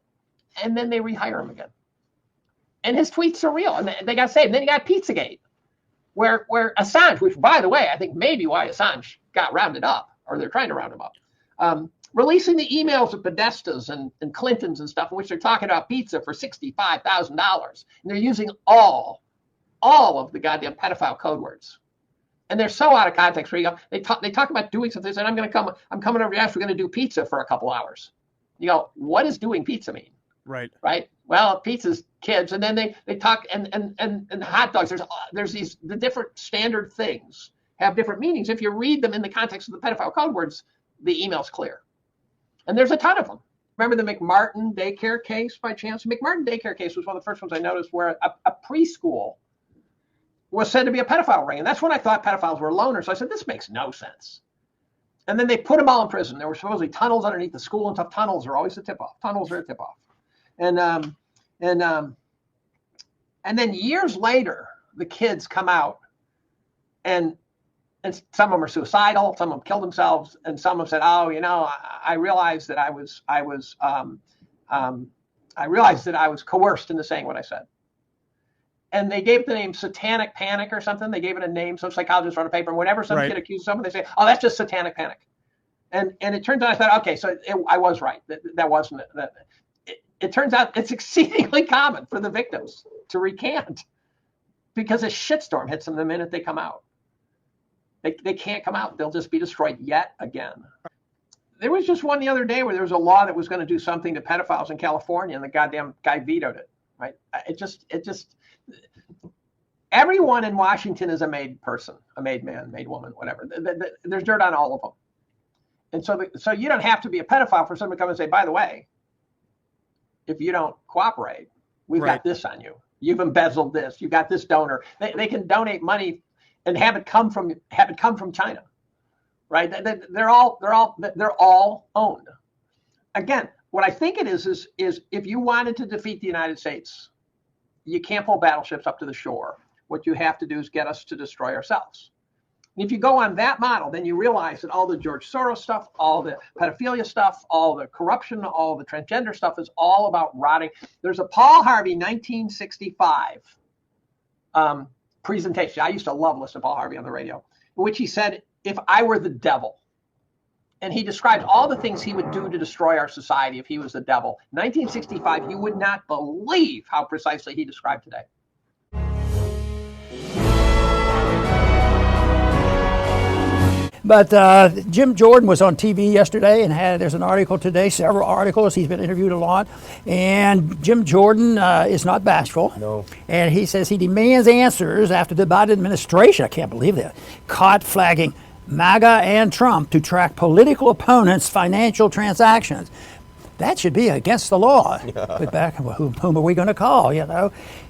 And then they rehire him again. And his tweets are real. And they got saved. And then you got Pizzagate, where Assange, which by the way, I think maybe why Assange got rounded up, or they're trying to round him up, releasing the emails of Podestas and Clintons and stuff in which they're talking about pizza for $65,000. And they're using all of the goddamn pedophile code words. And they're so out of context. Where you go, they talk about doing something, and I'm coming over to ask, we're going to do pizza for a couple hours. You go, what does doing pizza mean? Right. Well, pizza's kids, and then they talk and hot dogs. There's the different standard things have different meanings. If you read them in the context of the pedophile code words, the email's clear. And there's a ton of them. Remember the McMartin daycare case by chance? The McMartin daycare case was one of the first ones I noticed where a preschool was said to be a pedophile ring. And that's when I thought pedophiles were loners. So I said, this makes no sense. And then they put them all in prison. There were supposedly tunnels underneath the school, and tough tunnels are always a tip-off. Tunnels are a tip-off. And then years later, the kids come out, and some of them are suicidal, some of them killed themselves, and some have said, "Oh, I realized that I was coerced into saying what I said." And they gave it the name Satanic Panic or something. They gave it a name. Some psychologists wrote a paper, and whenever some kid accuses someone, they say, "Oh, that's just Satanic Panic." And it turns out I thought, okay, so I was right. That wasn't it. It turns out it's exceedingly common for the victims to recant because a shitstorm hits them the minute they come out. They can't come out. They'll just be destroyed yet again. There was just one the other day where there was a law that was going to do something to pedophiles in California, and the goddamn guy vetoed it. Right? It just. Everyone in Washington is a made person, a made man, made woman, whatever. There's dirt on all of them. And so you don't have to be a pedophile for someone to come and say, by the way, if you don't cooperate, we've got this on you. You've embezzled this. You've got this donor. They can donate money and have it come from China, right? They're all owned. Again, what I think it is if you wanted to defeat the United States, you can't pull battleships up to the shore. What you have to do is get us to destroy ourselves. And if you go on that model, then you realize that all the George Soros stuff, all the pedophilia stuff, all the corruption, all the transgender stuff is all about rotting. There's a Paul Harvey 1965 presentation. I used to love listening to Paul Harvey on the radio, in which he said, if I were the devil, and he described all the things he would do to destroy our society if he was the devil. 1965, you would not believe how precisely he described today. But Jim Jordan was on TV yesterday, and there's an article today, several articles. He's been interviewed a lot. And Jim Jordan is not bashful. No. And he says he demands answers after the Biden administration, I can't believe that, caught flagging MAGA and Trump to track political opponents' financial transactions. That should be against the law. But back, whom are we going to call,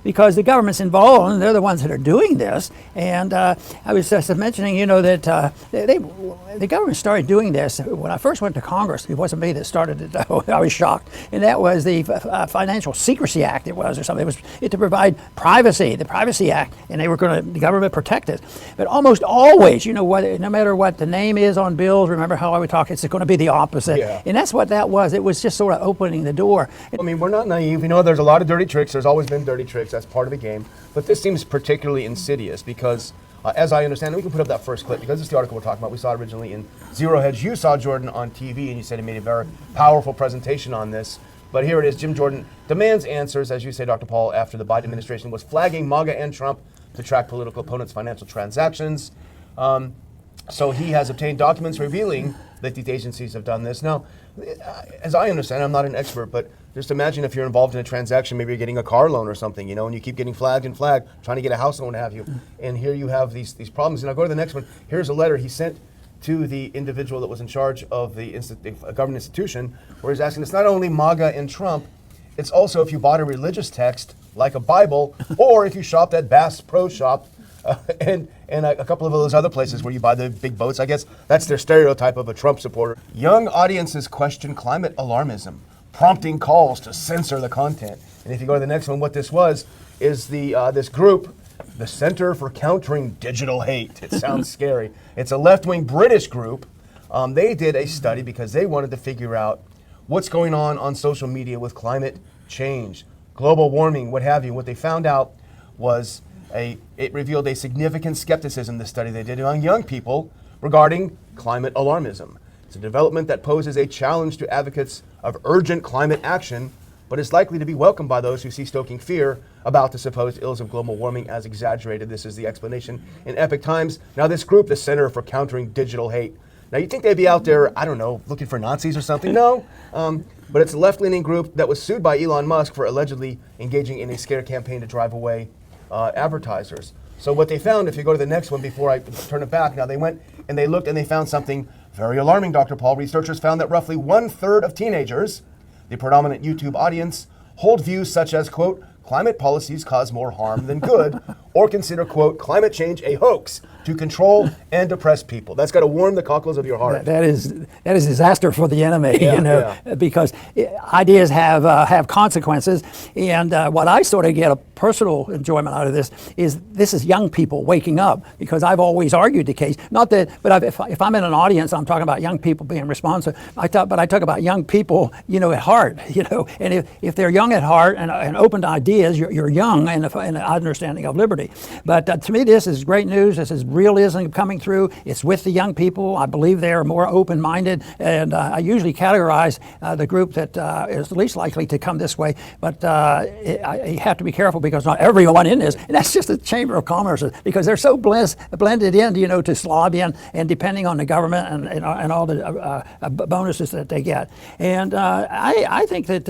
Because the government's involved, and they're the ones that are doing this. And I was just mentioning, that the government started doing this. When I first went to Congress, it wasn't me that started it, though. I was shocked. And that was the Financial Secrecy Act, or something. It was to provide privacy, the Privacy Act, and the government protect it. But almost always, no matter what the name is on bills, remember how I would talk, it's going to be the opposite. Yeah. And that's what that was. It was just sort of opening the door. I mean, we're not naive. There's a lot of dirty tricks. There's always been dirty tricks. That's part of the game. But this seems particularly insidious because, as I understand it, we can put up that first clip because it's the article we're talking about. We saw it originally in Zero Hedge. You saw Jordan on TV, and you said he made a very powerful presentation on this. But here it is. Jim Jordan demands answers, as you say, Dr. Paul, after the Biden administration was flagging MAGA and Trump to track political opponents' financial transactions. So he has obtained documents revealing that these agencies have done this. Now, as I understand, I'm not an expert, but just imagine if you're involved in a transaction, maybe you're getting a car loan or something, and you keep getting flagged, trying to get a house loan, what have you. And here you have these problems. And I'll go to the next one. Here's a letter he sent to the individual that was in charge of the government institution, where he's asking, it's not only MAGA and Trump, it's also if you bought a religious text, like a Bible, or if you shopped at Bass Pro Shop, and a couple of those other places where you buy the big boats. I guess that's their stereotype of a Trump supporter. Young audiences question climate alarmism, prompting calls to censor the content. And if you go to the next one, what this was is this group, the Center for Countering Digital Hate. It sounds scary. It's a left-wing British group. They did a study because they wanted to figure out what's going on social media with climate change, global warming, what have you. What they found out was it revealed a significant skepticism, the study they did among young people regarding climate alarmism. It's a development that poses a challenge to advocates of urgent climate action, but is likely to be welcomed by those who see stoking fear about the supposed ills of global warming as exaggerated. This is the explanation in Epoch Times. Now, this group, the Center for Countering Digital Hate, now you'd think they'd be out there, I don't know, looking for Nazis or something. No, but it's a left-leaning group that was sued by Elon Musk for allegedly engaging in a scare campaign to drive away advertisers. So what they found, if you go to the next one before I turn it back, now they went and they looked and they found something very alarming, Dr. Paul. Researchers found that roughly 1/3 of teenagers, the predominant YouTube audience, hold views such as, quote, climate policies cause more harm than good, or consider, quote, climate change a hoax to control and depress people. That's got to warm the cockles of your heart. That is disaster for the enemy, because ideas have consequences. And what I sort of get a personal enjoyment out of this is young people waking up, because I've always argued the case. Not that, but if I'm in an audience, I'm talking about young people being responsive. I talk about young people, at heart, and if they're young at heart and open to ideas, you're young and an understanding of liberty. But to me, this is great news. This is realism coming through. It's with the young people. I believe they're more open-minded, and I usually categorize the group that is least likely to come this way. But you have to be careful, because not everyone in this, and that's just the Chamber of Commerce, because they're so blended in, to Slavian and depending on the government and all the bonuses that they get. And I think that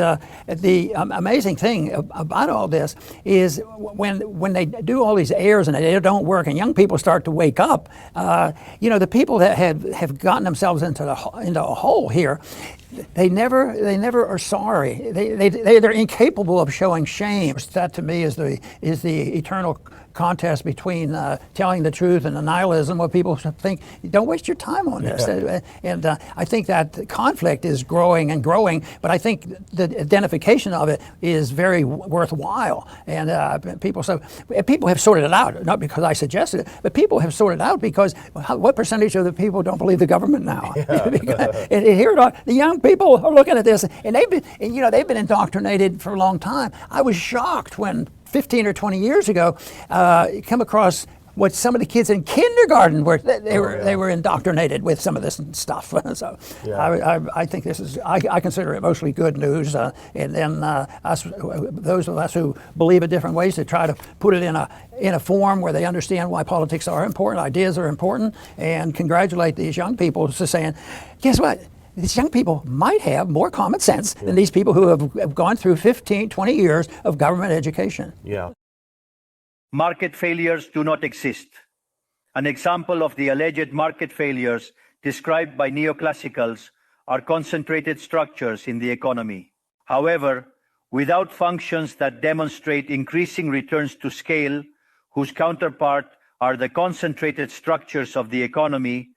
the amazing thing about all this is when they do all these airs and they don't work, and young people start to wake up, the people that have gotten themselves into a hole here, they never are sorry. They're incapable of showing shame. That to me is the eternal contest between telling the truth and the nihilism, where people think, don't waste your time on this. And I think that conflict is growing and growing, but I think the identification of it is very worthwhile. And people have sorted it out, not because I suggested it, but people have sorted it out because what percentage of the people don't believe the government now? And here the young people are looking at this, and they've been indoctrinated for a long time. I was shocked when 15 or 20 years ago, come across what some of the kids in kindergarten they were indoctrinated with some of this stuff. So I think this is, I consider it mostly good news. And then those of us who believe in different ways to try to put it in a form where they understand why politics are important, ideas are important, and congratulate these young people for saying, guess what? These young people might have more common sense than these people who have gone through 15, 20 years of government education. Yeah. Market failures do not exist. An example of the alleged market failures described by neoclassicals are concentrated structures in the economy. However, without functions that demonstrate increasing returns to scale, whose counterpart are the concentrated structures of the economy,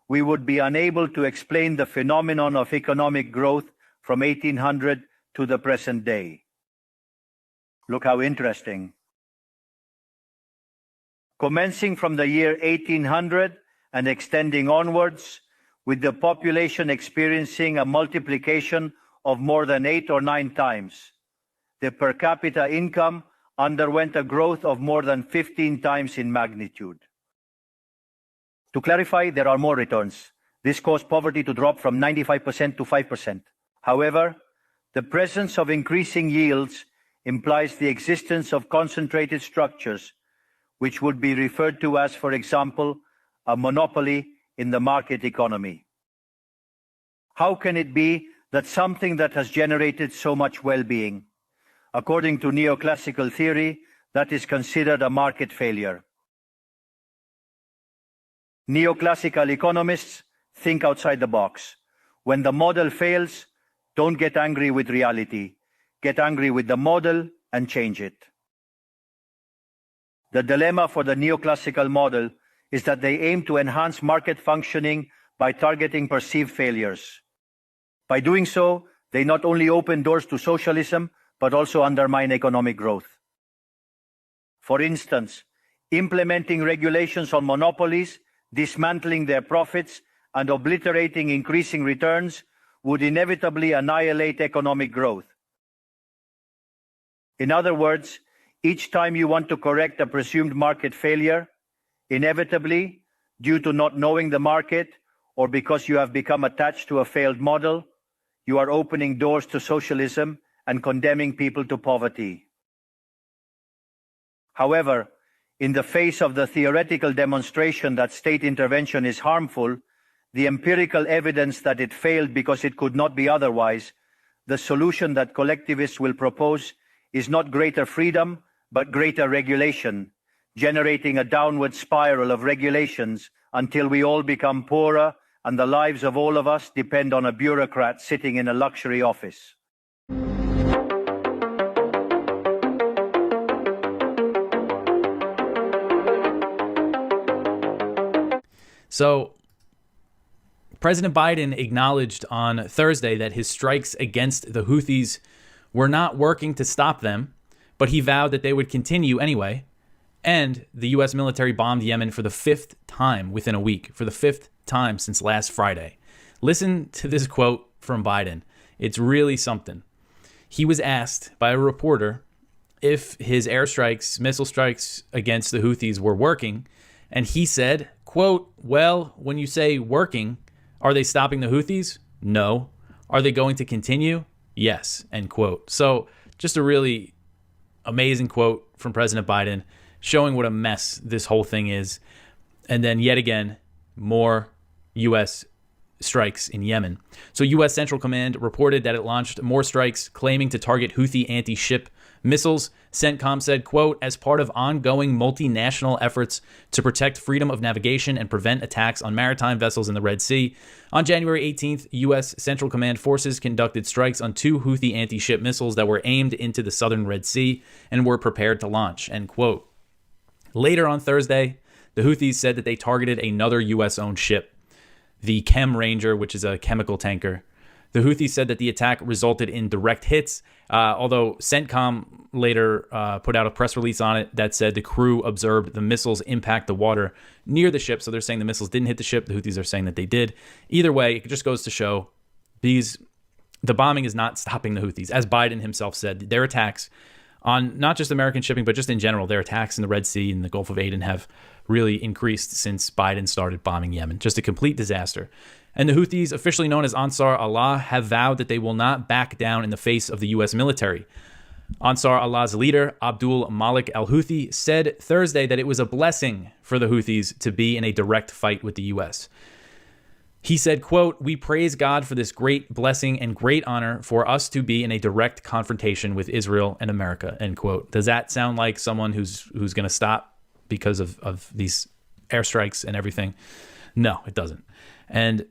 we would be unable to explain the phenomenon of economic growth from 1800 to the present day. Look how interesting. Commencing from the year 1800 and extending onwards, with the population experiencing a multiplication of more than 8 or 9 times, the per capita income underwent a growth of more than 15 times in magnitude. To clarify, there are more returns. This caused poverty to drop from 95% to 5%. However, the presence of increasing yields implies the existence of concentrated structures, which would be referred to as, for example, a monopoly in the market economy. How can it be that something that has generated so much well-being, according to neoclassical theory, that is considered a market failure? Neoclassical economists think outside the box. When the model fails, don't get angry with reality. Get angry with the model and change it. The dilemma for the neoclassical model is that they aim to enhance market functioning by targeting perceived failures. By doing so, they not only open doors to socialism, but also undermine economic growth. For instance, implementing regulations on monopolies, dismantling their profits, and obliterating increasing returns would inevitably annihilate economic growth. In other words, Each time you want to correct a presumed market failure, inevitably, due to not knowing the market or because you have become attached to a failed model, you are opening doors to socialism and condemning people to poverty. However, in the face of the theoretical demonstration that state intervention is harmful, the empirical evidence that it failed because it could not be otherwise, the solution that collectivists will propose is not greater freedom, but greater regulation, generating a downward spiral of regulations until we all become poorer and the lives of all of us depend on a bureaucrat sitting in a luxury office. So, President Biden acknowledged on Thursday that his strikes against the Houthis were not working to stop them, but he vowed that they would continue anyway. And the U.S. military bombed Yemen for the 5th time within a week, for the 5th time since last Friday. Listen to this quote from Biden. It's really something. He was asked by a reporter if his airstrikes, missile strikes against the Houthis were working. And he said, quote, "Well, when you say working, are they stopping the Houthis? No. Are they going to continue? Yes," end quote. So just a really amazing quote from President Biden, showing what a mess this whole thing is. And then yet again, more U.S. strikes in Yemen. So U.S. Central Command reported that it launched more strikes claiming to target Houthi anti-ship missiles. CENTCOM said, quote, "As part of ongoing multinational efforts to protect freedom of navigation and prevent attacks on maritime vessels in the Red Sea, on January 18th, U.S. Central Command forces conducted strikes on 2 Houthi anti-ship missiles that were aimed into the southern Red Sea and were prepared to launch," end quote. Later on Thursday, the Houthis said that they targeted another U.S.-owned ship, the Chem Ranger, which is a chemical tanker. The Houthis said that the attack resulted in direct hits, although CENTCOM later put out a press release on it that said the crew observed the missiles impact the water near the ship. So they're saying the missiles didn't hit the ship. The Houthis are saying that they did. Either way, it just goes to show the bombing is not stopping the Houthis. As Biden himself said, their attacks on not just American shipping, but just in general, their attacks in the Red Sea and the Gulf of Aden have really increased since Biden started bombing Yemen. Just a complete disaster. And the Houthis, officially known as Ansar Allah, have vowed that they will not back down in the face of the U.S. military. Ansar Allah's leader, Abdul Malik al-Houthi, said Thursday that it was a blessing for the Houthis to be in a direct fight with the U.S. He said, quote, "We praise God for this great blessing and great honor for us to be in a direct confrontation with Israel and America," end quote. Does that sound like someone who's going to stop because of these airstrikes and everything? No, it doesn't. And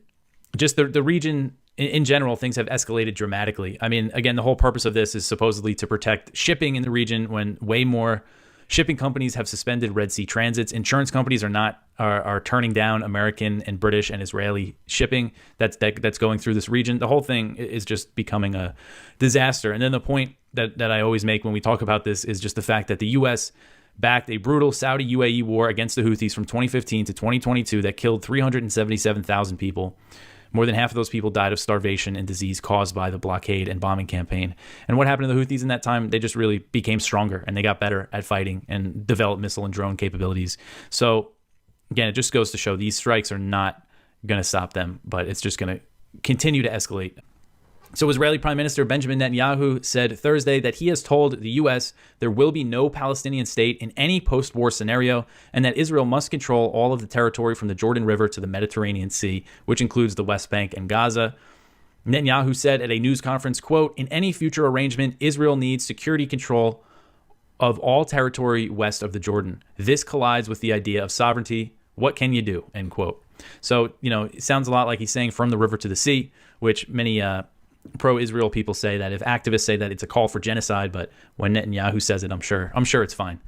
just the region in general, things have escalated dramatically. I mean, again, the whole purpose of this is supposedly to protect shipping in the region when way more shipping companies have suspended Red Sea transits. Insurance companies are turning down American and British and Israeli shipping that's going through this region. The whole thing is just becoming a disaster. And then the point that I always make when we talk about this is just the fact that the U.S. backed a brutal Saudi UAE war against the Houthis from 2015 to 2022 that killed 377,000 people. More than half of those people died of starvation and disease caused by the blockade and bombing campaign. And what happened to the Houthis in that time? They just really became stronger and they got better at fighting and developed missile and drone capabilities. So again, it just goes to show these strikes are not going to stop them, but it's just going to continue to escalate. So Israeli Prime Minister Benjamin Netanyahu said Thursday that he has told the U.S. there will be no Palestinian state in any post-war scenario and that Israel must control all of the territory from the Jordan River to the Mediterranean Sea, which includes the West Bank and Gaza. Netanyahu said at a news conference, quote, "In any future arrangement, Israel needs security control of all territory west of the Jordan. This collides with the idea of sovereignty. What can you do?" End quote. So, it sounds a lot like he's saying from the river to the sea, which many pro-Israel people say that if activists say that it's a call for genocide, but when Netanyahu says it, I'm sure it's fine.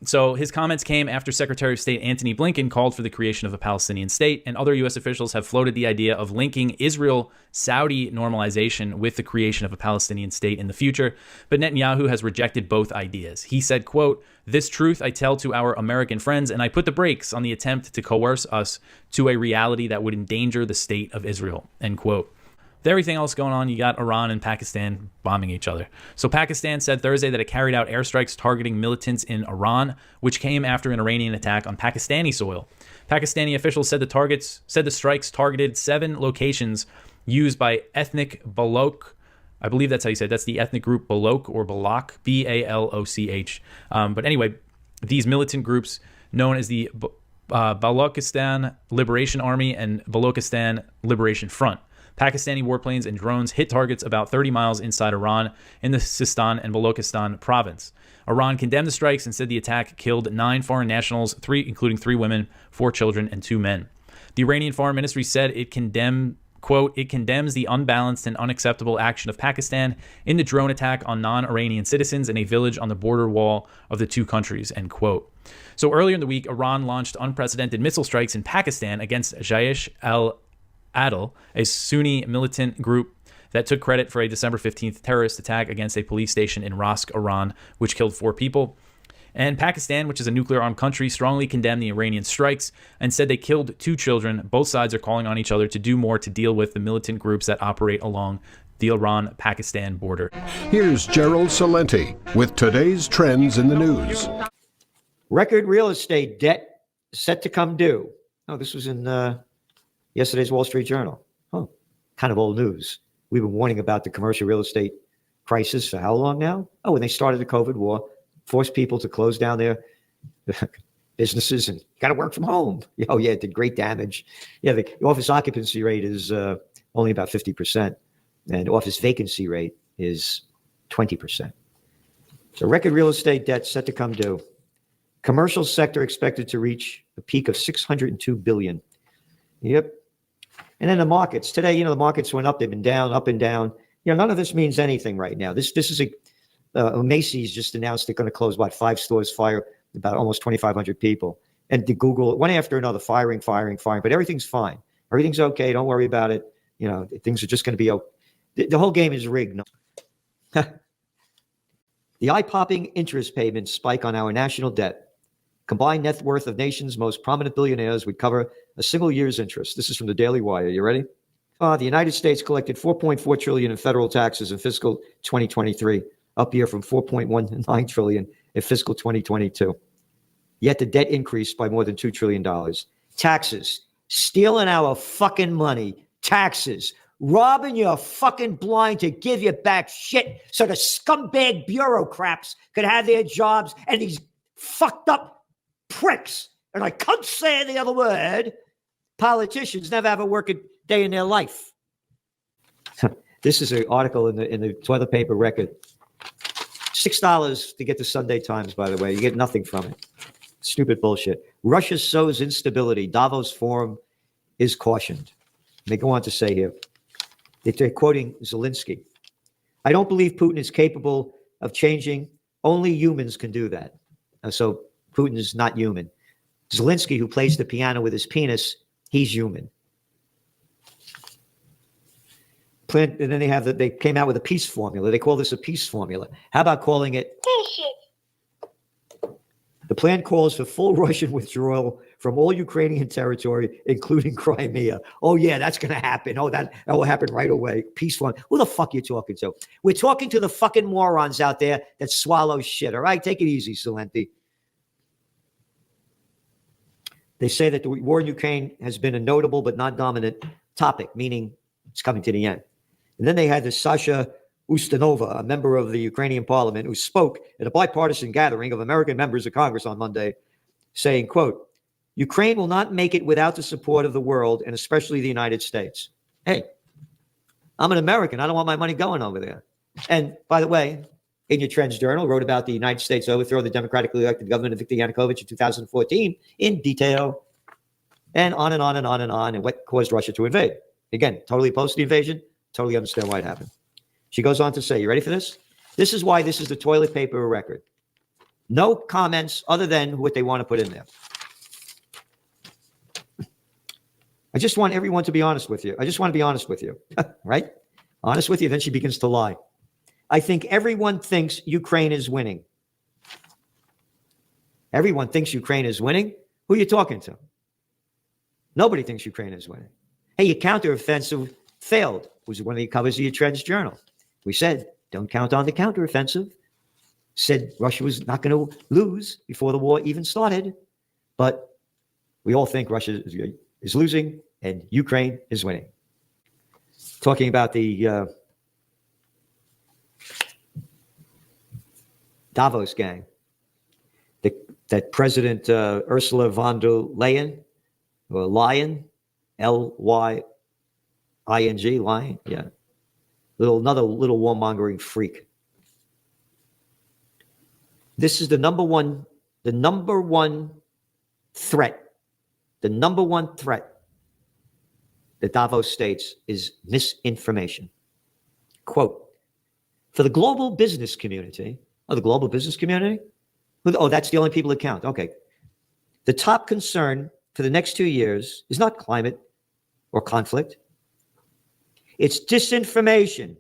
So his comments came after Secretary of State Antony Blinken called for the creation of a Palestinian state, and other U.S. officials have floated the idea of linking Israel-Saudi normalization with the creation of a Palestinian state in the future, but Netanyahu has rejected both ideas. He said, quote, "This truth I tell to our American friends, and I put the brakes on the attempt to coerce us to a reality that would endanger the state of Israel," end quote. With everything else going on, you got Iran and Pakistan bombing each other. So Pakistan said Thursday that it carried out airstrikes targeting militants in Iran, which came after an Iranian attack on Pakistani soil. Pakistani officials said the strikes targeted 7 locations used by ethnic Baloch. I believe that's how you say it. That's the ethnic group Baloch or Balak, Baloch. But anyway, these militant groups known as the Balochistan Liberation Army and Balochistan Liberation Front. Pakistani warplanes and drones hit targets about 30 miles inside Iran in the Sistan and Balochistan province. Iran condemned the strikes and said the attack killed 9 foreign nationals, including 3 women, 4 children, and 2 men. The Iranian Foreign Ministry said it condemns the unbalanced and unacceptable action of Pakistan in the drone attack on non-Iranian citizens in a village on the border wall of the 2 countries, end quote. So earlier in the week, Iran launched unprecedented missile strikes in Pakistan against Jaish al-Adl, a Sunni militant group that took credit for a December 15th terrorist attack against a police station in Rask, Iran, which killed 4 people. And Pakistan, which is a nuclear-armed country, strongly condemned the Iranian strikes and said they killed 2 children. Both sides are calling on each other to do more to deal with the militant groups that operate along the Iran-Pakistan border. Here's Gerald Salenti with today's trends in the news. Record real estate debt set to come due. Oh, this was in yesterday's Wall Street Journal. Oh, kind of old news. We've been warning about the commercial real estate crisis for how long now? Oh, when they started the COVID war, forced people to close down their businesses and got to work from home. Oh, yeah, it did great damage. Yeah, the office occupancy rate is only about 50%, and office vacancy rate is 20%. So record real estate debt set to come due. Commercial sector expected to reach a peak of $602 billion. Yep. And then the markets. Today, the markets went up. They've been down, up and down. None of this means anything right now. This is Macy's just announced they're going to close, 5 stores, fire about almost 2,500 people. And the Google, one after another, firing. But everything's fine. Everything's okay. Don't worry about it. Things are just going to be okay. The whole game is rigged. The eye-popping interest payments spike on our national debt. Combined net worth of nation's most prominent billionaires would cover a single year's interest. This is from the Daily Wire. You ready? The United States collected $4.4 trillion in federal taxes in fiscal 2023, up year from $4.19 trillion in fiscal 2022. Yet the debt increased by more than $2 trillion. Taxes, stealing our fucking money. Taxes, robbing you fucking blind to give you back shit so the scumbag bureaucrats could have their jobs, and these fucked up pricks, and I can't say the other word, politicians never have a working day in their life. This is an article in the toilet paper record. $6 to get the Sunday Times, by the way. You get nothing from it. Stupid bullshit. Russia sows instability. Davos Forum is cautioned. They go on to say here, they're quoting Zelensky. I don't believe Putin is capable of changing. Only humans can do that. So Putin is not human. Zelensky, who plays the piano with his penis, he's human. And then they came out with a peace formula. They call this a peace formula. How about calling it? The plan calls for full Russian withdrawal from all Ukrainian territory, including Crimea. Oh, yeah, that's going to happen. Oh, that will happen right away. Peace formula. Who the fuck are you talking to? We're talking to the fucking morons out there that swallow shit. All right, take it easy, Salenti. They say that the war in Ukraine has been a notable but not dominant topic, meaning it's coming to the end. And then they had this Sasha Ustanova, a member of the Ukrainian parliament, who spoke at a bipartisan gathering of American members of Congress on Monday, saying, quote, Ukraine will not make it without the support of the world, and especially the United States. Hey, I'm an American. I don't want my money going over there. And by the way, in your Trends Journal, wrote about the United States overthrow the democratically elected government of Viktor Yanukovych in 2014 in detail, and on and on and on and on, and what caused Russia to invade. Again, totally opposed to the invasion, totally understand why it happened. She goes on to say, you ready for this? This is why this is the toilet paper record. No comments other than what they want to put in there. I just want everyone to be honest with you. I just want to be honest with you, right? Honest with you, then she begins to lie. I think everyone thinks Ukraine is winning. Everyone thinks Ukraine is winning? Who are you talking to? Nobody thinks Ukraine is winning. Hey, your counteroffensive failed. was one of the covers of your Trends Journal. We said, don't count on the counteroffensive. Said Russia was not going to lose before the war even started. But we all think Russia is losing and Ukraine is winning. Talking about the Davos gang, that President Ursula von der Leyen, or Lion, L-Y-I-N-G, Lion, yeah. Another little warmongering freak. This is the number one threat. The number one threat that Davos states is misinformation. Quote, for the global business community, the global business community? Oh, that's the only people that count. Okay. The top concern for the next 2 years is not climate or conflict. It's disinformation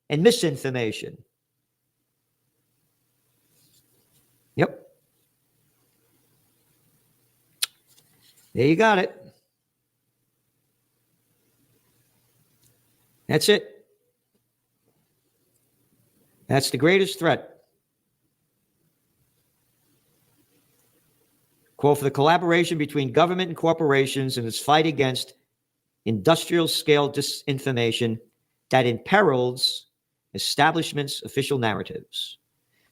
and misinformation. Yep. There you got it. That's it. That's the greatest threat. Quote, for the collaboration between government and corporations in its fight against industrial scale disinformation that imperils establishments' official narratives.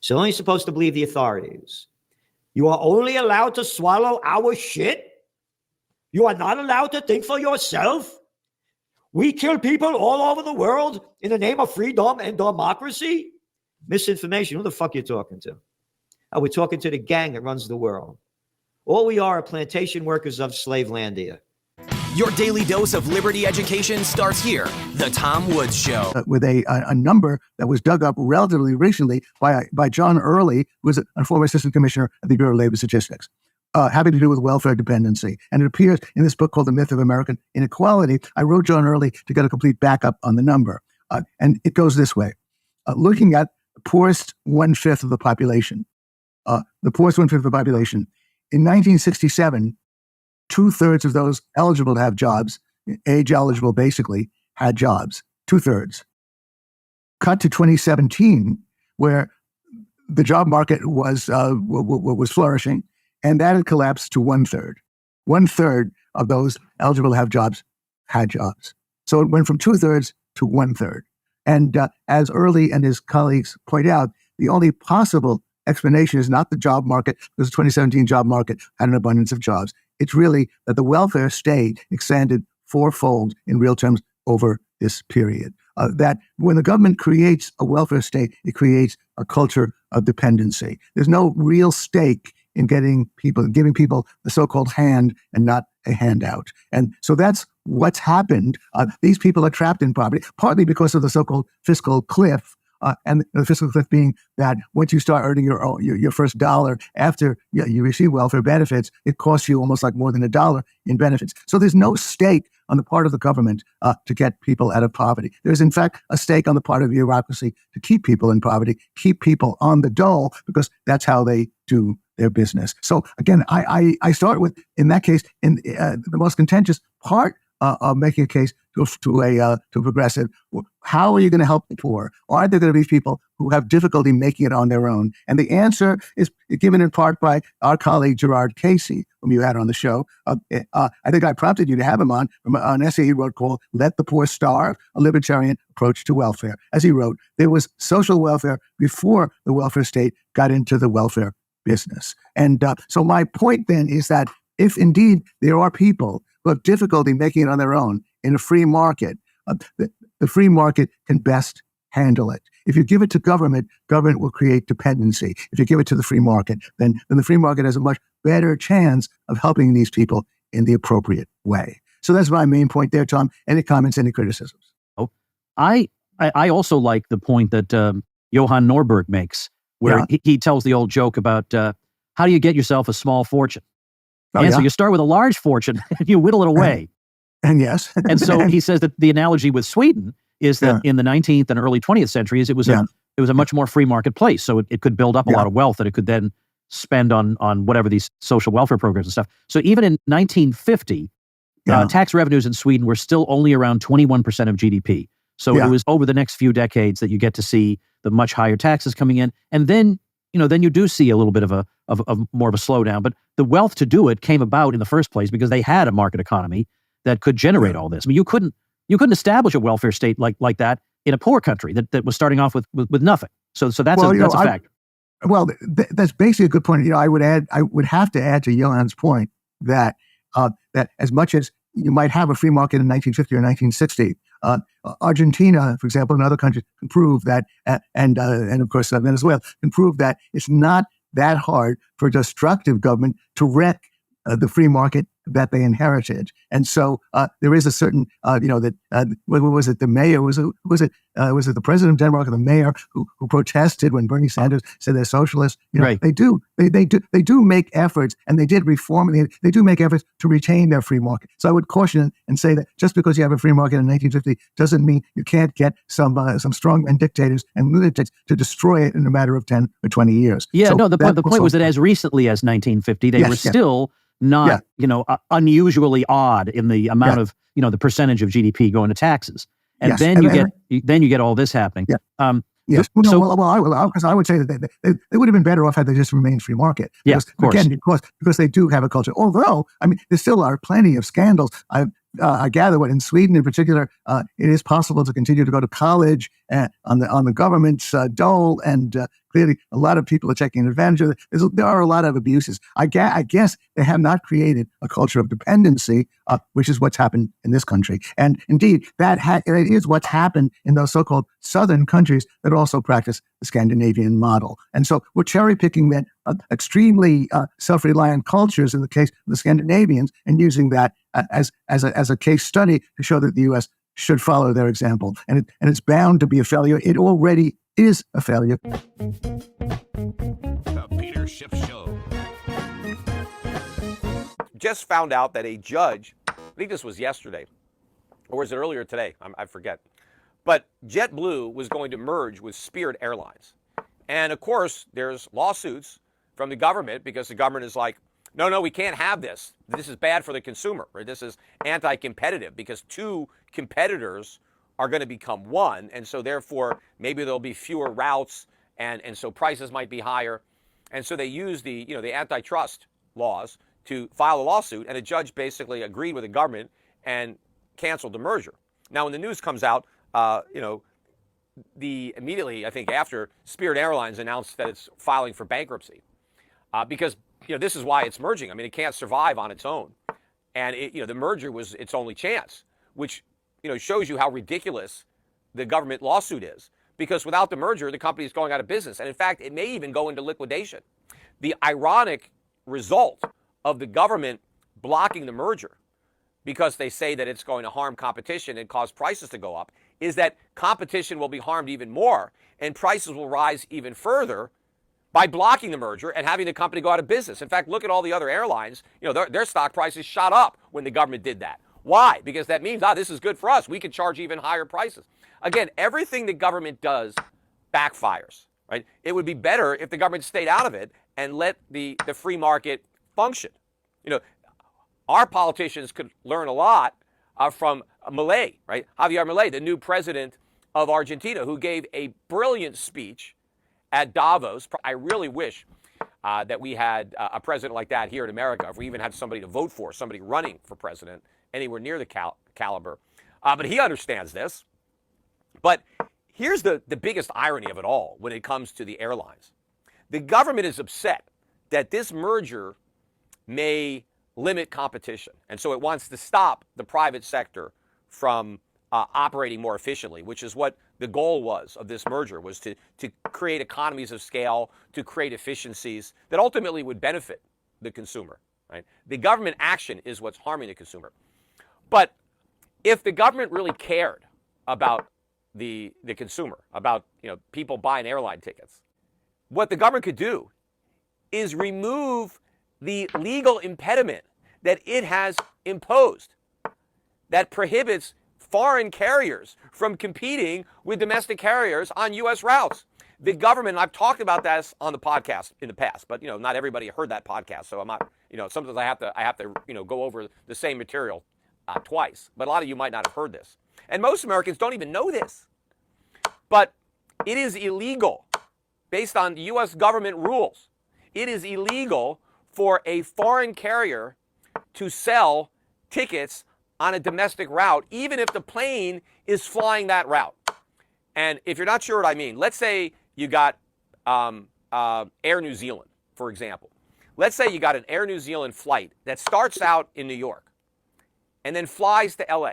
So only supposed to believe the authorities. You are only allowed to swallow our shit? You are not allowed to think for yourself? We kill people all over the world in the name of freedom and democracy? Misinformation. Who the fuck are you talking to? We're talking to the gang that runs the world. All we are plantation workers of Slavelandia. Your daily dose of liberty education starts here. The Tom Woods Show. With a number that was dug up relatively recently by John Early, who was a former assistant commissioner at the Bureau of Labor Statistics, having to do with welfare dependency. And it appears in this book called The Myth of American Inequality. I wrote John Early to get a complete backup on the number. And it goes this way. Looking at the poorest 1/5 of the population, in 1967, 2/3 of those eligible to have jobs, age eligible basically, had jobs. 2/3. Cut to 2017, where the job market was flourishing, and that had collapsed to 1/3. 1/3 of those eligible to have jobs had jobs. So it went from 2/3 to 1/3. And as Early and his colleagues point out, the only possible explanation is not the job market, because the 2017 job market had an abundance of jobs. It's really that the welfare state expanded fourfold in real terms over this period. That when the government creates a welfare state, it creates a culture of dependency. There's no real stake in giving people the so-called hand and not a handout. And so that's what's happened. These people are trapped in poverty, partly because of the so-called fiscal cliff. And the fiscal cliff being that once you start earning your first dollar after you receive welfare benefits, it costs you almost like more than $1 in benefits. So there's no stake on the part of the government to get people out of poverty. There's in fact a stake on the part of bureaucracy to keep people in poverty, keep people on the dole, because that's how they do their business. So again, I start with, in that case, in the most contentious part of making a case to a progressive. How are you going to help the poor? Are there going to be people who have difficulty making it on their own? And the answer is given in part by our colleague Gerard Casey, whom you had on the show. I think I prompted you to have him on from an essay he wrote called "Let the Poor Starve: A Libertarian Approach to Welfare." As he wrote, there was social welfare before the welfare state got into the welfare business. And so my point then is that if indeed there are people who have difficulty making it on their own in a free market, the free market can best handle it. If you give it to government, government will create dependency. If you give it to the free market, then the free market has a much better chance of helping these people in the appropriate way. So that's my main point there, Tom. Any comments, any criticisms? Oh, I also like the point that Johann Norberg makes, where he tells the old joke about how do you get yourself a small fortune? So you start with a large fortune and you whittle it away. And yes. And so he says that the analogy with Sweden is that in the 19th and early 20th centuries, it was a much more free market place. So it could build up a lot of wealth that it could then spend on whatever these social welfare programs and stuff. So even in 1950, tax revenues in Sweden were still only around 21% of GDP. So it was over the next few decades that you get to see the much higher taxes coming in, and then you do see a little bit of more of a slowdown. But the wealth to do it came about in the first place because they had a market economy that could generate all this. I mean, you couldn't establish a welfare state like that in a poor country that was starting off with nothing. So that's a fact. Well, that's basically a good point. I would have to add to Johan's point that that as much as you might have a free market in 1950 or 1960, Argentina, for example, and other countries can prove that, and of course Venezuela can prove that it's not that hard for a destructive government to wreck the free market that they inherited. And so there is a certain, what was it? The mayor was it the president of Denmark or the mayor who protested when Bernie Sanders said they're socialists? Right. They do make efforts, and they did reform. They do make efforts to retain their free market. So I would caution and say that just because you have a free market in 1950 doesn't mean you can't get some strongmen dictators and lunatics to destroy it in a matter of 10 or 20 years. Yeah, so the point was that as recently as 1950, they were still not, unusually odd in the amount of, the percentage of GDP going to taxes. And then you get all this happening. Yeah. Yes. Because I would say that they would have been better off had they just remained free market. Because, of course. Again, because they do have a culture. Although, there still are plenty of scandals. I gather in Sweden in particular, it is possible to continue to go to college on the government's dole, and clearly a lot of people are taking advantage of it. There are a lot of abuses. I guess they have not created a culture of dependency, which is what's happened in this country. And indeed, it is what's happened in those so-called southern countries that also practice the Scandinavian model. And so we're cherry-picking then extremely self-reliant cultures in the case of the Scandinavians and using that as a case study to show that the U.S. should follow their example. And it's bound to be a failure. It already is a failure. The Peter Schiff Show. Just found out that a judge, I think this was yesterday, or was it earlier today? I forget. But JetBlue was going to merge with Spirit Airlines. And of course, there's lawsuits from the government because the government is like, no, we can't have this. This is bad for the consumer, or this is anti-competitive because two competitors are going to become one, and so therefore maybe there'll be fewer routes, and so prices might be higher. And so they use the antitrust laws to file a lawsuit, and a judge basically agreed with the government and canceled the merger. Now, when the news comes out, immediately, I think after, Spirit Airlines announced that it's filing for bankruptcy because this is why it's merging. It can't survive on its own. And the merger was its only chance, which, shows you how ridiculous the government lawsuit is. Because without the merger, the company is going out of business. And in fact, it may even go into liquidation. The ironic result of the government blocking the merger, because they say that it's going to harm competition and cause prices to go up, is that competition will be harmed even more and prices will rise even further by blocking the merger and having the company go out of business. In fact, look at all the other airlines. Their stock prices shot up when the government did that. Why? Because that means, this is good for us. We can charge even higher prices. Again, everything the government does backfires, right? It would be better if the government stayed out of it and let the free market function. Our politicians could learn a lot from Milei, right? Javier Milei, the new president of Argentina, who gave a brilliant speech at Davos. I really wish that we had a president like that here in America, if we even had somebody to vote for, somebody running for president anywhere near the caliber. But he understands this. But here's the biggest irony of it all when it comes to the airlines. The government is upset that this merger may limit competition. And so it wants to stop the private sector from operating more efficiently, which is what the goal was of this merger, was to create economies of scale, to create efficiencies that ultimately would benefit the consumer. Right? The government action is what's harming the consumer. But if the government really cared about the consumer, about people buying airline tickets, what the government could do is remove the legal impediment that it has imposed that prohibits foreign carriers from competing with domestic carriers on U.S. routes. The government, and I've talked about this on the podcast in the past, but not everybody heard that podcast, so I'm not, sometimes I have to go over the same material twice, but a lot of you might not have heard this. And most Americans don't even know this. But it is illegal, based on U.S. government rules, it is illegal for a foreign carrier to sell tickets on a domestic route, even if the plane is flying that route. And if you're not sure what I mean, let's say you got Air New Zealand, for example. Let's say you got an Air New Zealand flight that starts out in New York and then flies to LA,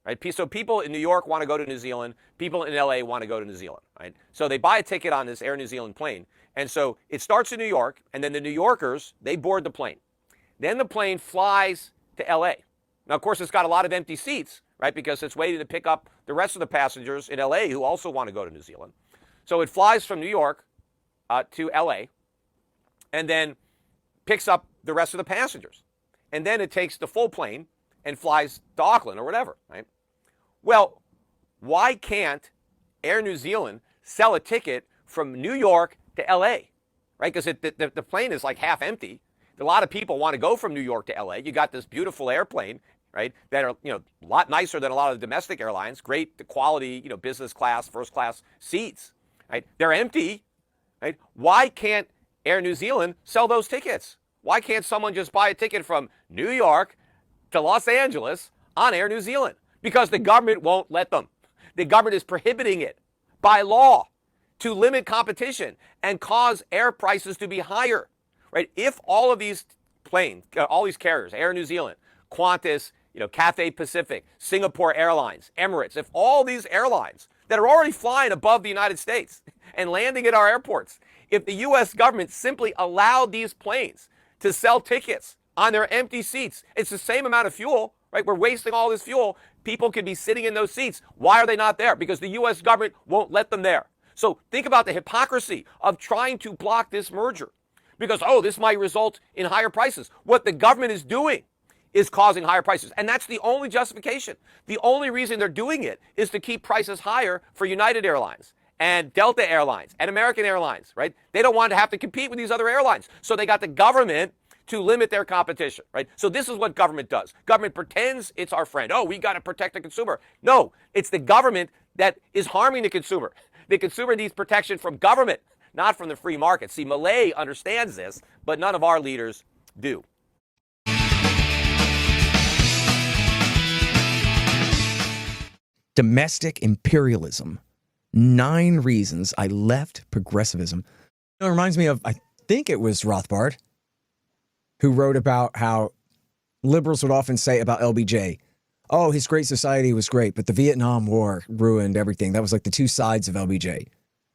right? So people in New York want to go to New Zealand, people in LA want to go to New Zealand, right? So they buy a ticket on this Air New Zealand plane. And so it starts in New York, and then the New Yorkers, they board the plane. Then the plane flies to LA. Now, of course, it's got a lot of empty seats, right? Because it's waiting to pick up the rest of the passengers in LA who also want to go to New Zealand. So it flies from New York to LA and then picks up the rest of the passengers. And then it takes the full plane and flies to Auckland or whatever, right? Well, why can't Air New Zealand sell a ticket from New York to LA, right? Because the plane is like half empty. A lot of people want to go from New York to LA. You got this beautiful airplane, right, that are, a lot nicer than a lot of the domestic airlines, great quality, business class, first class seats, right? They're empty, right? Why can't Air New Zealand sell those tickets? Why can't someone just buy a ticket from New York to Los Angeles on Air New Zealand? Because the government won't let them. The government is prohibiting it by law to limit competition and cause air prices to be higher, right? If all of these planes, all these carriers, Air New Zealand, Qantas, Cathay Pacific, Singapore Airlines, Emirates, if all these airlines that are already flying above the United States and landing at our airports, if the U.S. government simply allowed these planes to sell tickets on their empty seats, it's the same amount of fuel, right? We're wasting all this fuel. People could be sitting in those seats. Why are they not there? Because the U.S. government won't let them there. So think about the hypocrisy of trying to block this merger. Because, this might result in higher prices. What the government is doing is causing higher prices. And that's the only justification. The only reason they're doing it is to keep prices higher for United Airlines and Delta Airlines and American Airlines, right? They don't want to have to compete with these other airlines. So they got the government to limit their competition, right? So this is what government does. Government pretends it's our friend. We got to protect the consumer. No, it's the government that is harming the consumer. The consumer needs protection from government, not from the free market. See, Milei understands this, but none of our leaders do. Domestic imperialism. 9 reasons I left progressivism. It reminds me of, I think it was Rothbard, who wrote about how liberals would often say about LBJ, his Great Society was great, but the Vietnam War ruined everything. That was like the two sides of LBJ.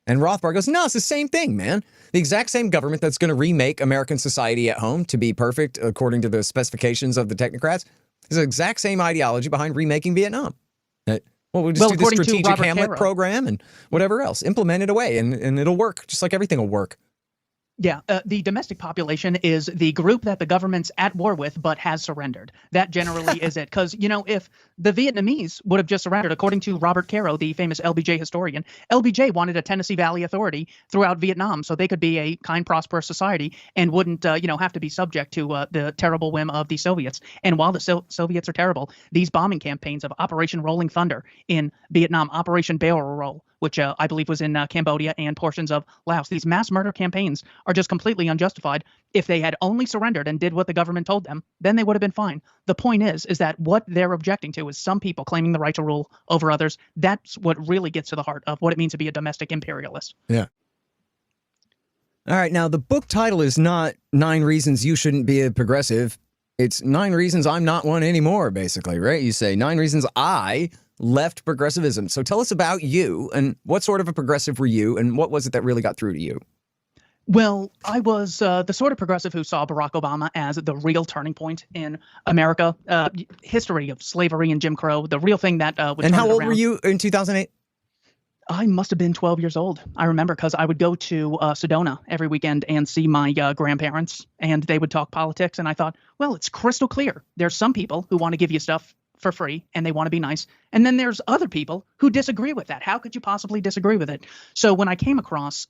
And Rothbard goes, no, it's the same thing, man. The exact same government that's going to remake American society at home to be perfect according to the specifications of the technocrats is the exact same ideology behind remaking Vietnam. We'll just do the strategic Hamlet program and whatever else. Implement it away and it'll work, just like everything will work. Yeah, the domestic population is the group that the government's at war with but has surrendered. That generally is it. Because, if the Vietnamese would have just surrendered, according to Robert Caro, the famous LBJ historian, LBJ wanted a Tennessee Valley Authority throughout Vietnam so they could be a kind, prosperous society and wouldn't, have to be subject to the terrible whim of the Soviets. And while the Soviets are terrible, these bombing campaigns of Operation Rolling Thunder in Vietnam, Operation Barrel Roll, which I believe was in Cambodia and portions of Laos. These mass murder campaigns are just completely unjustified. If they had only surrendered and did what the government told them, then they would have been fine. The point is that what they're objecting to is some people claiming the right to rule over others. That's what really gets to the heart of what it means to be a domestic imperialist. Yeah. All right. Now, the book title is not 9 Reasons You Shouldn't Be a Progressive. It's 9 Reasons I'm Not One Anymore, basically, right? You say 9 Reasons I left progressivism. So tell us about you and what sort of a progressive were you and what was it that really got through to you? Well, I was the sort of progressive who saw Barack Obama as the real turning point in America. History of slavery and Jim Crow, the real thing that would. And how old were you in 2008? I must have been 12 years old. I remember because I would go to Sedona every weekend and see my grandparents, and they would talk politics. And I thought, well, it's crystal clear. There's some people who want to give you stuff for free and they want to be nice. And then there's other people who disagree with that. How could you possibly disagree with it? So when I came across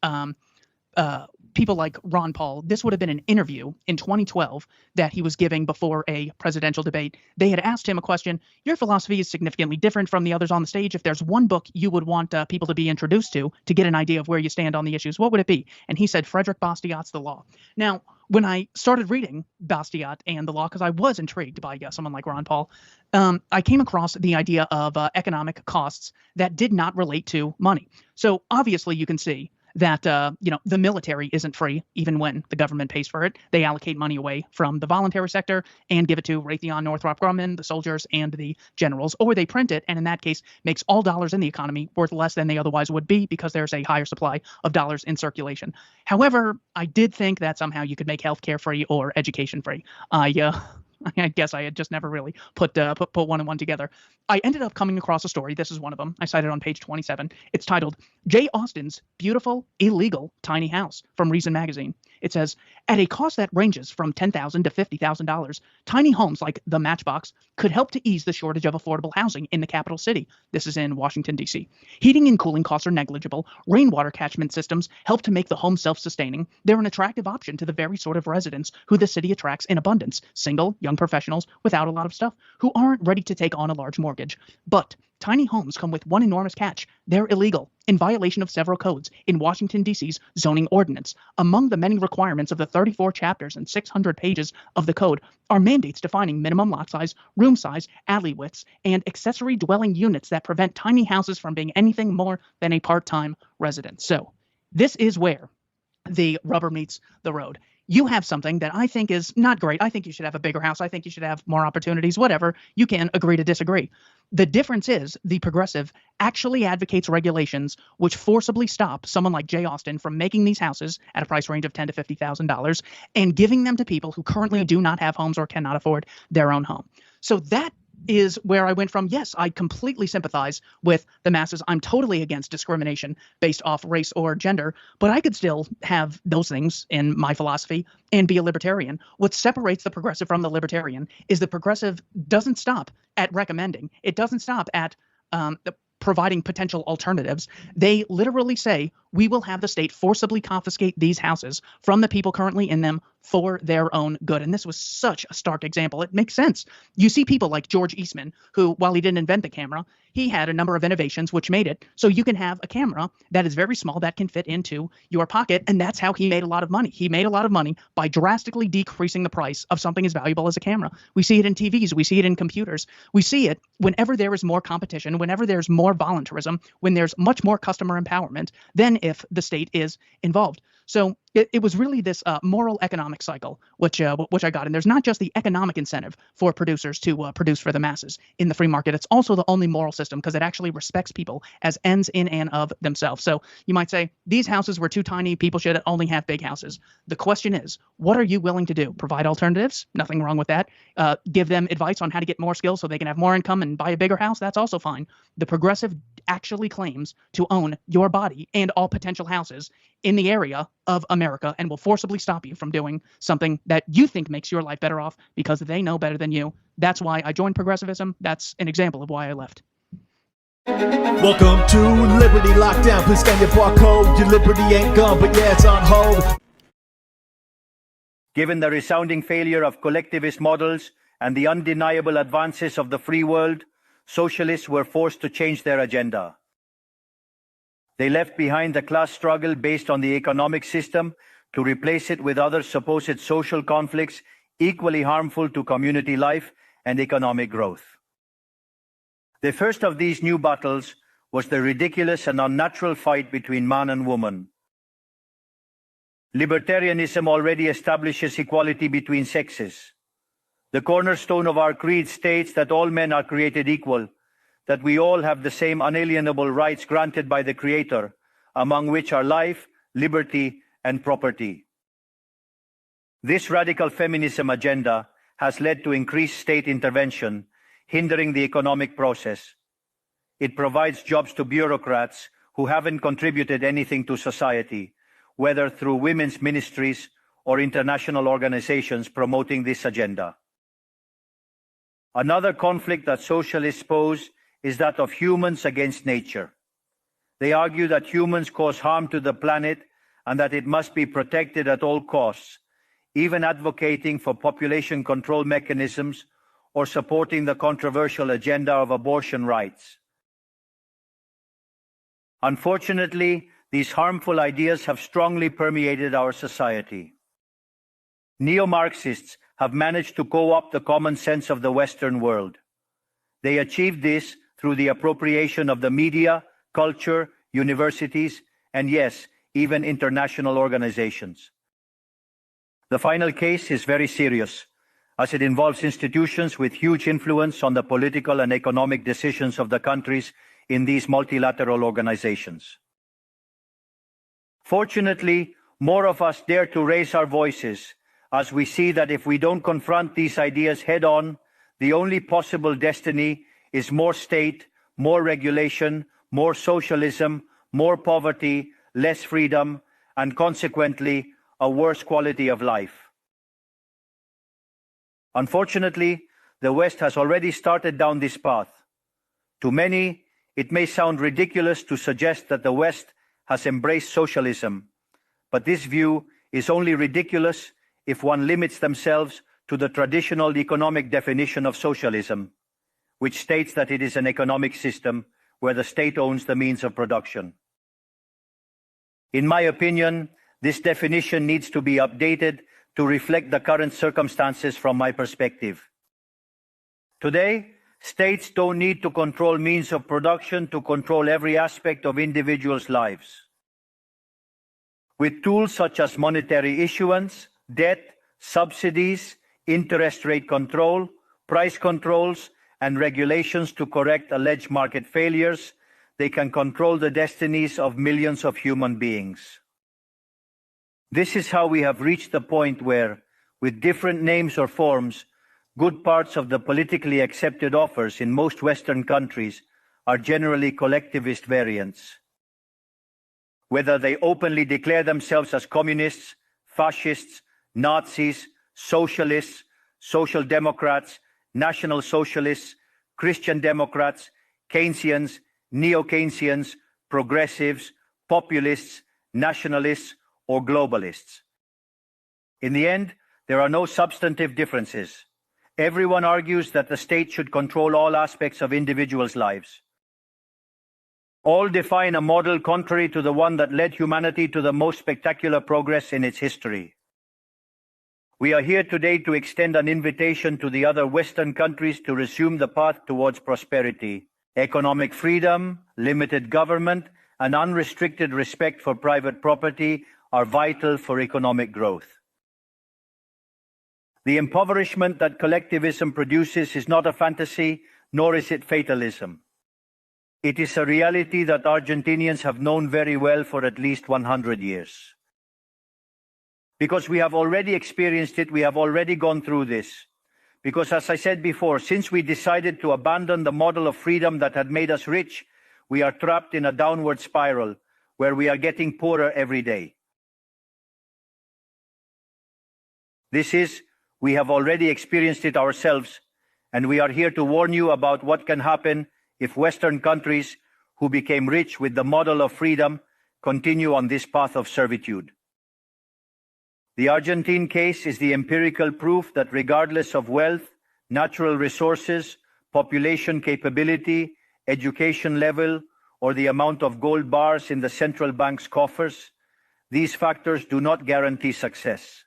people like Ron Paul, this would have been an interview in 2012 that he was giving before a presidential debate. They had asked him a question. Your philosophy is significantly different from the others on the stage. If there's one book you would want people to be introduced to get an idea of where you stand on the issues, what would it be? And he said Frederick Bastiat's The Law. Now, when I started reading Bastiat and The Law, because I was intrigued by someone like Ron Paul, I came across the idea of economic costs that did not relate to money. So obviously you can see that the military isn't free, even when the government pays for it. They allocate money away from the voluntary sector and give it to Raytheon, Northrop Grumman, the soldiers, and the generals, or they print it, and in that case makes all dollars in the economy worth less than they otherwise would be because there's a higher supply of dollars in circulation. However, I did think that somehow you could make healthcare free or education free. I guess I had just never really put one and one together. I ended up coming across a story. This is one of them. I cited on page 27. It's titled Jay Austen's Beautiful, Illegal Tiny House from Reason Magazine. It says, at a cost that ranges from $10,000 to $50,000, tiny homes like the Matchbox could help to ease the shortage of affordable housing in the capital city. This is in Washington, D.C. Heating and cooling costs are negligible. Rainwater catchment systems help to make the home self-sustaining. They're an attractive option to the very sort of residents who the city attracts in abundance. Single, young professionals without a lot of stuff who aren't ready to take on a large mortgage. But tiny homes come with one enormous catch. They're illegal, in violation of several codes in Washington, D.C.'s zoning ordinance. Among the many requirements of the 34 chapters and 600 pages of the code are mandates defining minimum lot size, room size, alley widths, and accessory dwelling units that prevent tiny houses from being anything more than a part-time residence. So this is where the rubber meets the road. You have something that I think is not great. I think you should have a bigger house. I think you should have more opportunities, whatever. You can agree to disagree. The difference is the progressive actually advocates regulations which forcibly stop someone like Jay Austen from making these houses at a price range of $10,000 to $50,000 and giving them to people who currently do not have homes or cannot afford their own home. So that is where I went from, yes, I completely sympathize with the masses. I'm totally against discrimination based off race or gender, but I could still have those things in my philosophy and be a libertarian. What separates the progressive from the libertarian is the progressive doesn't stop at recommending. It doesn't stop at providing potential alternatives. They literally say, we will have the state forcibly confiscate these houses from the people currently in them for their own good. And this was such a stark example. It makes sense. You see people like George Eastman, who, while he didn't invent the camera, he had a number of innovations which made it so you can have a camera that is very small that can fit into your pocket. And that's how he made a lot of money. He made a lot of money by drastically decreasing the price of something as valuable as a camera. We see it in TVs. We see it in computers. We see it whenever there is more competition, whenever there's more voluntarism, when there's much more customer empowerment than if the state is involved. So it was really this moral economic cycle, which I got. And there's not just the economic incentive for producers to produce for the masses in the free market. It's also the only moral system because it actually respects people as ends in and of themselves. So you might say these houses were too tiny. People should only have big houses. The question is, what are you willing to do? Provide alternatives? Nothing wrong with that. Give them advice on how to get more skills so they can have more income and buy a bigger house? That's also fine. The progressive actually claims to own your body and all potential houses in the area of America and will forcibly stop you from doing something that you think makes your life better off because they know better than you. That's why I joined progressivism. That's an example of why I left. Welcome to Liberty Lockdown. Please scan your barcode. Your liberty ain't gone, but yeah, it's on hold. Given the resounding failure of collectivist models and the undeniable advances of the free world, socialists were forced to change their agenda. They left behind the class struggle based on the economic system to replace it with other supposed social conflicts equally harmful to community life and economic growth. The first of these new battles was the ridiculous and unnatural fight between man and woman. Libertarianism already establishes equality between sexes. The cornerstone of our creed states that all men are created equal, that we all have the same unalienable rights granted by the Creator, among which are life, liberty, and property. This radical feminism agenda has led to increased state intervention, hindering the economic process. It provides jobs to bureaucrats who haven't contributed anything to society, whether through women's ministries or international organizations promoting this agenda. Another conflict that socialists pose is that of humans against nature. They argue that humans cause harm to the planet and that it must be protected at all costs, even advocating for population control mechanisms or supporting the controversial agenda of abortion rights. Unfortunately, these harmful ideas have strongly permeated our society. Neo-Marxists have managed to co-opt the common sense of the Western world. They achieved this through the appropriation of the media, culture, universities, and yes, even international organizations. The final case is very serious, as it involves institutions with huge influence on the political and economic decisions of the countries in these multilateral organizations. Fortunately, more of us dare to raise our voices, as we see that if we don't confront these ideas head-on, the only possible destiny is more state, more regulation, more socialism, more poverty, less freedom, and consequently, a worse quality of life. Unfortunately, the West has already started down this path. To many, it may sound ridiculous to suggest that the West has embraced socialism, but this view is only ridiculous if one limits themselves to the traditional economic definition of socialism, which states that it is an economic system where the state owns the means of production. In my opinion, this definition needs to be updated to reflect the current circumstances from my perspective. Today, states don't need to control means of production to control every aspect of individuals' lives. With tools such as monetary issuance, debt, subsidies, interest rate control, price controls, and regulations to correct alleged market failures, they can control the destinies of millions of human beings. This is how we have reached the point where, with different names or forms, good parts of the politically accepted offers in most Western countries are generally collectivist variants. Whether they openly declare themselves as communists, fascists, Nazis, socialists, social democrats, national socialists, Christian Democrats, Keynesians, neo-Keynesians, progressives, populists, nationalists, or globalists. In the end, there are no substantive differences. Everyone argues that the state should control all aspects of individuals' lives. All define a model contrary to the one that led humanity to the most spectacular progress in its history. We are here today to extend an invitation to the other Western countries to resume the path towards prosperity. Economic freedom, limited government, and unrestricted respect for private property are vital for economic growth. The impoverishment that collectivism produces is not a fantasy, nor is it fatalism. It is a reality that Argentinians have known very well for at least 100 years. Because we have already experienced it, we have already gone through this. Because as I said before, since we decided to abandon the model of freedom that had made us rich, we are trapped in a downward spiral where we are getting poorer every day. We have already experienced it ourselves, and we are here to warn you about what can happen if Western countries, who became rich with the model of freedom, continue on this path of servitude. The Argentine case is the empirical proof that regardless of wealth, natural resources, population capability, education level, or the amount of gold bars in the central bank's coffers, these factors do not guarantee success.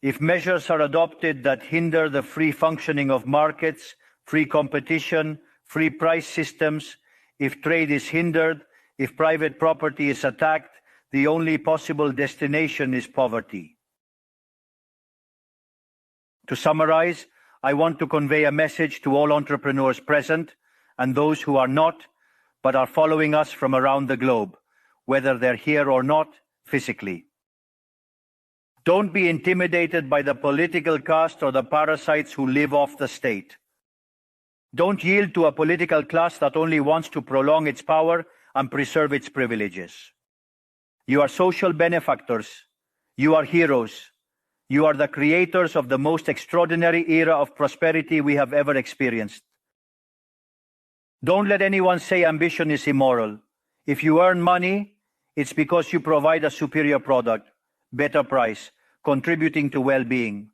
If measures are adopted that hinder the free functioning of markets, free competition, free price systems, if trade is hindered, if private property is attacked, the only possible destination is poverty. To summarize, I want to convey a message to all entrepreneurs present and those who are not, but are following us from around the globe, whether they're here or not physically. Don't be intimidated by the political caste or the parasites who live off the state. Don't yield to a political class that only wants to prolong its power and preserve its privileges. You are social benefactors. You are heroes. You are the creators of the most extraordinary era of prosperity we have ever experienced. Don't let anyone say ambition is immoral. If you earn money, it's because you provide a superior product, better price, contributing to well-being.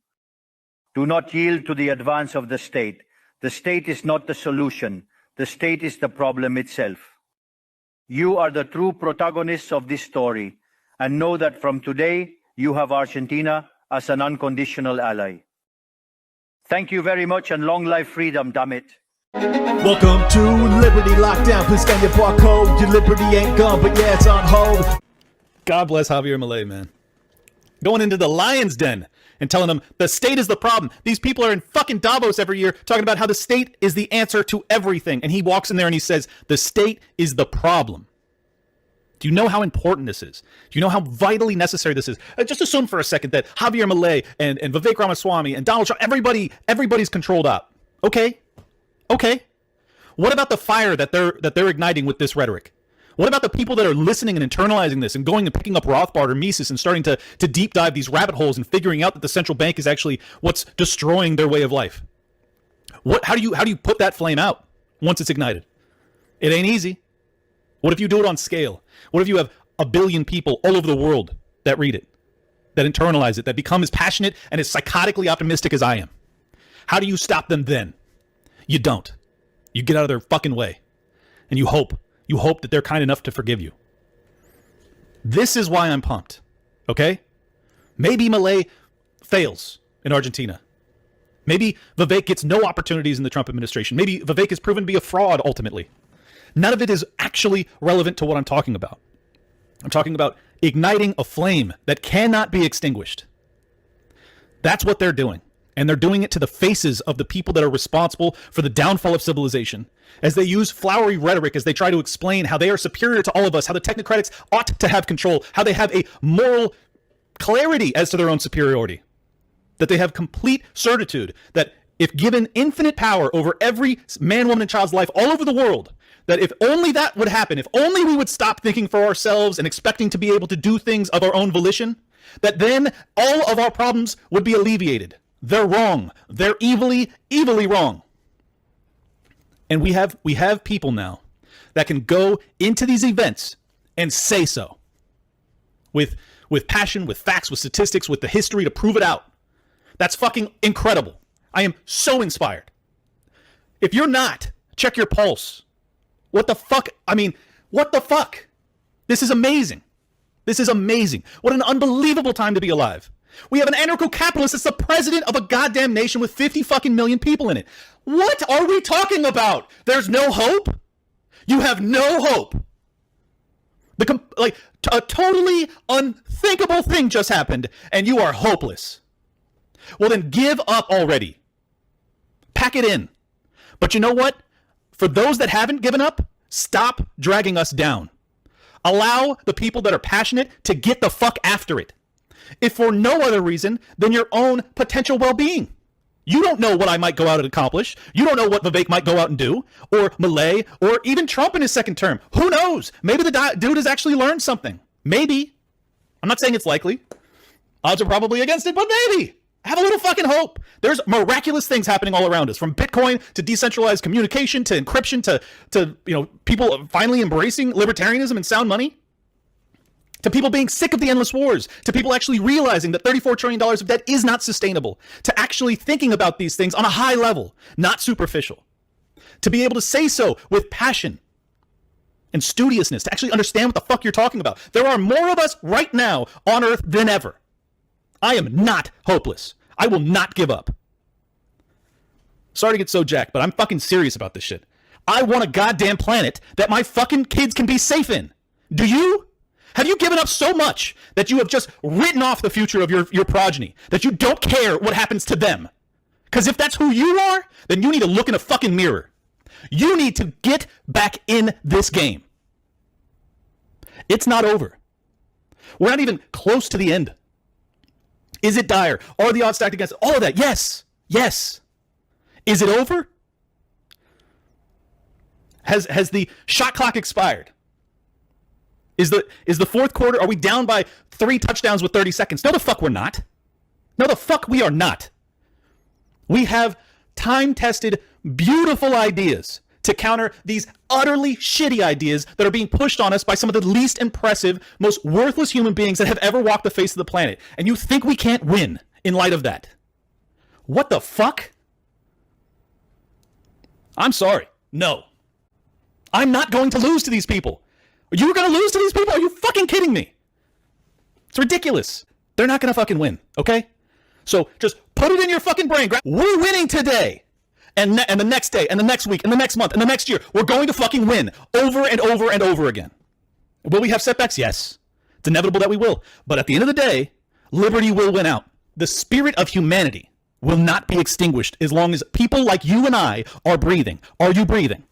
Do not yield to the advance of the state. The state is not the solution. The state is the problem itself. You are the true protagonists of this story, and know that from today, you have Argentina as an unconditional ally. Thank you very much, and long life freedom, damn it. Welcome to Liberty Lockdown. Please scan your barcode. Your liberty ain't gone, but yeah, it's on hold. God bless Javier Milei, man. Going into the lion's den and telling them the state is the problem. These people are in fucking Davos every year talking about how the state is the answer to everything. And he walks in there and he says, the state is the problem. Do you know how important this is? Do you know how vitally necessary this is? Just assume for a second that Javier Milei and Vivek Ramaswamy and Donald Trump, everybody's controlled up. Okay? Okay. What about the fire that they're igniting with this rhetoric? What about the people that are listening and internalizing this and going and picking up Rothbard or Mises and starting to deep dive these rabbit holes and figuring out that the central bank is actually what's destroying their way of life? How do you put that flame out once it's ignited? It ain't easy. What if you do it on scale? What if you have 1 billion people all over the world that read it, that internalize it, that become as passionate and as psychotically optimistic as I am? How do you stop them then? You don't. You get out of their fucking way. And you hope that they're kind enough to forgive you. This is why I'm pumped. Okay? Maybe Milei fails in Argentina. Maybe Vivek gets no opportunities in the Trump administration. Maybe Vivek is proven to be a fraud ultimately. None of it is actually relevant to what I'm talking about. I'm talking about igniting a flame that cannot be extinguished. That's what they're doing. And they're doing it to the faces of the people that are responsible for the downfall of civilization, as they use flowery rhetoric as they try to explain how they are superior to all of us, how the technocrats ought to have control, how they have a moral clarity as to their own superiority, that they have complete certitude that if given infinite power over every man, woman, and child's life all over the world, that if only that would happen, if only we would stop thinking for ourselves and expecting to be able to do things of our own volition, that then all of our problems would be alleviated. They're wrong. They're evilly wrong. And we have people now that can go into these events and say so. With passion, with facts, with statistics, with the history to prove it out. That's fucking incredible. I am so inspired. If you're not, check your pulse. What the fuck? I mean, what the fuck? This is amazing. This is amazing. What an unbelievable time to be alive. We have an anarcho-capitalist that's the president of a goddamn nation with 50 fucking million people in it. What are we talking about? There's no hope? You have no hope. A totally unthinkable thing just happened, and you are hopeless. Well, then give up already. Pack it in. But you know what? For those that haven't given up, stop dragging us down. Allow the people that are passionate to get the fuck after it. If for no other reason than your own potential well-being. You don't know what I might go out and accomplish. You don't know what Vivek might go out and do, or Milei, or even Trump in his second term. Who knows? Maybe the dude has actually learned something. Maybe. I'm not saying it's likely. Odds are probably against it, but maybe. Have a little fucking hope. There's miraculous things happening all around us, from Bitcoin to decentralized communication to encryption to people finally embracing libertarianism and sound money. To people being sick of the endless wars, to people actually realizing that $34 trillion of debt is not sustainable, to actually thinking about these things on a high level, not superficial, to be able to say so with passion and studiousness, to actually understand what the fuck you're talking about. There are more of us right now on Earth than ever. I am not hopeless. I will not give up. Sorry to get so jacked, but I'm fucking serious about this shit. I want a goddamn planet that my fucking kids can be safe in. Do you? Have you given up so much that you have just written off the future of your progeny, that you don't care what happens to them? Because if that's who you are, then you need to look in a fucking mirror. You need to get back in this game. It's not over. We're not even close to the end. Is it dire? Are the odds stacked against it? All of that, yes. Yes. Is it over? Has the shot clock expired? Is the fourth quarter, are we down by 3 touchdowns with 30 seconds? No, the fuck we're not. No, the fuck we are not. We have time-tested, beautiful ideas to counter these utterly shitty ideas that are being pushed on us by some of the least impressive, most worthless human beings that have ever walked the face of the planet. And you think we can't win in light of that? What the fuck? I'm sorry. No. I'm not going to lose to these people. Are you going to lose to these people? Are you fucking kidding me? It's ridiculous. They're not going to fucking win, okay? So just put it in your fucking brain. We're winning today. And the next day, and the next week, and the next month, and the next year, we're going to fucking win over and over and over again. Will we have setbacks? Yes. It's inevitable that we will. But at the end of the day, liberty will win out. The spirit of humanity will not be extinguished as long as people like you and I are breathing. Are you breathing?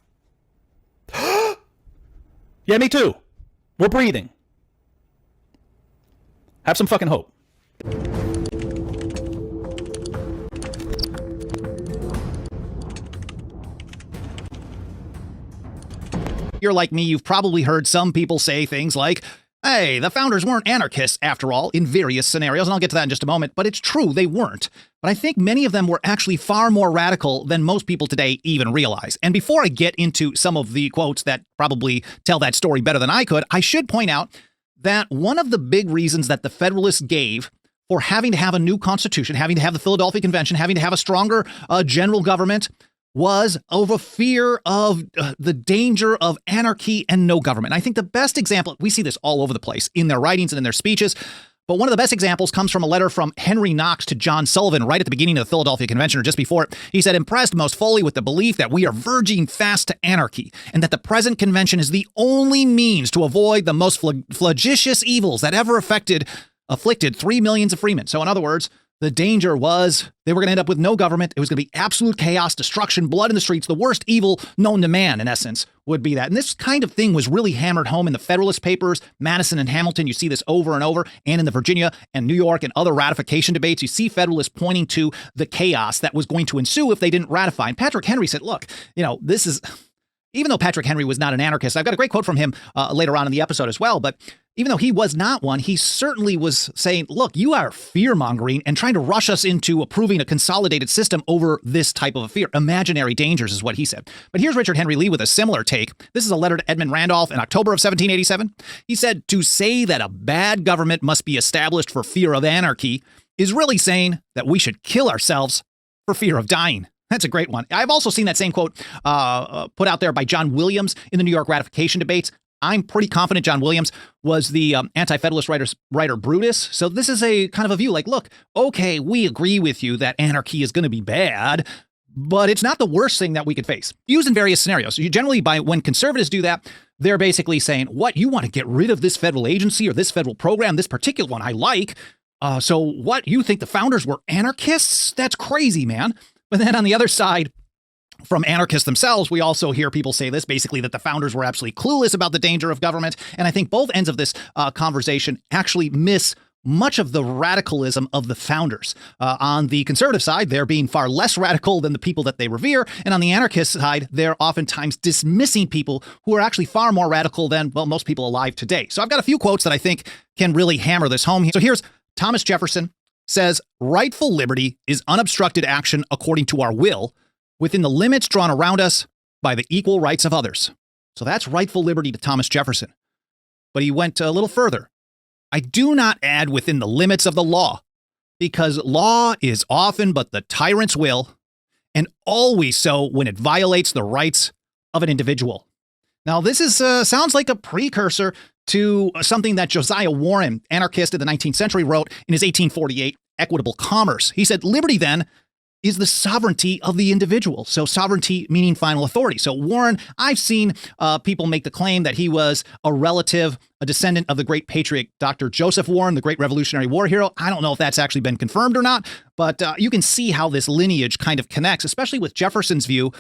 Yeah, me too. We're breathing. Have some fucking hope. You're like me, you've probably heard some people say things like, hey, the founders weren't anarchists after all, in various scenarios, and I'll get to that in just a moment, but it's true, they weren't. But I think many of them were actually far more radical than most people today even realize. And before I get into some of the quotes that probably tell that story better than I could, I should point out that one of the big reasons that the Federalists gave for having to have a new constitution, having to have the Philadelphia Convention, having to have a stronger general government, was over fear of the danger of anarchy and no government. I think the best example, we see this all over the place in their writings and in their speeches, but one of the best examples comes from a letter from Henry Knox to John Sullivan right at the beginning of the Philadelphia Convention, or just before it. He said, impressed most fully with the belief that we are verging fast to anarchy, and that the present convention is the only means to avoid the most flagitious evils that ever afflicted 3 millions of freemen. So in other words, the danger was they were going to end up with no government. It was going to be absolute chaos, destruction, blood in the streets. The worst evil known to man, in essence, would be that. And this kind of thing was really hammered home in the Federalist Papers, Madison and Hamilton. You see this over and over. And in the Virginia and New York and other ratification debates, you see Federalists pointing to the chaos that was going to ensue if they didn't ratify. And Patrick Henry said, look, this is... Even though Patrick Henry was not an anarchist, I've got a great quote from him later on in the episode as well, but even though he was not one, he certainly was saying, look, you are fear-mongering and trying to rush us into approving a consolidated system over this type of a fear. Imaginary dangers is what he said. But here's Richard Henry Lee with a similar take. This is a letter to Edmund Randolph in October of 1787. He said, to say that a bad government must be established for fear of anarchy is really saying that we should kill ourselves for fear of dying. That's a great one. I've also seen that same quote put out there by John Williams in the New York ratification debates. I'm pretty confident John Williams was the anti-federalist writer Brutus. So this is a kind of a view like, look, okay, we agree with you that anarchy is going to be bad, but it's not the worst thing that we could face. Used in various scenarios. Generally, when conservatives do that, they're basically saying, what, you want to get rid of this federal agency or this federal program, this particular one I like. So what, you think the founders were anarchists? That's crazy, man. But then on the other side, from anarchists themselves, we also hear people say this, basically that the founders were absolutely clueless about the danger of government. And I think both ends of this conversation actually miss much of the radicalism of the founders. On the conservative side, they're being far less radical than the people that they revere. And on the anarchist side, they're oftentimes dismissing people who are actually far more radical than, well, most people alive today. So I've got a few quotes that I think can really hammer this home. So here's Thomas Jefferson. Says, rightful liberty is unobstructed action according to our will within the limits drawn around us by the equal rights of others. So that's rightful liberty to Thomas Jefferson. But he went a little further. I do not add within the limits of the law, because law is often but the tyrant's will, and always so when it violates the rights of an individual. Now, this is sounds like a precursor to something that Josiah Warren, anarchist of the 19th century, wrote in his 1848 Equitable Commerce. He said, liberty, then, is the sovereignty of the individual. So sovereignty meaning final authority. So Warren, I've seen people make the claim that he was a descendant of the great patriot Dr. Joseph Warren, the great Revolutionary War hero. I don't know if that's actually been confirmed or not, but you can see how this lineage kind of connects, especially with Jefferson's view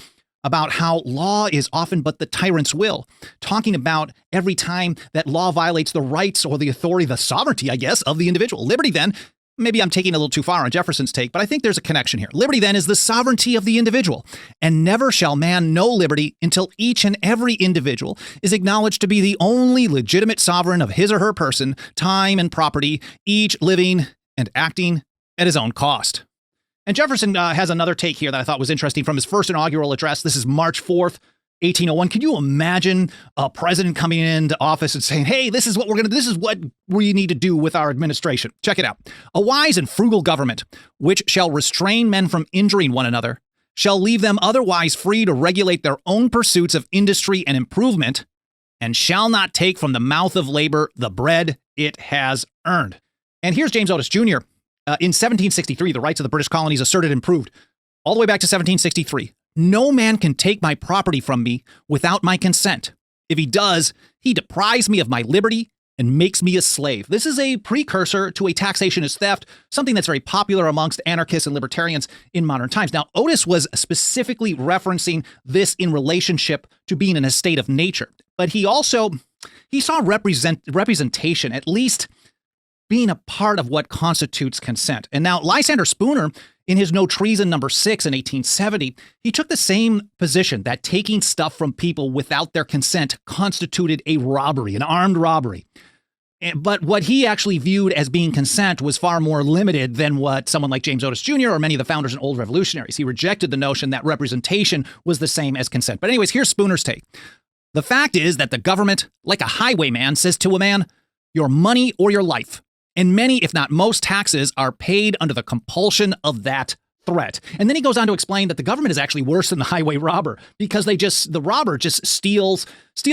about how law is often but the tyrant's will, talking about every time that law violates the rights or the authority, the sovereignty, I guess, of the individual. Liberty, then, maybe I'm taking a little too far on Jefferson's take, but I think there's a connection here. Liberty, then, is the sovereignty of the individual, and never shall man know liberty until each and every individual is acknowledged to be the only legitimate sovereign of his or her person, time, and property, each living and acting at his own cost. And Jefferson has another take here that I thought was interesting from his first inaugural address. This is March 4th, 1801. Can you imagine a president coming into office and saying, hey, this is what we need to do with our administration? Check it out. A wise and frugal government, which shall restrain men from injuring one another, shall leave them otherwise free to regulate their own pursuits of industry and improvement, and shall not take from the mouth of labor the bread it has earned. And here's James Otis Jr. In 1763, the rights of the British colonies asserted and proved. All the way back to 1763. No man can take my property from me without my consent. If he does, he deprives me of my liberty and makes me a slave. This is a precursor to a taxation as theft, something that's very popular amongst anarchists and libertarians in modern times. Now, Otis was specifically referencing this in relationship to being in a state of nature, but he saw representation, at least being a part of what constitutes consent. And now Lysander Spooner, in his No Treason number 6 in 1870, he took the same position that taking stuff from people without their consent constituted a robbery, an armed robbery. But what he actually viewed as being consent was far more limited than what someone like James Otis Jr. or many of the founders and old revolutionaries. He rejected the notion that representation was the same as consent. But anyways, here's Spooner's take. The fact is that the government, like a highwayman, says to a man, your money or your life. And many, if not most, taxes are paid under the compulsion of that threat. And then he goes on to explain that the government is actually worse than the highway robber because the robber just steals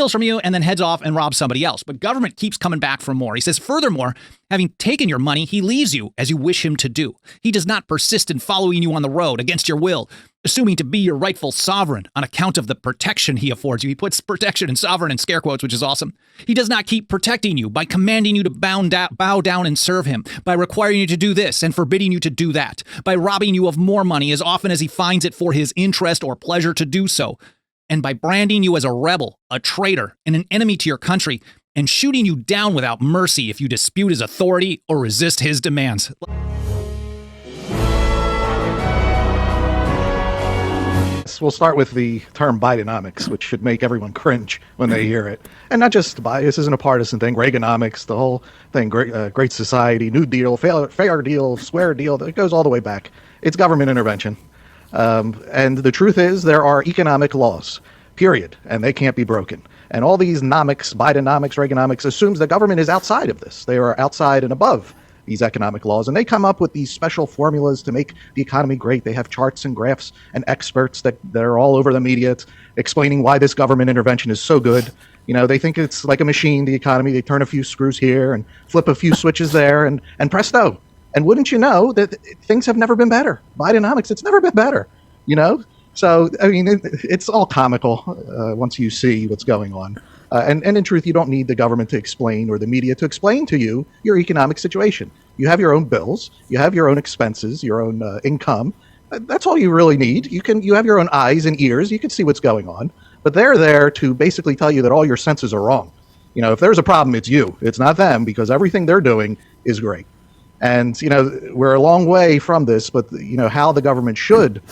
from you and then heads off and robs somebody else. But government keeps coming back for more. He says, furthermore, having taken your money, he leaves you as you wish him to do. He does not persist in following you on the road against your will, assuming to be your rightful sovereign on account of the protection he affords you. He puts protection and sovereign in scare quotes, which is awesome. He does not keep protecting you by commanding you to bow down and serve him, by requiring you to do this and forbidding you to do that, by robbing you of more money as often as he finds it for his interest or pleasure to do so, and by branding you as a rebel, a traitor, and an enemy to your country, and shooting you down without mercy if you dispute his authority or resist his demands. We'll start with the term Bidenomics, which should make everyone cringe when they hear it. And not just this isn't a partisan thing. Reaganomics, the whole thing, Great Society, New Deal, fair deal, square deal, it goes all the way back. It's government intervention. And the truth is there are economic laws, period, and they can't be broken. And all these nomics, Bidenomics, Reaganomics, assumes the government is outside of this. They are outside and above these economic laws, and they come up with these special formulas to make the economy great. They have charts and graphs and experts that are all over the media explaining why this government intervention is so good. You know, they think it's like a machine, the economy. They turn a few screws here and flip a few switches there, and presto. And wouldn't you know that things have never been better? Bidenomics, it's never been better, you know? So, I mean, it's all comical once you see what's going on. And in truth, you don't need the government to explain or the media to explain to you your economic situation. You have your own bills, you have your own expenses, your own income. That's all you really need. You have your own eyes and ears. You can see what's going on. But they're there to basically tell you that all your senses are wrong. You know, if there's a problem, it's you. It's not them, because everything they're doing is great. And, you know, we're a long way from this, but, you know, how the government should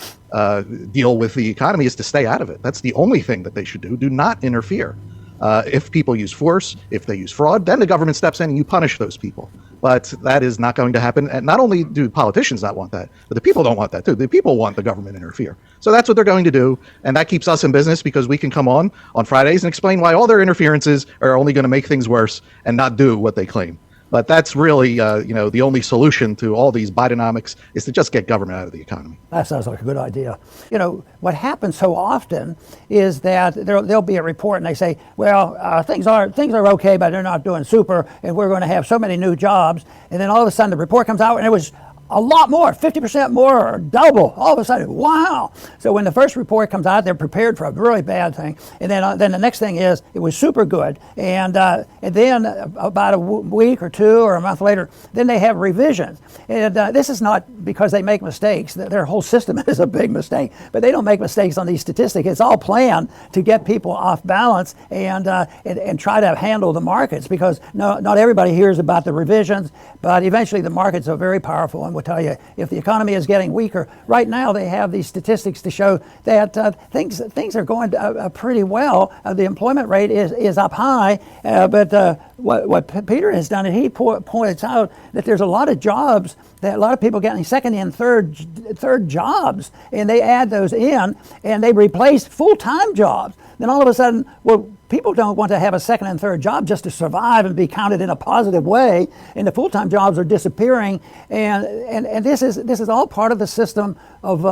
deal with the economy is to stay out of it. That's the only thing that they should do. Do not interfere. If people use force, if they use fraud, then the government steps in and you punish those people. But that is not going to happen. And not only do politicians not want that, but the people don't want that too. The people want the government to interfere. So that's what they're going to do. And that keeps us in business because we can come on Fridays and explain why all their interferences are only going to make things worse and not do what they claim. But that's really, you know, the only solution to all these Bidenomics is to just get government out of the economy. That sounds like a good idea. You know, what happens so often is that there'll be a report and they say, well, things are okay, but they're not doing super, and we're going to have so many new jobs. And then all of a sudden the report comes out and it was a lot more, 50% more, or double. All of a sudden, wow. So when the first report comes out, they're prepared for a really bad thing. And then the next thing is, it was super good. And then about a week or two or a month later, then they have revisions. And this is not because they make mistakes. Their whole system is a big mistake. But they don't make mistakes on these statistics. It's all planned to get people off balance and try to handle the markets, because not everybody hears about the revisions, but eventually the markets are very powerful. And will tell you if the economy is getting weaker. Right now, they have these statistics to show that things are going pretty well. The employment rate is up high, but what Peter has done is he points out that there's a lot of jobs, that a lot of people getting second and third jobs, and they add those in, and they replace full-time jobs. Then all of a sudden, well, people don't want to have a second and third job just to survive and be counted in a positive way, and the full-time jobs are disappearing, and this is all part of the system of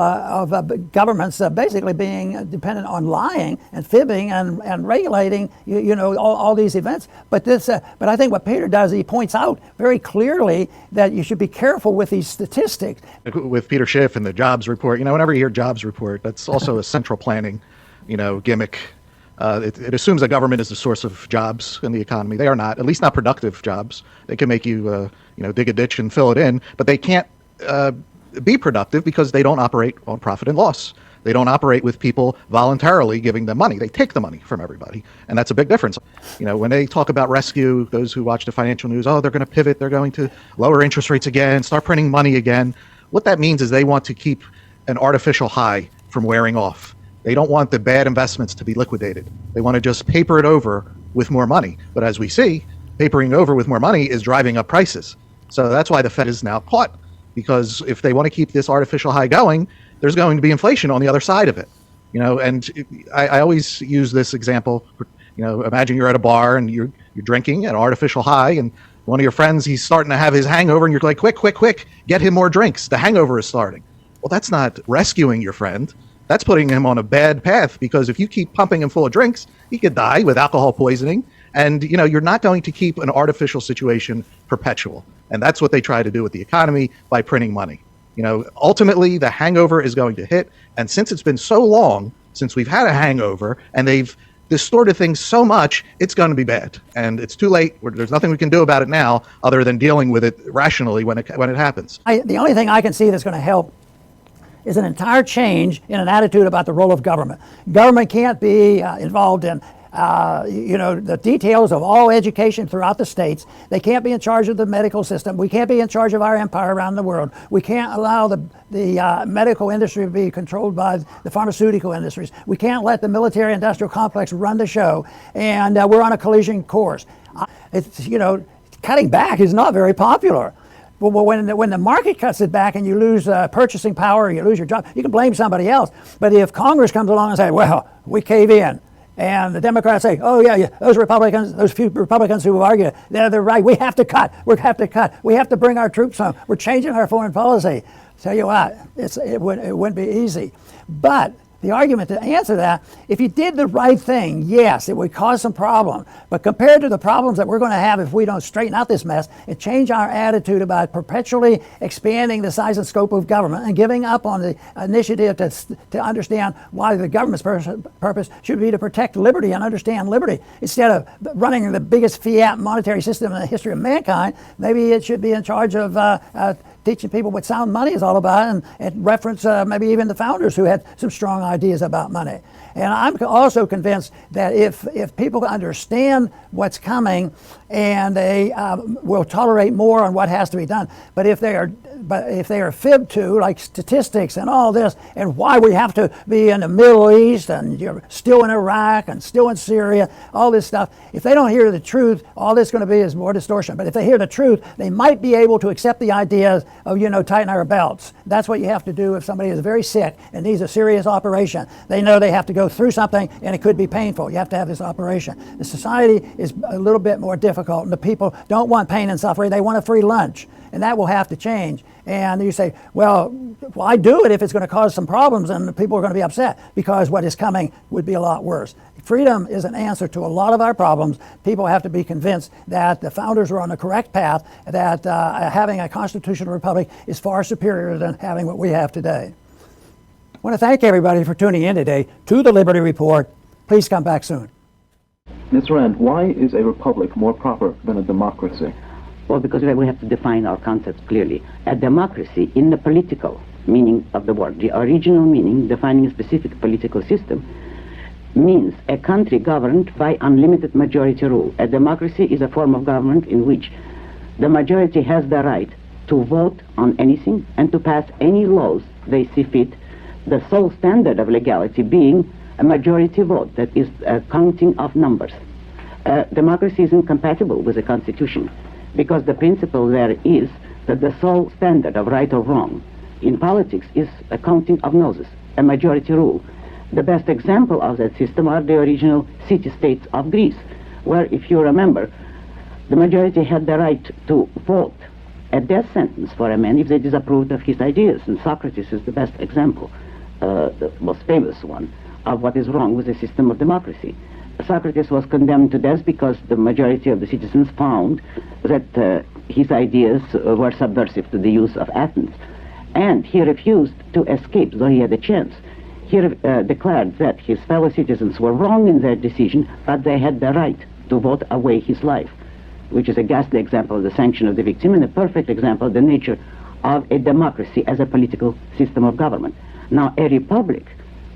governments basically being dependent on lying and fibbing and regulating all these events. But I think what Peter does, he points out very clearly that you should be careful with these statistics. With Peter Schiff and the jobs report, whenever you hear jobs report, that's also a central planning, gimmick. It assumes that government is the source of jobs in the economy. They are not, at least not productive jobs. They can make you, dig a ditch and fill it in, but they can't be productive because they don't operate on profit and loss. They don't operate with people voluntarily giving them money. They take the money from everybody, and that's a big difference. When they talk about rescue, those who watch the financial news, they're going to pivot, they're going to lower interest rates again, start printing money again. What that means is they want to keep an artificial high from wearing off. They don't want the bad investments to be liquidated. They want to just paper it over with more money. But as we see, papering over with more money is driving up prices. So that's why the Fed is now caught, because if they want to keep this artificial high going, there's going to be inflation on the other side of it. And I always use this example. Imagine you're at a bar and you're drinking at an artificial high, and one of your friends, he's starting to have his hangover, and you're like, quick, get him more drinks. The hangover is starting. Well, that's not rescuing your friend. That's putting him on a bad path, because if you keep pumping him full of drinks, he could die with alcohol poisoning. And, you're not going to keep an artificial situation perpetual. And that's what they try to do with the economy by printing money. Ultimately, the hangover is going to hit. And since it's been so long since we've had a hangover and they've distorted things so much, it's going to be bad. And it's too late. There's nothing we can do about it now other than dealing with it rationally when it happens. The only thing I can see that's going to help is an entire change in an attitude about the role of government. Government can't be involved in the details of all education throughout the states. They can't be in charge of the medical system. We can't be in charge of our empire around the world. We can't allow the medical industry to be controlled by the pharmaceutical industries. We can't let the military-industrial complex run the show, and we're on a collision course. Cutting back is not very popular. Well, when the market cuts it back and you lose purchasing power, you lose your job, you can blame somebody else. But if Congress comes along and say, well, we cave in, and the Democrats say, oh, yeah, those few Republicans who argue, they're right, we have to cut, we have to bring our troops home, we're changing our foreign policy. Tell you what, it wouldn't be easy. But the argument to answer that, if you did the right thing, yes, it would cause some problem. But compared to the problems that we're going to have if we don't straighten out this mess and change our attitude about perpetually expanding the size and scope of government and giving up on the initiative to understand why the government's purpose should be to protect liberty and understand liberty, instead of running the biggest fiat monetary system in the history of mankind, maybe it should be in charge of teaching people what sound money is all about, and reference maybe even the founders who had some strong ideas about money. And I'm also convinced that if people understand what's coming, and they will tolerate more on what has to be done. But if they are fibbed to, like statistics and all this, and why we have to be in the Middle East, and you're still in Iraq and still in Syria, all this stuff, if they don't hear the truth, all this is going to be is more distortion. But if they hear the truth, they might be able to accept the ideas of, tighten our belts. That's what you have to do if somebody is very sick and needs a serious operation. They know they have to go through something, and it could be painful. You have to have this operation. The society is a little bit more difficult, and the people don't want pain and suffering. They want a free lunch, and that will have to change. And you say, well, why do it if it's going to cause some problems and the people are going to be upset? Because what is coming would be a lot worse. Freedom is an answer to a lot of our problems. People have to be convinced that the founders were on the correct path, that having a constitutional republic is far superior than having what we have today. I want to thank everybody for tuning in today to the Liberty Report. Please come back soon. Ms. Rand, why is a republic more proper than a democracy? Well, because we have to define our concepts clearly. A democracy, in the political meaning of the word, the original meaning, defining a specific political system, means a country governed by unlimited majority rule. A democracy is a form of government in which the majority has the right to vote on anything and to pass any laws they see fit, the sole standard of legality being a majority vote, that is a counting of numbers. Democracy is incompatible with the Constitution because the principle there is that the sole standard of right or wrong in politics is a counting of noses, a majority rule. The best example of that system are the original city-states of Greece, where, if you remember, the majority had the right to vote a death sentence for a man if they disapproved of his ideas. And Socrates is the best example, the most famous one, of what is wrong with the system of democracy. Socrates was condemned to death because the majority of the citizens found that his ideas were subversive to the use of Athens. And he refused to escape, though he had a chance. He declared that his fellow citizens were wrong in their decision, but they had the right to vote away his life, which is a ghastly example of the sanction of the victim and a perfect example of the nature of a democracy as a political system of government. Now, a republic,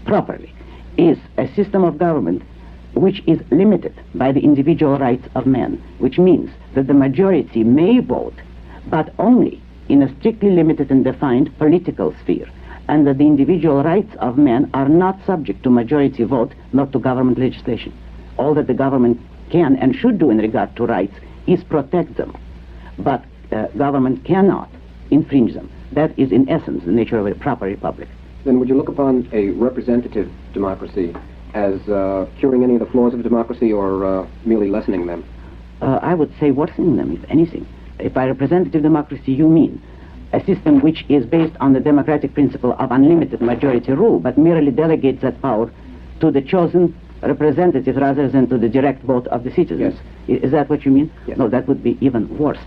properly, is a system of government which is limited by the individual rights of man, which means that the majority may vote, but only in a strictly limited and defined political sphere, and that the individual rights of man are not subject to majority vote, not to government legislation. All that the government can and should do in regard to rights is protect them, but government cannot infringe them. That is, in essence, the nature of a proper republic. Then would you look upon a representative democracy as curing any of the flaws of democracy or merely lessening them? I would say worsening them, if anything. If by representative democracy you mean a system which is based on the democratic principle of unlimited majority rule, but merely delegates that power to the chosen representatives rather than to the direct vote of the citizens. Yes. Is that what you mean? Yes. No, that would be even worse,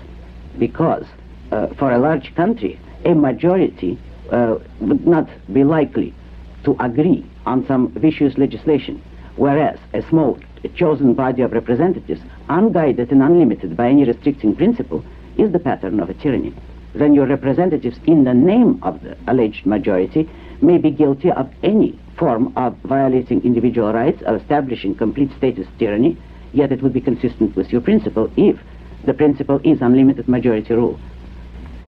because for a large country, a majority would not be likely to agree on some vicious legislation, whereas a small chosen body of representatives, unguided and unlimited by any restricting principle, is the pattern of a tyranny. Then your representatives, in the name of the alleged majority, may be guilty of any form of violating individual rights or establishing complete status tyranny, yet it would be consistent with your principle if the principle is unlimited majority rule.